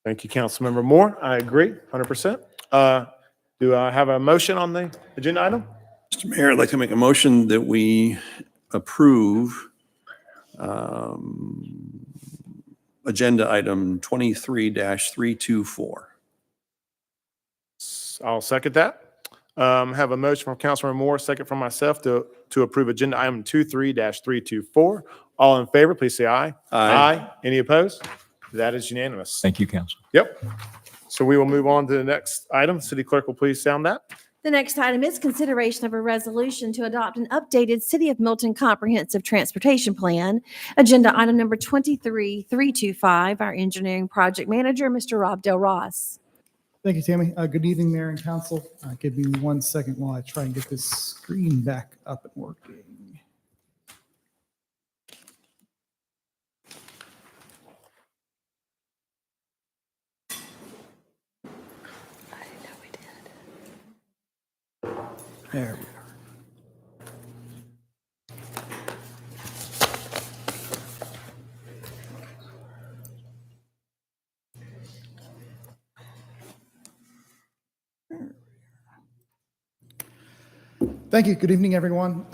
Thank you, Councilmember Moore. I agree 100%. Do I have a motion on the agenda item? Mr. Mayor, I'd like to make a motion that we approve agenda item 23-324. I'll second that. Have a motion from Councilmember Moore, second from myself to approve agenda item 23-324. All in favor, please say aye. Aye. Any opposed? That is unanimous. Thank you, council. Yep. So we will move on to the next item. City Clerk will please sound that. The next item is consideration of a resolution to adopt an updated City of Milton Comprehensive Transportation Plan. Agenda item number 23325. Our engineering project manager, Mr. Rob Del Ross. Thank you, Tammy. Good evening, Mayor and Council. Give me 1 second while I try and get this screen back up and working. There we are. Thank you. Good evening, everyone.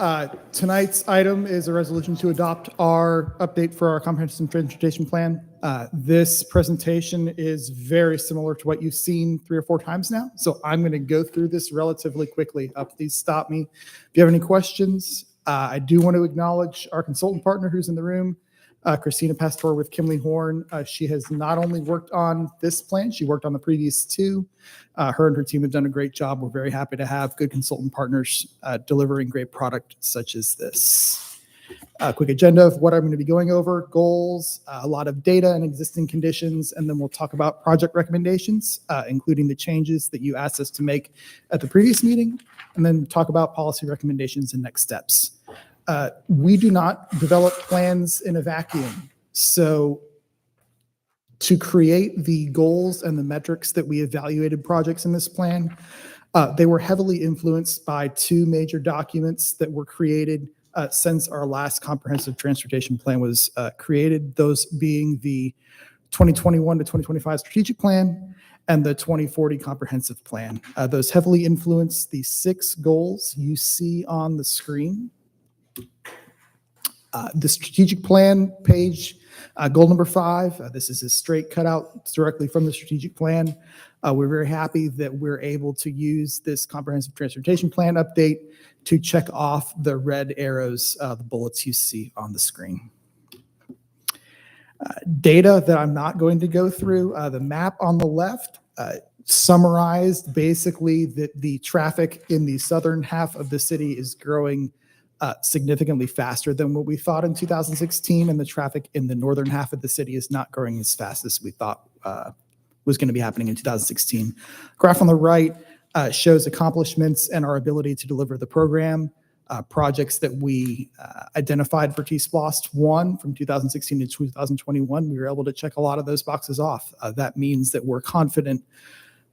Tonight's item is a resolution to adopt our update for our comprehensive transportation plan. This presentation is very similar to what you've seen 3 or 4 times now. So I'm going to go through this relatively quickly. Please stop me if you have any questions. I do want to acknowledge our consultant partner who's in the room, Christina Pastor with Kimley Horn. She has not only worked on this plan, she worked on the previous 2. Her and her team have done a great job. We're very happy to have good consultant partners delivering great product such as this. A quick agenda of what I'm going to be going over, goals, a lot of data and existing conditions, and then we'll talk about project recommendations, including the changes that you asked us to make at the previous meeting, and then talk about policy recommendations and next steps. We do not develop plans in a vacuum. So to create the goals and the metrics that we evaluated projects in this plan, they were heavily influenced by two major documents that were created since our last comprehensive transportation plan was created, those being the 2021 to 2025 strategic plan and the 2040 comprehensive plan. Those heavily influenced the 6 goals you see on the screen. The strategic plan page, goal number 5, this is a straight cutout directly from the strategic plan. We're very happy that we're able to use this comprehensive transportation plan update to check off the red arrows, the bullets you see on the screen. Data that I'm not going to go through, the map on the left summarized basically that the traffic in the southern half of the city is growing significantly faster than what we thought in 2016, and the traffic in the northern half of the city is not growing as fast as we thought was going to be happening in 2016. Graph on the right shows accomplishments and our ability to deliver the program. Projects that we identified for T-SPLOST 1 from 2016 to 2021, we were able to check a lot of those boxes off. That means that we're confident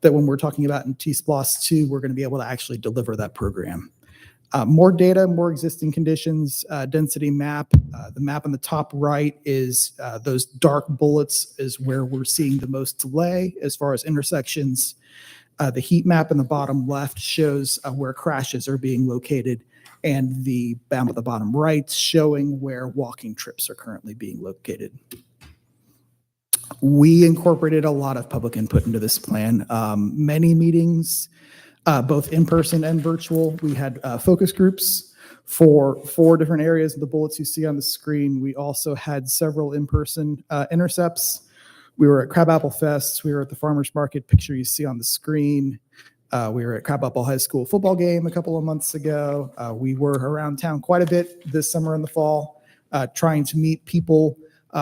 that when we're talking about in T-SPLOST 2, we're going to be able to actually deliver that program. More data, more existing conditions, density map. The map on the top right is those dark bullets is where we're seeing the most delay as far as intersections. The heat map in the bottom left shows where crashes are being located, and the map at the bottom right showing where walking trips are currently being located. We incorporated a lot of public input into this plan. Many meetings, both in person and virtual. We had focus groups for 4 different areas of the bullets you see on the screen. We also had several in-person intercepts. We were at Crabapple Fest. We were at the Farmers Market picture you see on the screen. We were at Crabapple High School football game a couple of months ago. We were around town quite a bit this summer and the fall, trying to meet people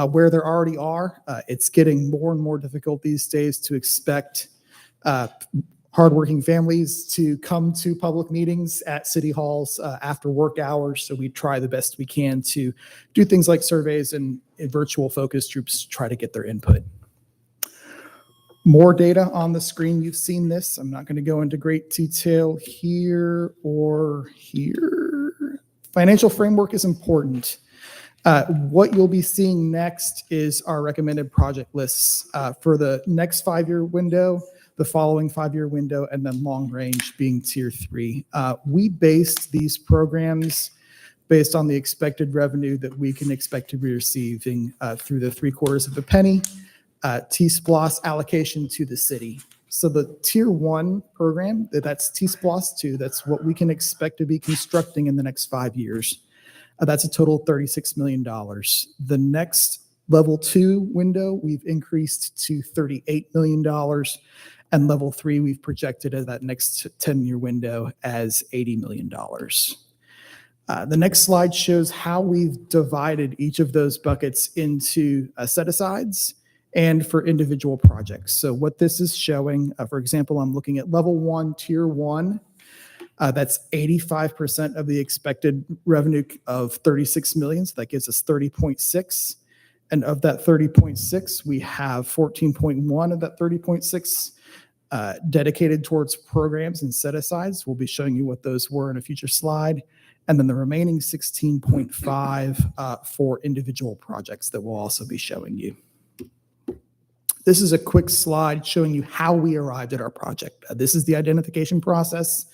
where there already are. It's getting more and more difficult these days to expect hardworking families to come to public meetings at city halls after work hours. So we try the best we can to do things like surveys and virtual focus groups to try to get their input. More data on the screen. You've seen this. I'm not going to go into great detail here or here. Financial framework is important. What you'll be seeing next is our recommended project lists for the next 5-year window, the following 5-year window, and then long range being tier 3. We based these programs based on the expected revenue that we can expect to be receiving through the 3/4 of a penny T-SPLOST allocation to the city. So the tier 1 program, that's T-SPLOST 2, that's what we can expect to be constructing in the next 5 years. That's a total of $36 million. The next level 2 window, we've increased to $38 million. And level 3, we've projected as that next 10-year window as $80 million. The next slide shows how we've divided each of those buckets into set-asides and for individual projects. So what this is showing, for example, I'm looking at level 1, tier 1. That's 85% of the expected revenue of 36 million. So that gives us 30.6. And of that 30.6, we have 14.1 of that 30.6 dedicated towards programs and set-asides. We'll be showing you what those were in a future slide. And then the remaining 16.5 for individual projects that we'll also be showing you. This is a quick slide showing you how we arrived at our project. This is the identification process.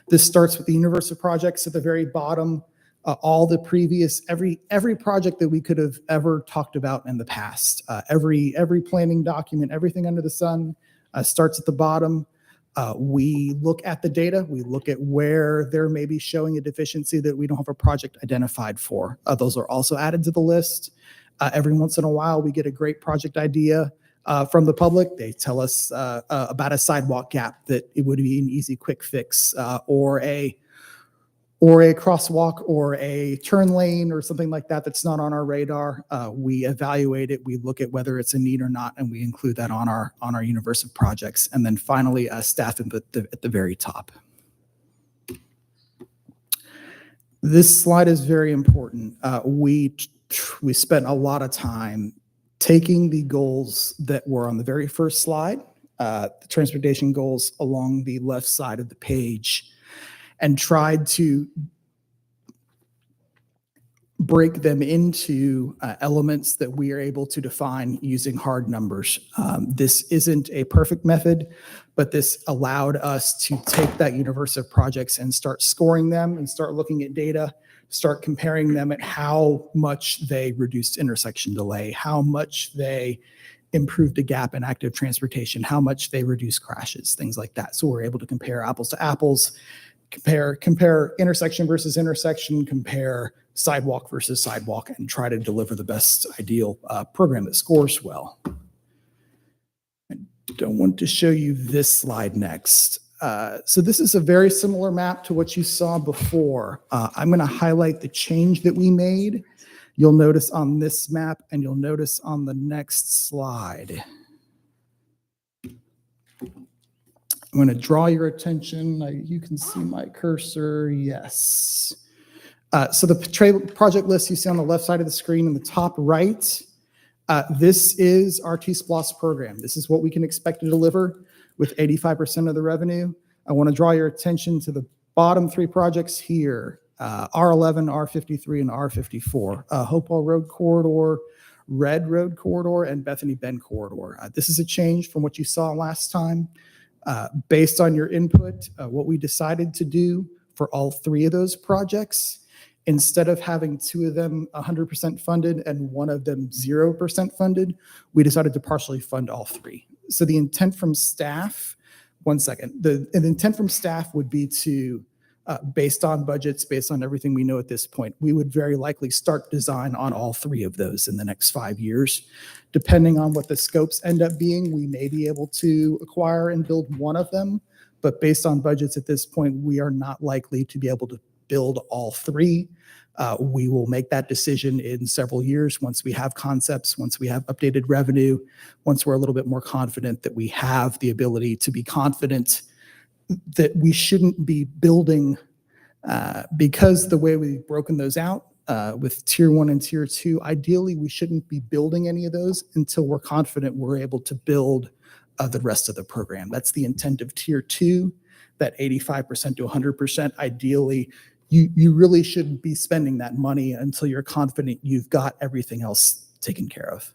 This starts with the universe of projects at the very bottom. All the previous, every project that we could have ever talked about in the past. Every planning document, everything under the sun starts at the bottom. We look at the data. We look at where there may be showing a deficiency that we don't have a project identified for. Those are also added to the list. Every once in a while, we get a great project idea from the public. They tell us about a sidewalk gap that it would be an easy, quick fix, or a or a crosswalk or a turn lane or something like that that's not on our radar, we evaluate it, we look at whether it's a need or not, and we include that on our universe of projects. And then finally, staff input at the very top. This slide is very important. We spent a lot of time taking the goals that were on the very first slide, the transportation goals along the left side of the page, and tried to break them into elements that we are able to define using hard numbers. This isn't a perfect method, but this allowed us to take that universe of projects and start scoring them and start looking at data, start comparing them at how much they reduced intersection delay, how much they improved the gap in active transportation, how much they reduced crashes, things like that. So we're able to compare apples to apples, compare intersection versus intersection, compare sidewalk versus sidewalk, and try to deliver the best ideal program that scores well. I don't want to show you this slide next. So this is a very similar map to what you saw before. I'm going to highlight the change that we made. You'll notice on this map, and you'll notice on the next slide. I'm going to draw your attention. You can see my cursor. Yes. So the project list you see on the left side of the screen in the top right, this is our T-SPLOS program. This is what we can expect to deliver with 85% of the revenue. I want to draw your attention to the bottom three projects here, R11, R53, and R54, Hopewell Road Corridor, Red Road Corridor, and Bethany Bend Corridor. This is a change from what you saw last time. Based on your input, what we decided to do for all three of those projects, instead of having two of them 100% funded and one of them 0% funded, we decided to partially fund all three. So the intent from staff, the intent from staff would be to, based on budgets, based on everything we know at this point, we would very likely start design on all three of those in the next 5 years. Depending on what the scopes end up being, we may be able to acquire and build one of them, but based on budgets at this point, we are not likely to be able to build all three. We will make that decision in several years once we have concepts, once we have updated revenue, once we're a little bit more confident that we have the ability to be confident that we shouldn't be building, because the way we've broken those out with tier 1 and tier 2, ideally we shouldn't be building any of those until we're confident we're able to build the rest of the program. That's the intent of tier 2, that 85% to 100%. Ideally, you really shouldn't be spending that money until you're confident you've got everything else taken care of.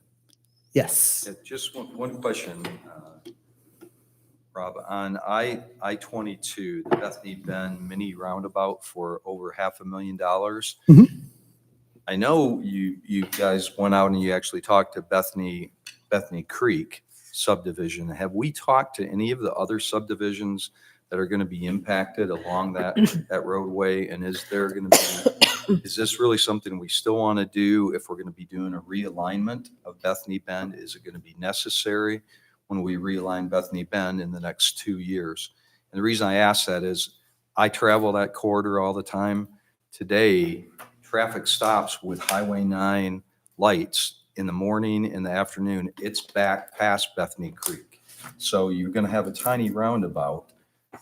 Yes. Yeah, just one question, Rob. On I-22, the Bethany Bend mini roundabout for over $500,000. Mhm. I know you guys went out and you actually talked to Bethany Creek subdivision. Have we talked to any of the other subdivisions that are going to be impacted along that roadway? And is this really something we still want to do if we're going to be doing a realignment of Bethany Bend? Is it going to be necessary when we realign Bethany Bend in the next 2 years? And the reason I ask that is I travel that corridor all the time. Today, traffic stops with Highway 9 lights in the morning, in the afternoon. It's back past Bethany Creek. So you're going to have a tiny roundabout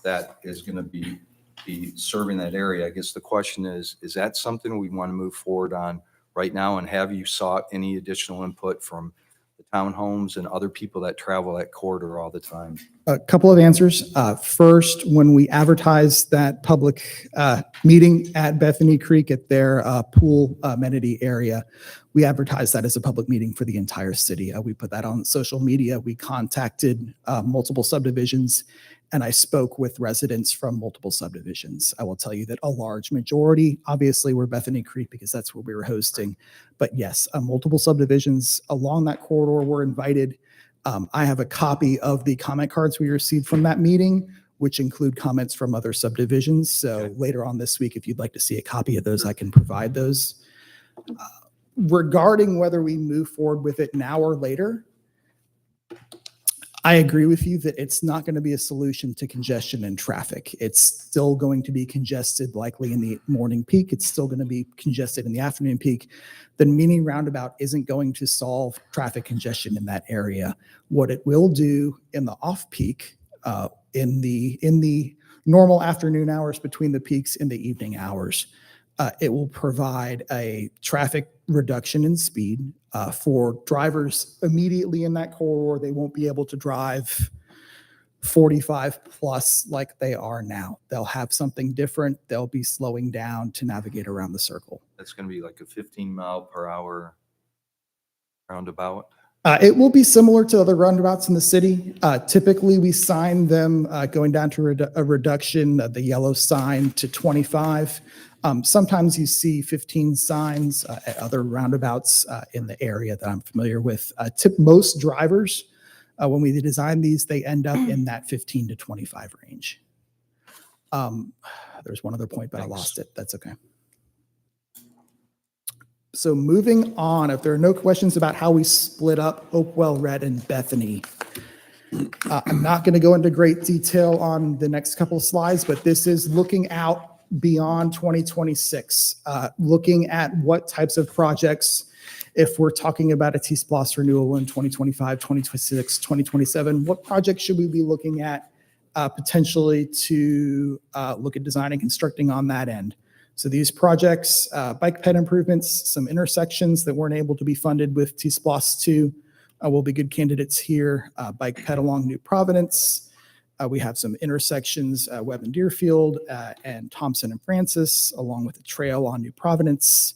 that is going to be serving that area. I guess the question is that something we want to move forward on right now? And have you sought any additional input from the townhomes and other people that travel that corridor all the time? A couple of answers. First, when we advertised that public meeting at Bethany Creek at their pool amenity area, we advertised that as a public meeting for the entire city. We put that on social media. We contacted multiple subdivisions, and I spoke with residents from multiple subdivisions. I will tell you that a large majority, obviously, were Bethany Creek because that's where we were hosting. But yes, multiple subdivisions along that corridor were invited. I have a copy of the comment cards we received from that meeting, which include comments from other subdivisions. So later on this week, if you'd like to see a copy of those, I can provide those. Regarding whether we move forward with it now or later, I agree with you that it's not going to be a solution to congestion and traffic. It's still going to be congested likely in the morning peak. It's still going to be congested in the afternoon peak. The mini roundabout isn't going to solve traffic congestion in that area. What it will do in the off-peak, in the normal afternoon hours between the peaks and the evening hours, it will provide a traffic reduction in speed for drivers immediately in that corridor. They won't be able to drive 45 plus like they are now. They'll have something different. They'll be slowing down to navigate around the circle. That's going to be like a 15-mile-per-hour roundabout. It will be similar to other roundabouts in the city. Typically, we sign them going down to a reduction, the yellow sign to 25. Sometimes you see 15 signs at other roundabouts in the area that I'm familiar with. Most drivers, when we design these, they end up in that 15 to 25 range. There's one other point, but I lost it. That's okay. So moving on, if there are no questions about how we split up Hopewell, Red, and Bethany, I'm not going to go into great detail on the next couple of slides, but this is looking out beyond 2026, looking at what types of projects, if we're talking about a T-SPLOST renewal in 2025, 2026, 2027, what projects should we be looking at potentially to look at designing and constructing on that end? So these projects, bike ped improvements, some intersections that weren't able to be funded with T-SPLOST 2 will be good candidates here. Bike ped along New Providence. We have some intersections, Webb and Deerfield, and Thompson and Francis, along with the trail on New Providence.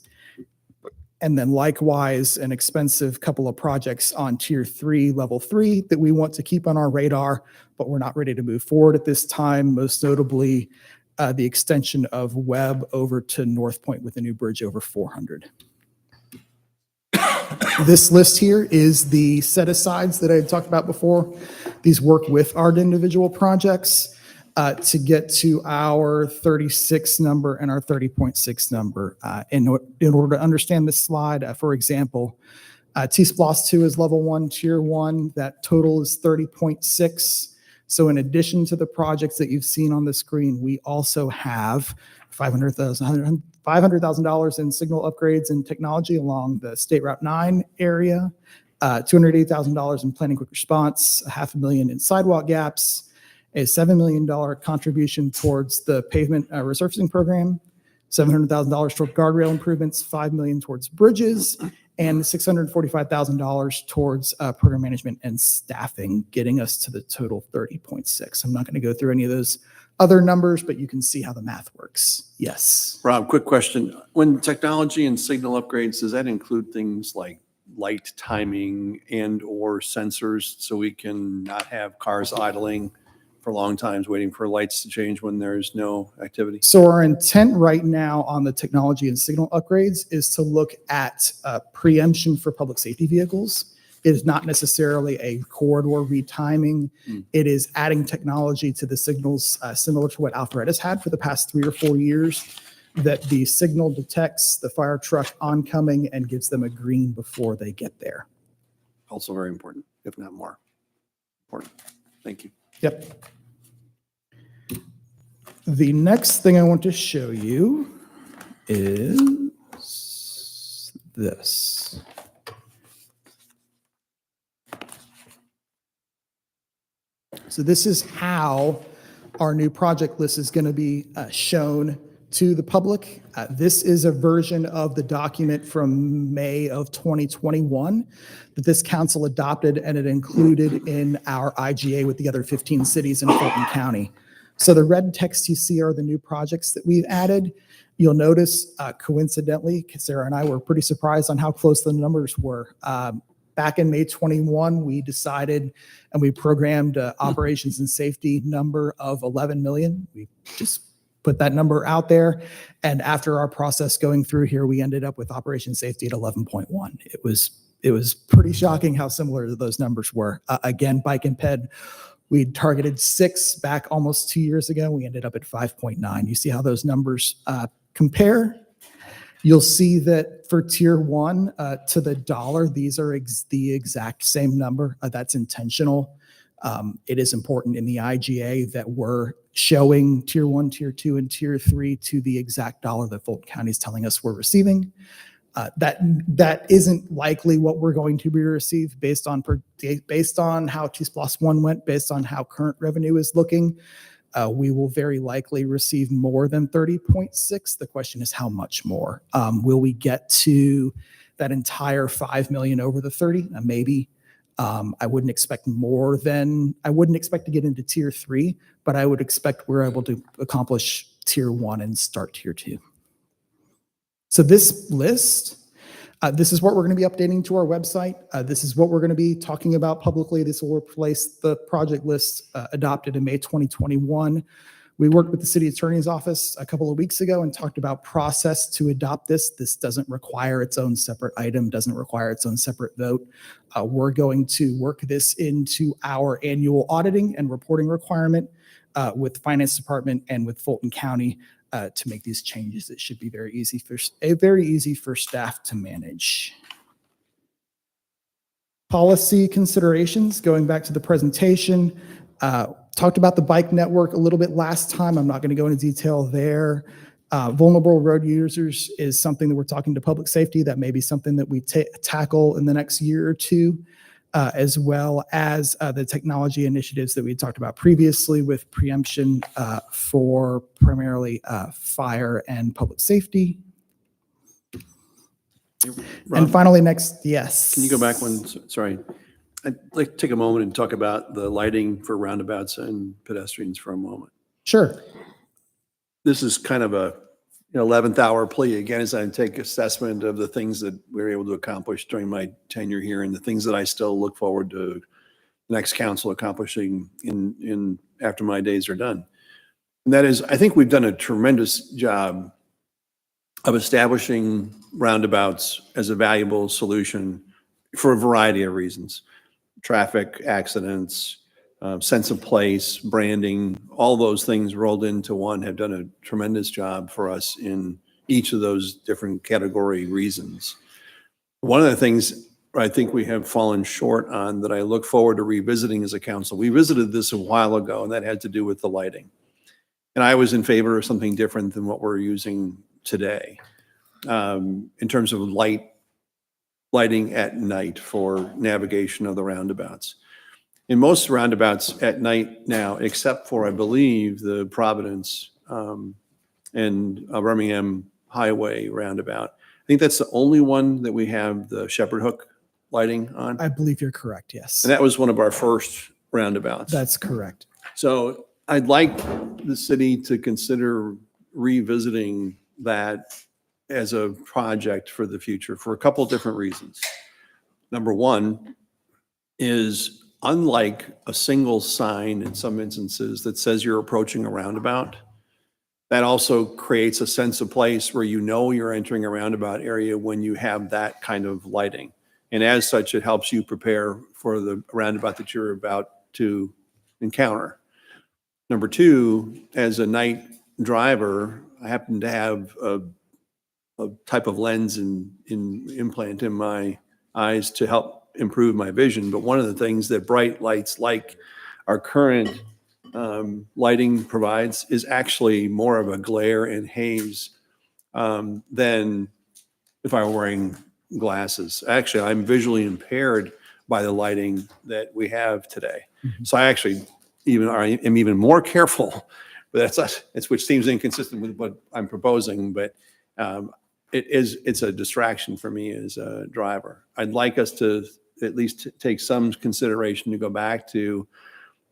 And then likewise, an expensive couple of projects on Tier 3, Level 3 that we want to keep on our radar, but we're not ready to move forward at this time, most notably the extension of Webb over to North Point with a new bridge over 400. This list here is the set-asides that I had talked about before. These work with our individual projects to get to our 36 number and our 30.6 number. In order to understand this slide, for example, T-SPLOST 2 is level 1, tier 1. That total is 30.6. So in addition to the projects that you've seen on the screen, we also have $500,000 in signal upgrades and technology along the State Route 9 area, $280,000 in planning quick response, $500,000 in sidewalk gaps, a $7 million contribution towards the pavement resurfacing program, $700,000 toward guardrail improvements, $5 million towards bridges, and $645,000 towards program management and staffing, getting us to the total 30.6. I'm not going to go through any of those other numbers, but you can see how the math works. Yes. Rob, quick question. When technology and signal upgrades, does that include things like light timing and/or sensors so we can not have cars idling for long times waiting for lights to change when there's no activity? So our intent right now on the technology and signal upgrades is to look at preemption for public safety vehicles. It is not necessarily a corridor retiming. It is adding technology to the signals similar to what Alpharetta has had for the past 3 or 4 years, that the signal detects the fire truck oncoming and gives them a green before they get there. Also very important, if not more important. Thank you. Yep. The next thing I want to show you is this. So this is how our new project list is going to be shown to the public. This is a version of the document from May of 2021 that this council adopted, and it included in our IGA with the other 15 cities in Fulton County. So the red text you see are the new projects that we've added. You'll notice, coincidentally, Sarah and I were pretty surprised on how close the numbers were. Back in May 21, we decided and we programmed operations and safety number of 11 million. We just put that number out there. And after our process going through here, we ended up with operation safety at 11.1. It was pretty shocking how similar those numbers were. Again, bike and ped, we targeted 6 back almost 2 years ago. We ended up at 5.9. You see how those numbers compare? You'll see that for tier 1 to the dollar, these are the exact same number. That's intentional. It is important in the IGA that we're showing tier 1, tier 2, and tier 3 to the exact dollar that Fulton County is telling us we're receiving. That isn't likely what we're going to be received based on how T+1 went, based on how current revenue is looking. We will very likely receive more than 30.6. The question is how much more. Will we get to that entire 5 million over the 30? Maybe. I wouldn't expect I wouldn't expect to get into tier 3, but I would expect we're able to accomplish tier 1 and start tier 2. So this list, this is what we're going to be updating to our website. This is what we're going to be talking about publicly. This will replace the project list adopted in May 2021. We worked with the city attorney's office a couple of weeks ago and talked about process to adopt this. This doesn't require its own separate item, doesn't require its own separate vote. We're going to work this into our annual auditing and reporting requirement with the finance department and with Fulton County to make these changes. It should be very easy for staff to manage. Policy considerations, going back to the presentation, talked about the bike network a little bit last time. I'm not going to go into detail there. Vulnerable road users is something that we're talking to public safety. That may be something that we tackle in the next year or two, as well as the technology initiatives that we talked about previously with preemption for primarily fire and public safety. Rob, and finally, next, yes. Can you go back one? Sorry. I'd like to take a moment and talk about the lighting for roundabouts and pedestrians for a moment. Sure. This is kind of a 11th hour plea again as I take assessment of the things that we were able to accomplish during my tenure here and the things that I still look forward to the next council accomplishing in after my days are done. And that is, I think we've done a tremendous job of establishing roundabouts as a valuable solution for a variety of reasons. Traffic accidents, sense of place, branding, all those things rolled into one have done a tremendous job for us in each of those different category reasons. One of the things I think we have fallen short on that I look forward to revisiting as a council, we visited this a while ago, and that had to do with the lighting. And I was in favor of something different than what we're using today in terms of lighting at night for navigation of the roundabouts. In most roundabouts at night now, except for, I believe, the Providence and Birmingham Highway roundabout, I think that's the only one that we have the Shepherd Hook lighting on. I believe you're correct, yes. And that was one of our first roundabouts. That's correct. So I'd like the city to consider revisiting that as a project for the future for a couple of different reasons. Number one is, unlike a single sign in some instances that says you're approaching a roundabout, that also creates a sense of place where you know you're entering a roundabout area when you have that kind of lighting. And as such, it helps you prepare for the roundabout that you're about to encounter. Number two, as a night driver, I happen to have a type of lens implant in my eyes to help improve my vision. But one of the things that bright lights like our current lighting provides is actually more of a glare and haze than if I were wearing glasses. Actually, I'm visually impaired by the lighting that we have today. Mm-hmm. So I actually am even more careful, but it's which seems inconsistent with what I'm proposing, but it's a distraction for me as a driver. I'd like us to at least take some consideration to go back to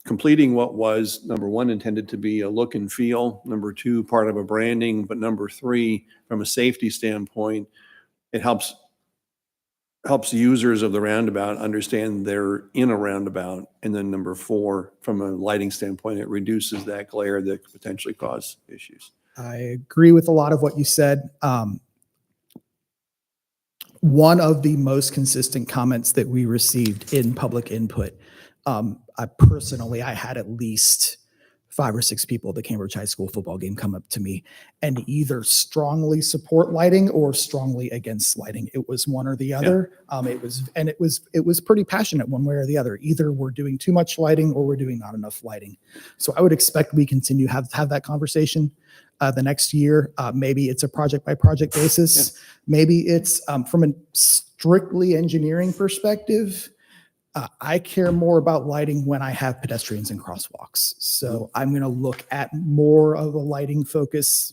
completing what was, number one, intended to be a look and feel, number two, part of a branding, but number three, from a safety standpoint, it helps users of the roundabout understand they're in a roundabout. And then number four, from a lighting standpoint, it reduces that glare that could potentially cause issues. I agree with a lot of what you said. One of the most consistent comments that we received in public input, I had at least 5 or 6 people at the Cambridge High School football game come up to me and either strongly support lighting or strongly against lighting. It was one or the other. It was pretty passionate one way or the other. Either we're doing too much lighting or we're doing not enough lighting. So I would expect we continue have that conversation the next year. Maybe it's a project by project basis. Maybe it's from a strictly engineering perspective. I care more about lighting when I have pedestrians and crosswalks. So I'm going to look at more of a lighting focus,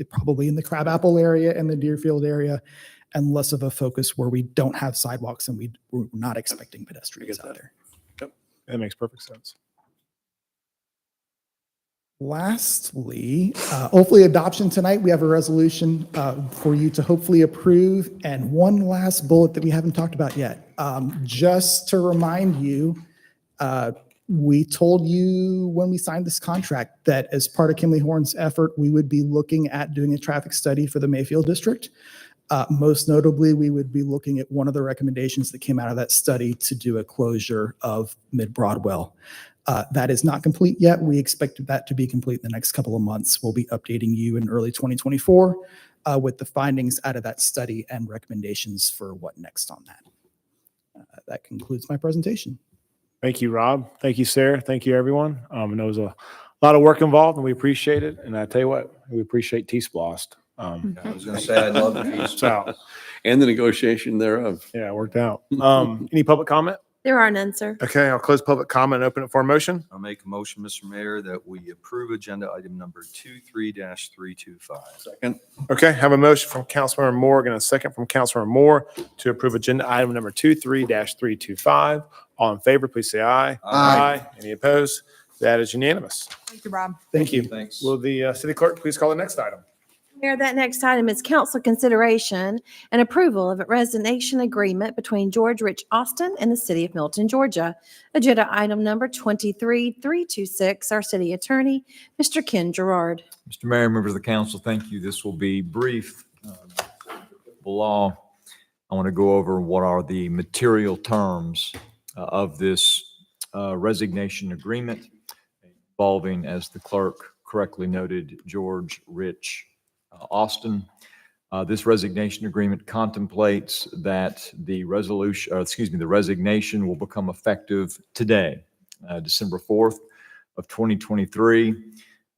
probably in the Crabapple area and the Deerfield area, and less of a focus where we don't have sidewalks and we're not expecting pedestrians out there. Yep, that makes perfect sense. Lastly, hopefully adoption tonight. We have a resolution for you to hopefully approve. And one last bullet that we haven't talked about yet. Just to remind you, we told you when we signed this contract that as part of Kimley Horn's effort, we would be looking at doing a traffic study for the Mayfield district. Most notably, we would be looking at one of the recommendations that came out of that study to do a closure of Mid-Broadwell. That is not complete yet. We expect that to be complete in the next couple of months. We'll be updating you in early 2024 with the findings out of that study and recommendations for what next on that. That concludes my presentation. Thank you, Rob. Thank you, Sarah. Thank you, everyone. I know there's a lot of work involved, and we appreciate it. And I tell you what, we appreciate T-Splost. I was going to say, I love the So, And the negotiation thereof. yeah, it worked out. Any public comment? There are none, sir. Okay, I'll close public comment and open it for a motion. I'll make a motion, Mr. Mayor, that we approve agenda item number 23-325. Second. Okay, have a motion from Councilmember Morgan, a second from Councilmember Moore to approve agenda item number 23-325. All in favor, please say aye. Aye. Any opposed? That is unanimous. Thank you, Rob. Thank you. Thanks. Will the city clerk please call the next item? Mayor, that next item is council consideration and approval of a resignation agreement between George Rich Austin and the city of Milton, Georgia. Agenda item number 23326, our city attorney, Mr. Ken Gerard. Mr. Mayor, members of the council, thank you. This will be brief. The law, I want to go over what are the material terms of this resignation agreement involving, as the clerk correctly noted, George Rich Austin. This resignation agreement contemplates that the resignation will become effective today, December 4th of 2023.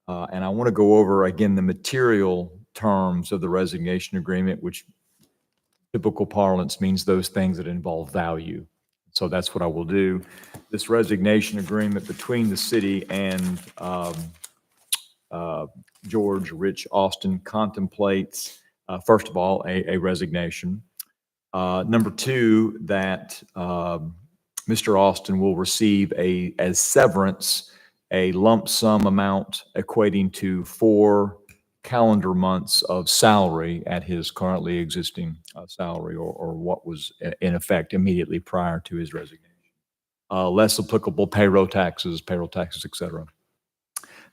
And I want to go over again the material terms of the resignation agreement, which typical parlance means those things that involve value. So that's what I will do. This resignation agreement between the city and George Rich Austin contemplates, first of all, a resignation. Number two, that Mr. Austin will receive as severance a lump sum amount equating to 4 calendar months of salary at his currently existing salary, or what was in effect immediately prior to his resignation. Less applicable payroll taxes, etc.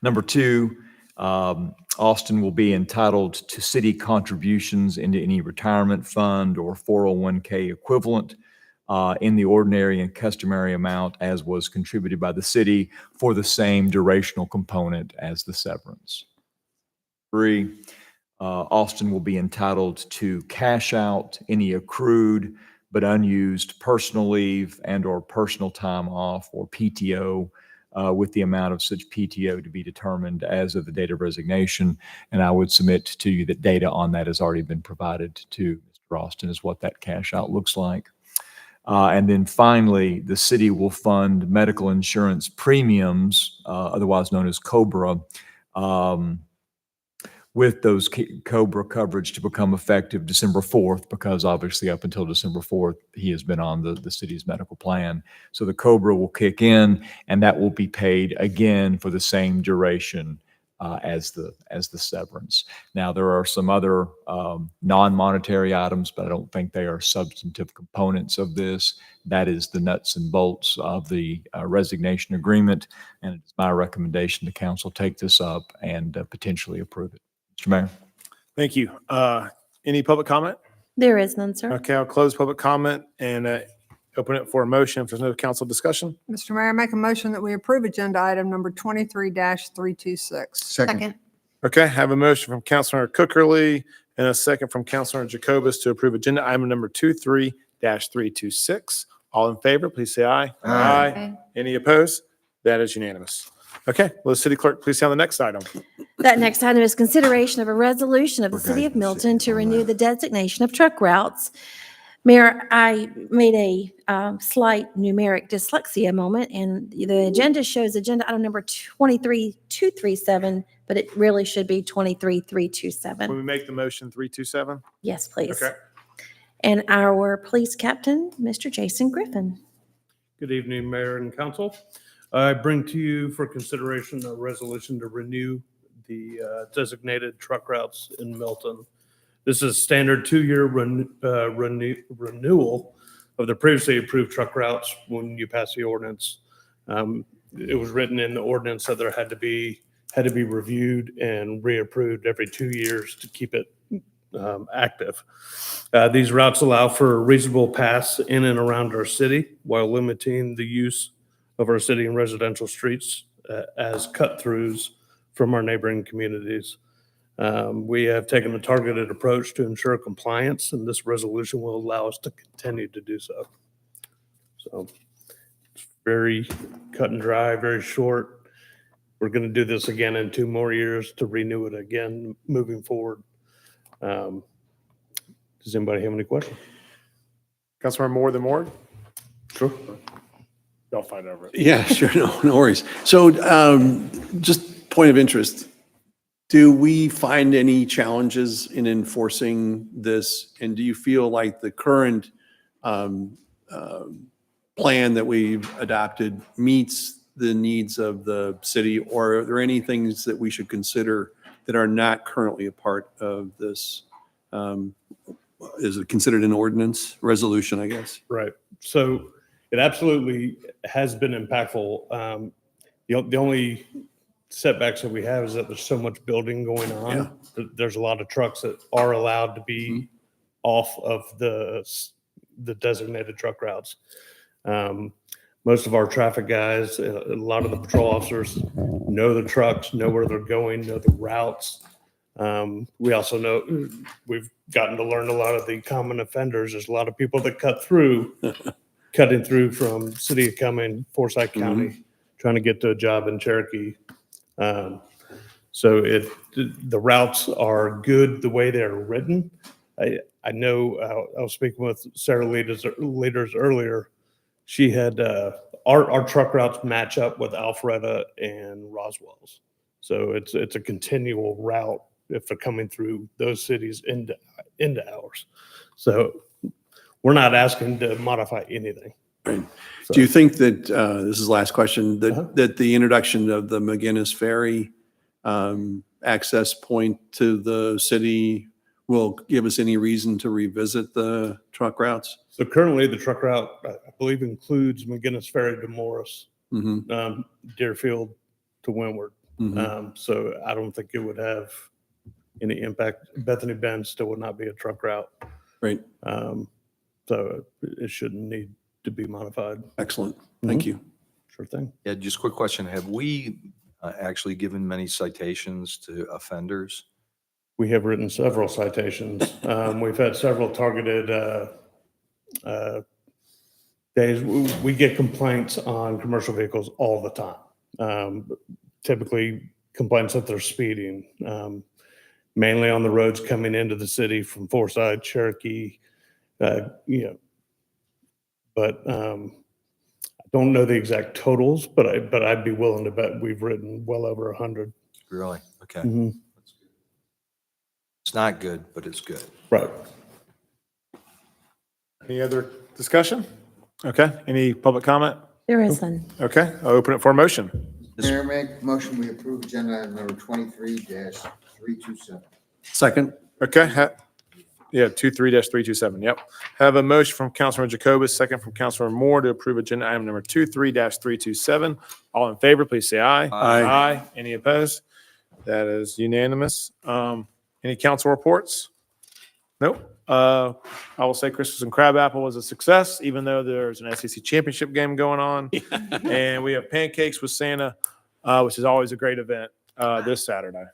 Number two, Austin will be entitled to city contributions into any retirement fund or 401k equivalent in the ordinary and customary amount as was contributed by the city for the same durational component as the severance. 3, Austin will be entitled to cash out any accrued but unused personal leave and or personal time off or PTO with the amount of such PTO to be determined as of the date of resignation. And I would submit to you that data on that has already been provided to Mr. Austin as what that cash out looks like. And then finally, the city will fund medical insurance premiums, otherwise known as COBRA, with those COBRA coverage to become effective December 4th, because obviously up until December 4th, he has been on the city's medical plan. So the COBRA will kick in, and that will be paid again for the same duration as the severance. Now, there are some other non-monetary items, but I don't think they are substantive components of this. That is the nuts and bolts of the resignation agreement, and it's my recommendation the council take this up and potentially approve it. Mr. Mayor. Thank you. Any public comment? There is none, sir. Okay, I'll close public comment and Open it for a motion if there's no council discussion. Mr. Mayor, I make a motion that we approve agenda item number 23-326. Second. Okay, have a motion from Councilmember Cookerly and a second from Councilmember Jacobus to approve agenda item number 23-326. All in favor, please say aye. Aye. Any opposed? That is unanimous. Okay, will the city clerk please say on the next item? That next item is consideration of a resolution of the City of Milton to renew the designation of truck routes. Mayor, I made a slight numeric dyslexia moment, and the agenda shows agenda item number 23237, but it really should be When 23327. we make the motion 327? Yes, please. Okay. And our police captain, Mr. Jason Griffin. Good evening, Mayor and Council. I bring to you for consideration a resolution to renew the designated truck routes in Milton. This is standard 2-year renewal of the previously approved truck routes when you pass the ordinance. It was written in the ordinance that there had to be reviewed and reapproved every 2 years to keep it active. These routes allow for a reasonable pass in and around our city while limiting the use of our city and residential streets as cut-throughs from our neighboring communities. We have taken a targeted approach to ensure compliance, and this resolution will allow us to continue to do so. So it's very cut and dry, very short. We're going to do this again in 2 more years to renew it again moving forward. Does anybody have any questions? Councilmember Moore, the Moore? Sure. Y'all fight over it. Yeah, sure. No worries. So just point of interest, do we find any challenges in enforcing this? And do you feel like the current plan that we've adopted meets the needs of the city? Or are there any things that we should consider that are not currently a part of this? Is it considered an ordinance resolution, I guess? Right. So it absolutely has been impactful. The only setbacks that we have is that there's so much building going on. There's a lot of trucks that are allowed to be off of the designated truck routes. Most of our traffic guys, a lot of the patrol officers know the trucks, know where they're going, know the routes. We also know, we've gotten to learn a lot of the common offenders. There's a lot of people that cutting through from City of Cumming, Forsyth County, trying to get to a job in Cherokee. So the routes are good the way they're written. I know I was speaking with Sarah leaders earlier. She had our truck routes match up with Alpharetta and Roswell's. So it's a continual route if they're coming through those cities into ours. So we're not asking to modify anything. Right. Do you think that, this is the last question, that the introduction of the McGinnis Ferry access point to the city will give us any reason to revisit the truck routes? So currently the truck route, I believe, includes McGinnis Ferry to Morris, Deerfield to Windward. So I don't think it would have any impact. Bethany Bend still would not be a truck route. Right. So it shouldn't need to be modified. Excellent. Thank you. Sure thing. Yeah, just a quick question. Have we actually given many citations to offenders? We have written several citations. We've had several targeted days. We get complaints on commercial vehicles all the time. Typically complaints that they're speeding, mainly on the roads coming into the city from Forsyth, Cherokee, but I don't know the exact totals, but I'd be willing to bet we've written well over 100. Really? Okay. Mhm. It's not good, but it's good. Right. Any other discussion? Okay, any public comment? There is none. Okay, I'll open it for a motion. Mayor, make motion, we approve agenda item number 23-327. Second. Okay, 23-327, yep. Have a motion from Councilmember Jacobus, second from Councilmember Moore to approve agenda item number 23-327. All in favor, please say aye. Aye. Any opposed? That is unanimous. Any council reports? Nope. I will say Christmas and Crabapple was a success, even though there's an SEC championship game going on. And we have Pancakes with Santa, which is always a great event this Saturday.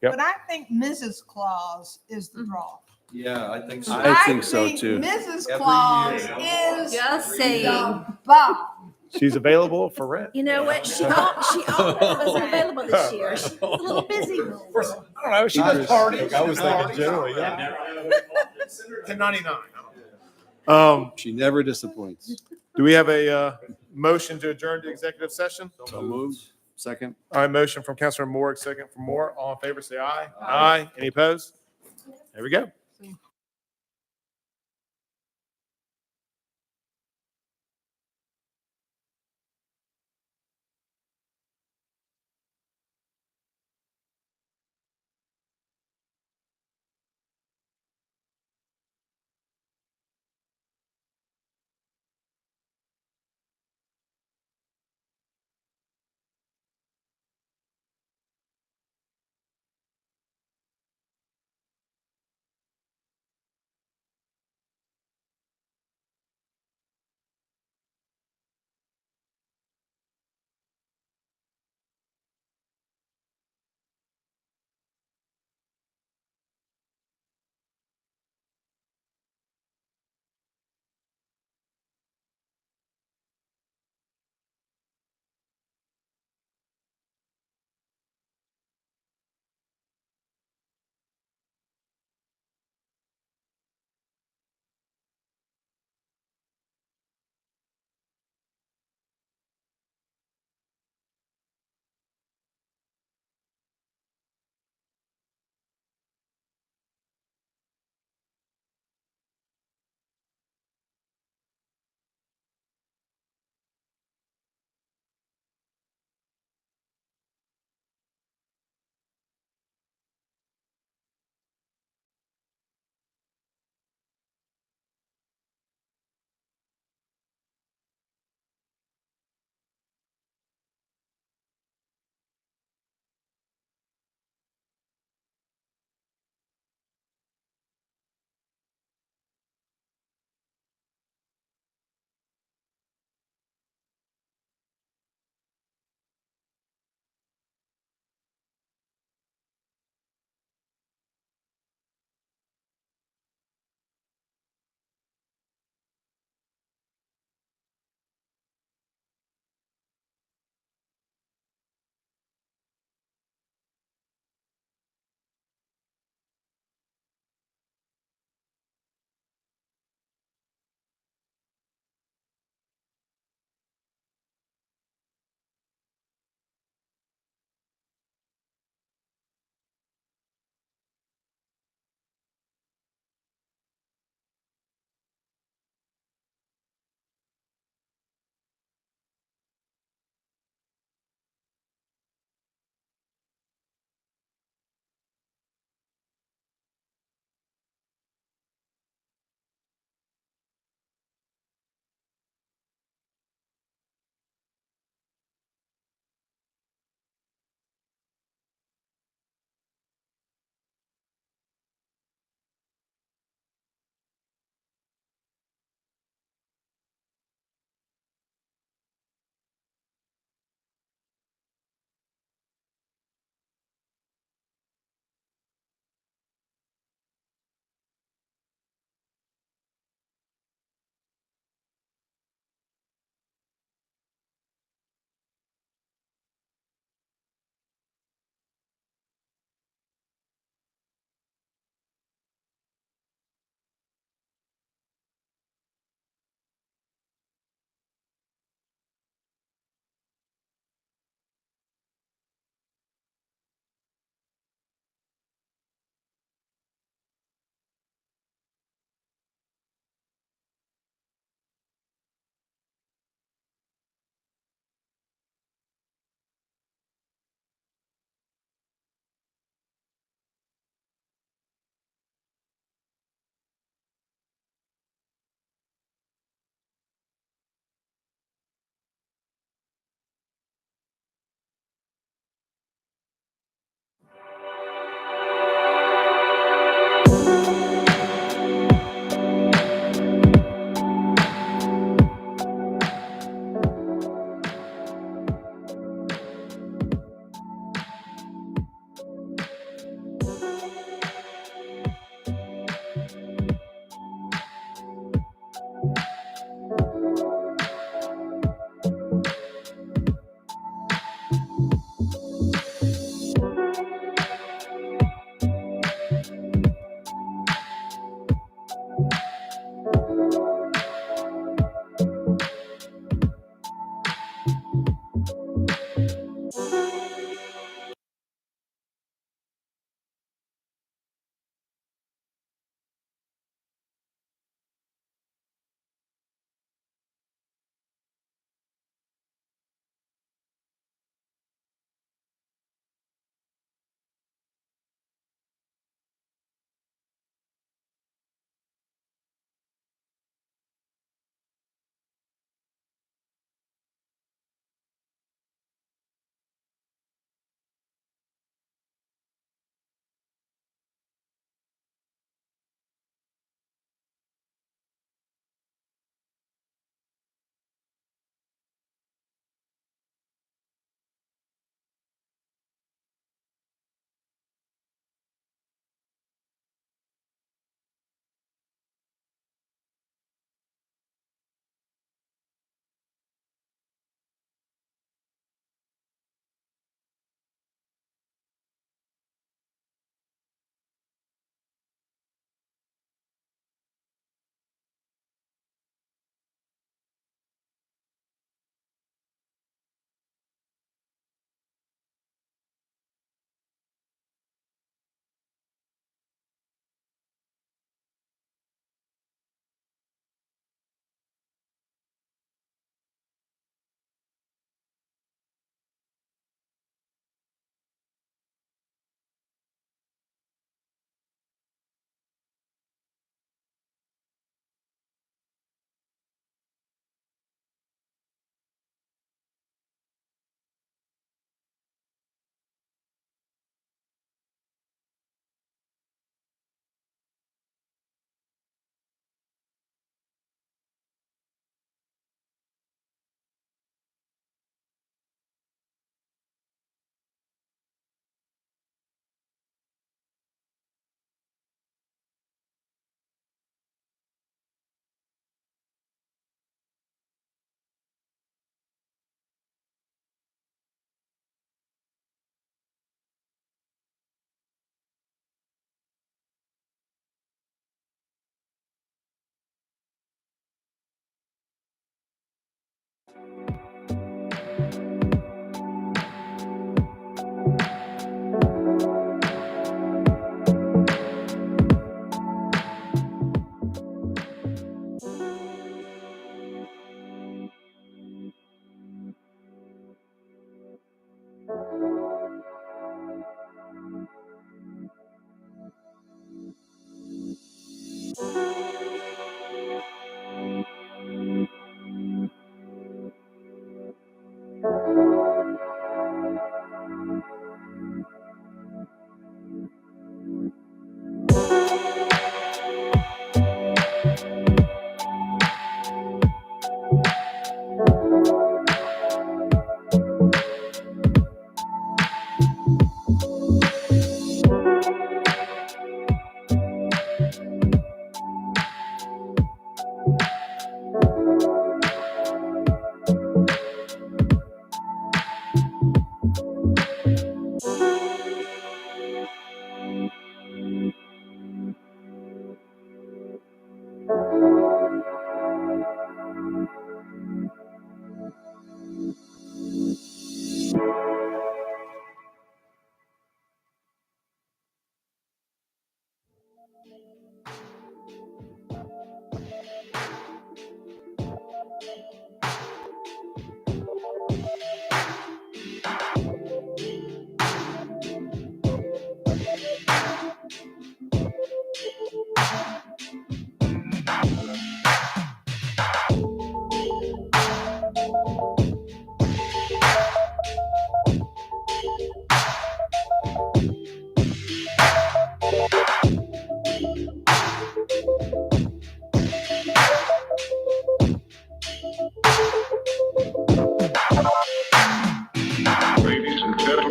Yep. But I think Mrs. Claus is the draw. Yeah, I think so. I think so too. Mrs. Every Claus year. is Just the saying. bomb. She's available for rent. You know what? She wasn't available this year. She's a little busy. I don't know. She does parties. I was thinking generally, yeah. 1099. She never disappoints. Do we have a motion to adjourn to executive session? So moved. Second. All right, motion from Councilor Moore, second from Moore. All in favor, say aye. Aye. Any opposed? There we go.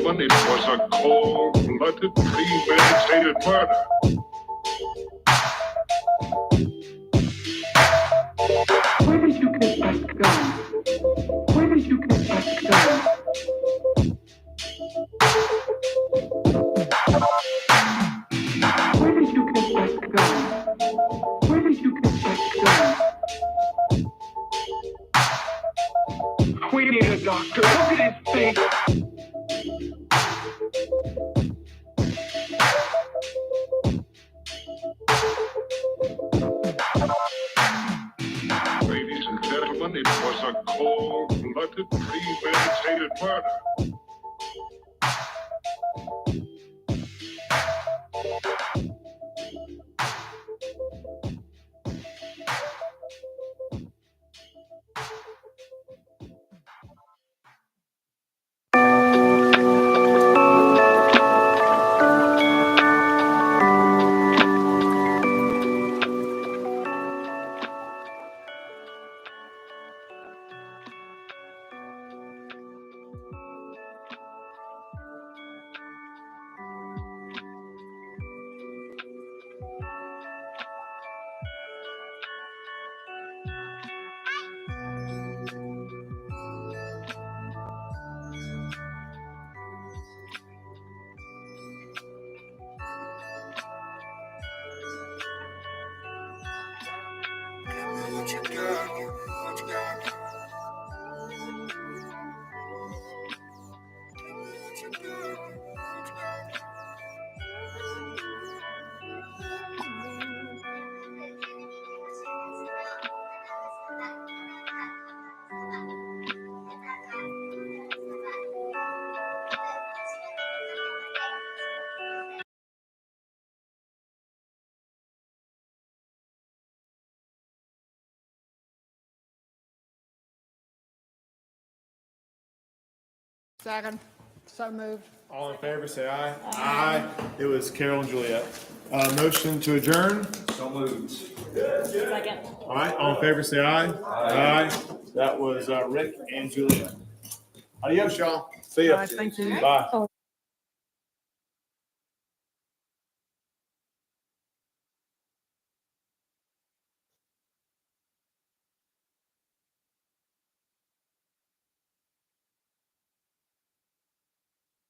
Monday was a cold-blooded, premeditated murder. Where did you get that gun? Where did you get that gun? Where did you get that gun? Where did you get that gun? We need a doctor. Look at his face. Ladies and gentlemen, it was a cold-blooded, premeditated murder. Second. So moved. All in favor, say aye. Aye. It was Carol and Juliet. Motion to adjourn. So moved. Second. All right, all in favor, say aye. Aye. That was Rick and Juliet. Adios, y'all. See ya. All right, thank you. Bye.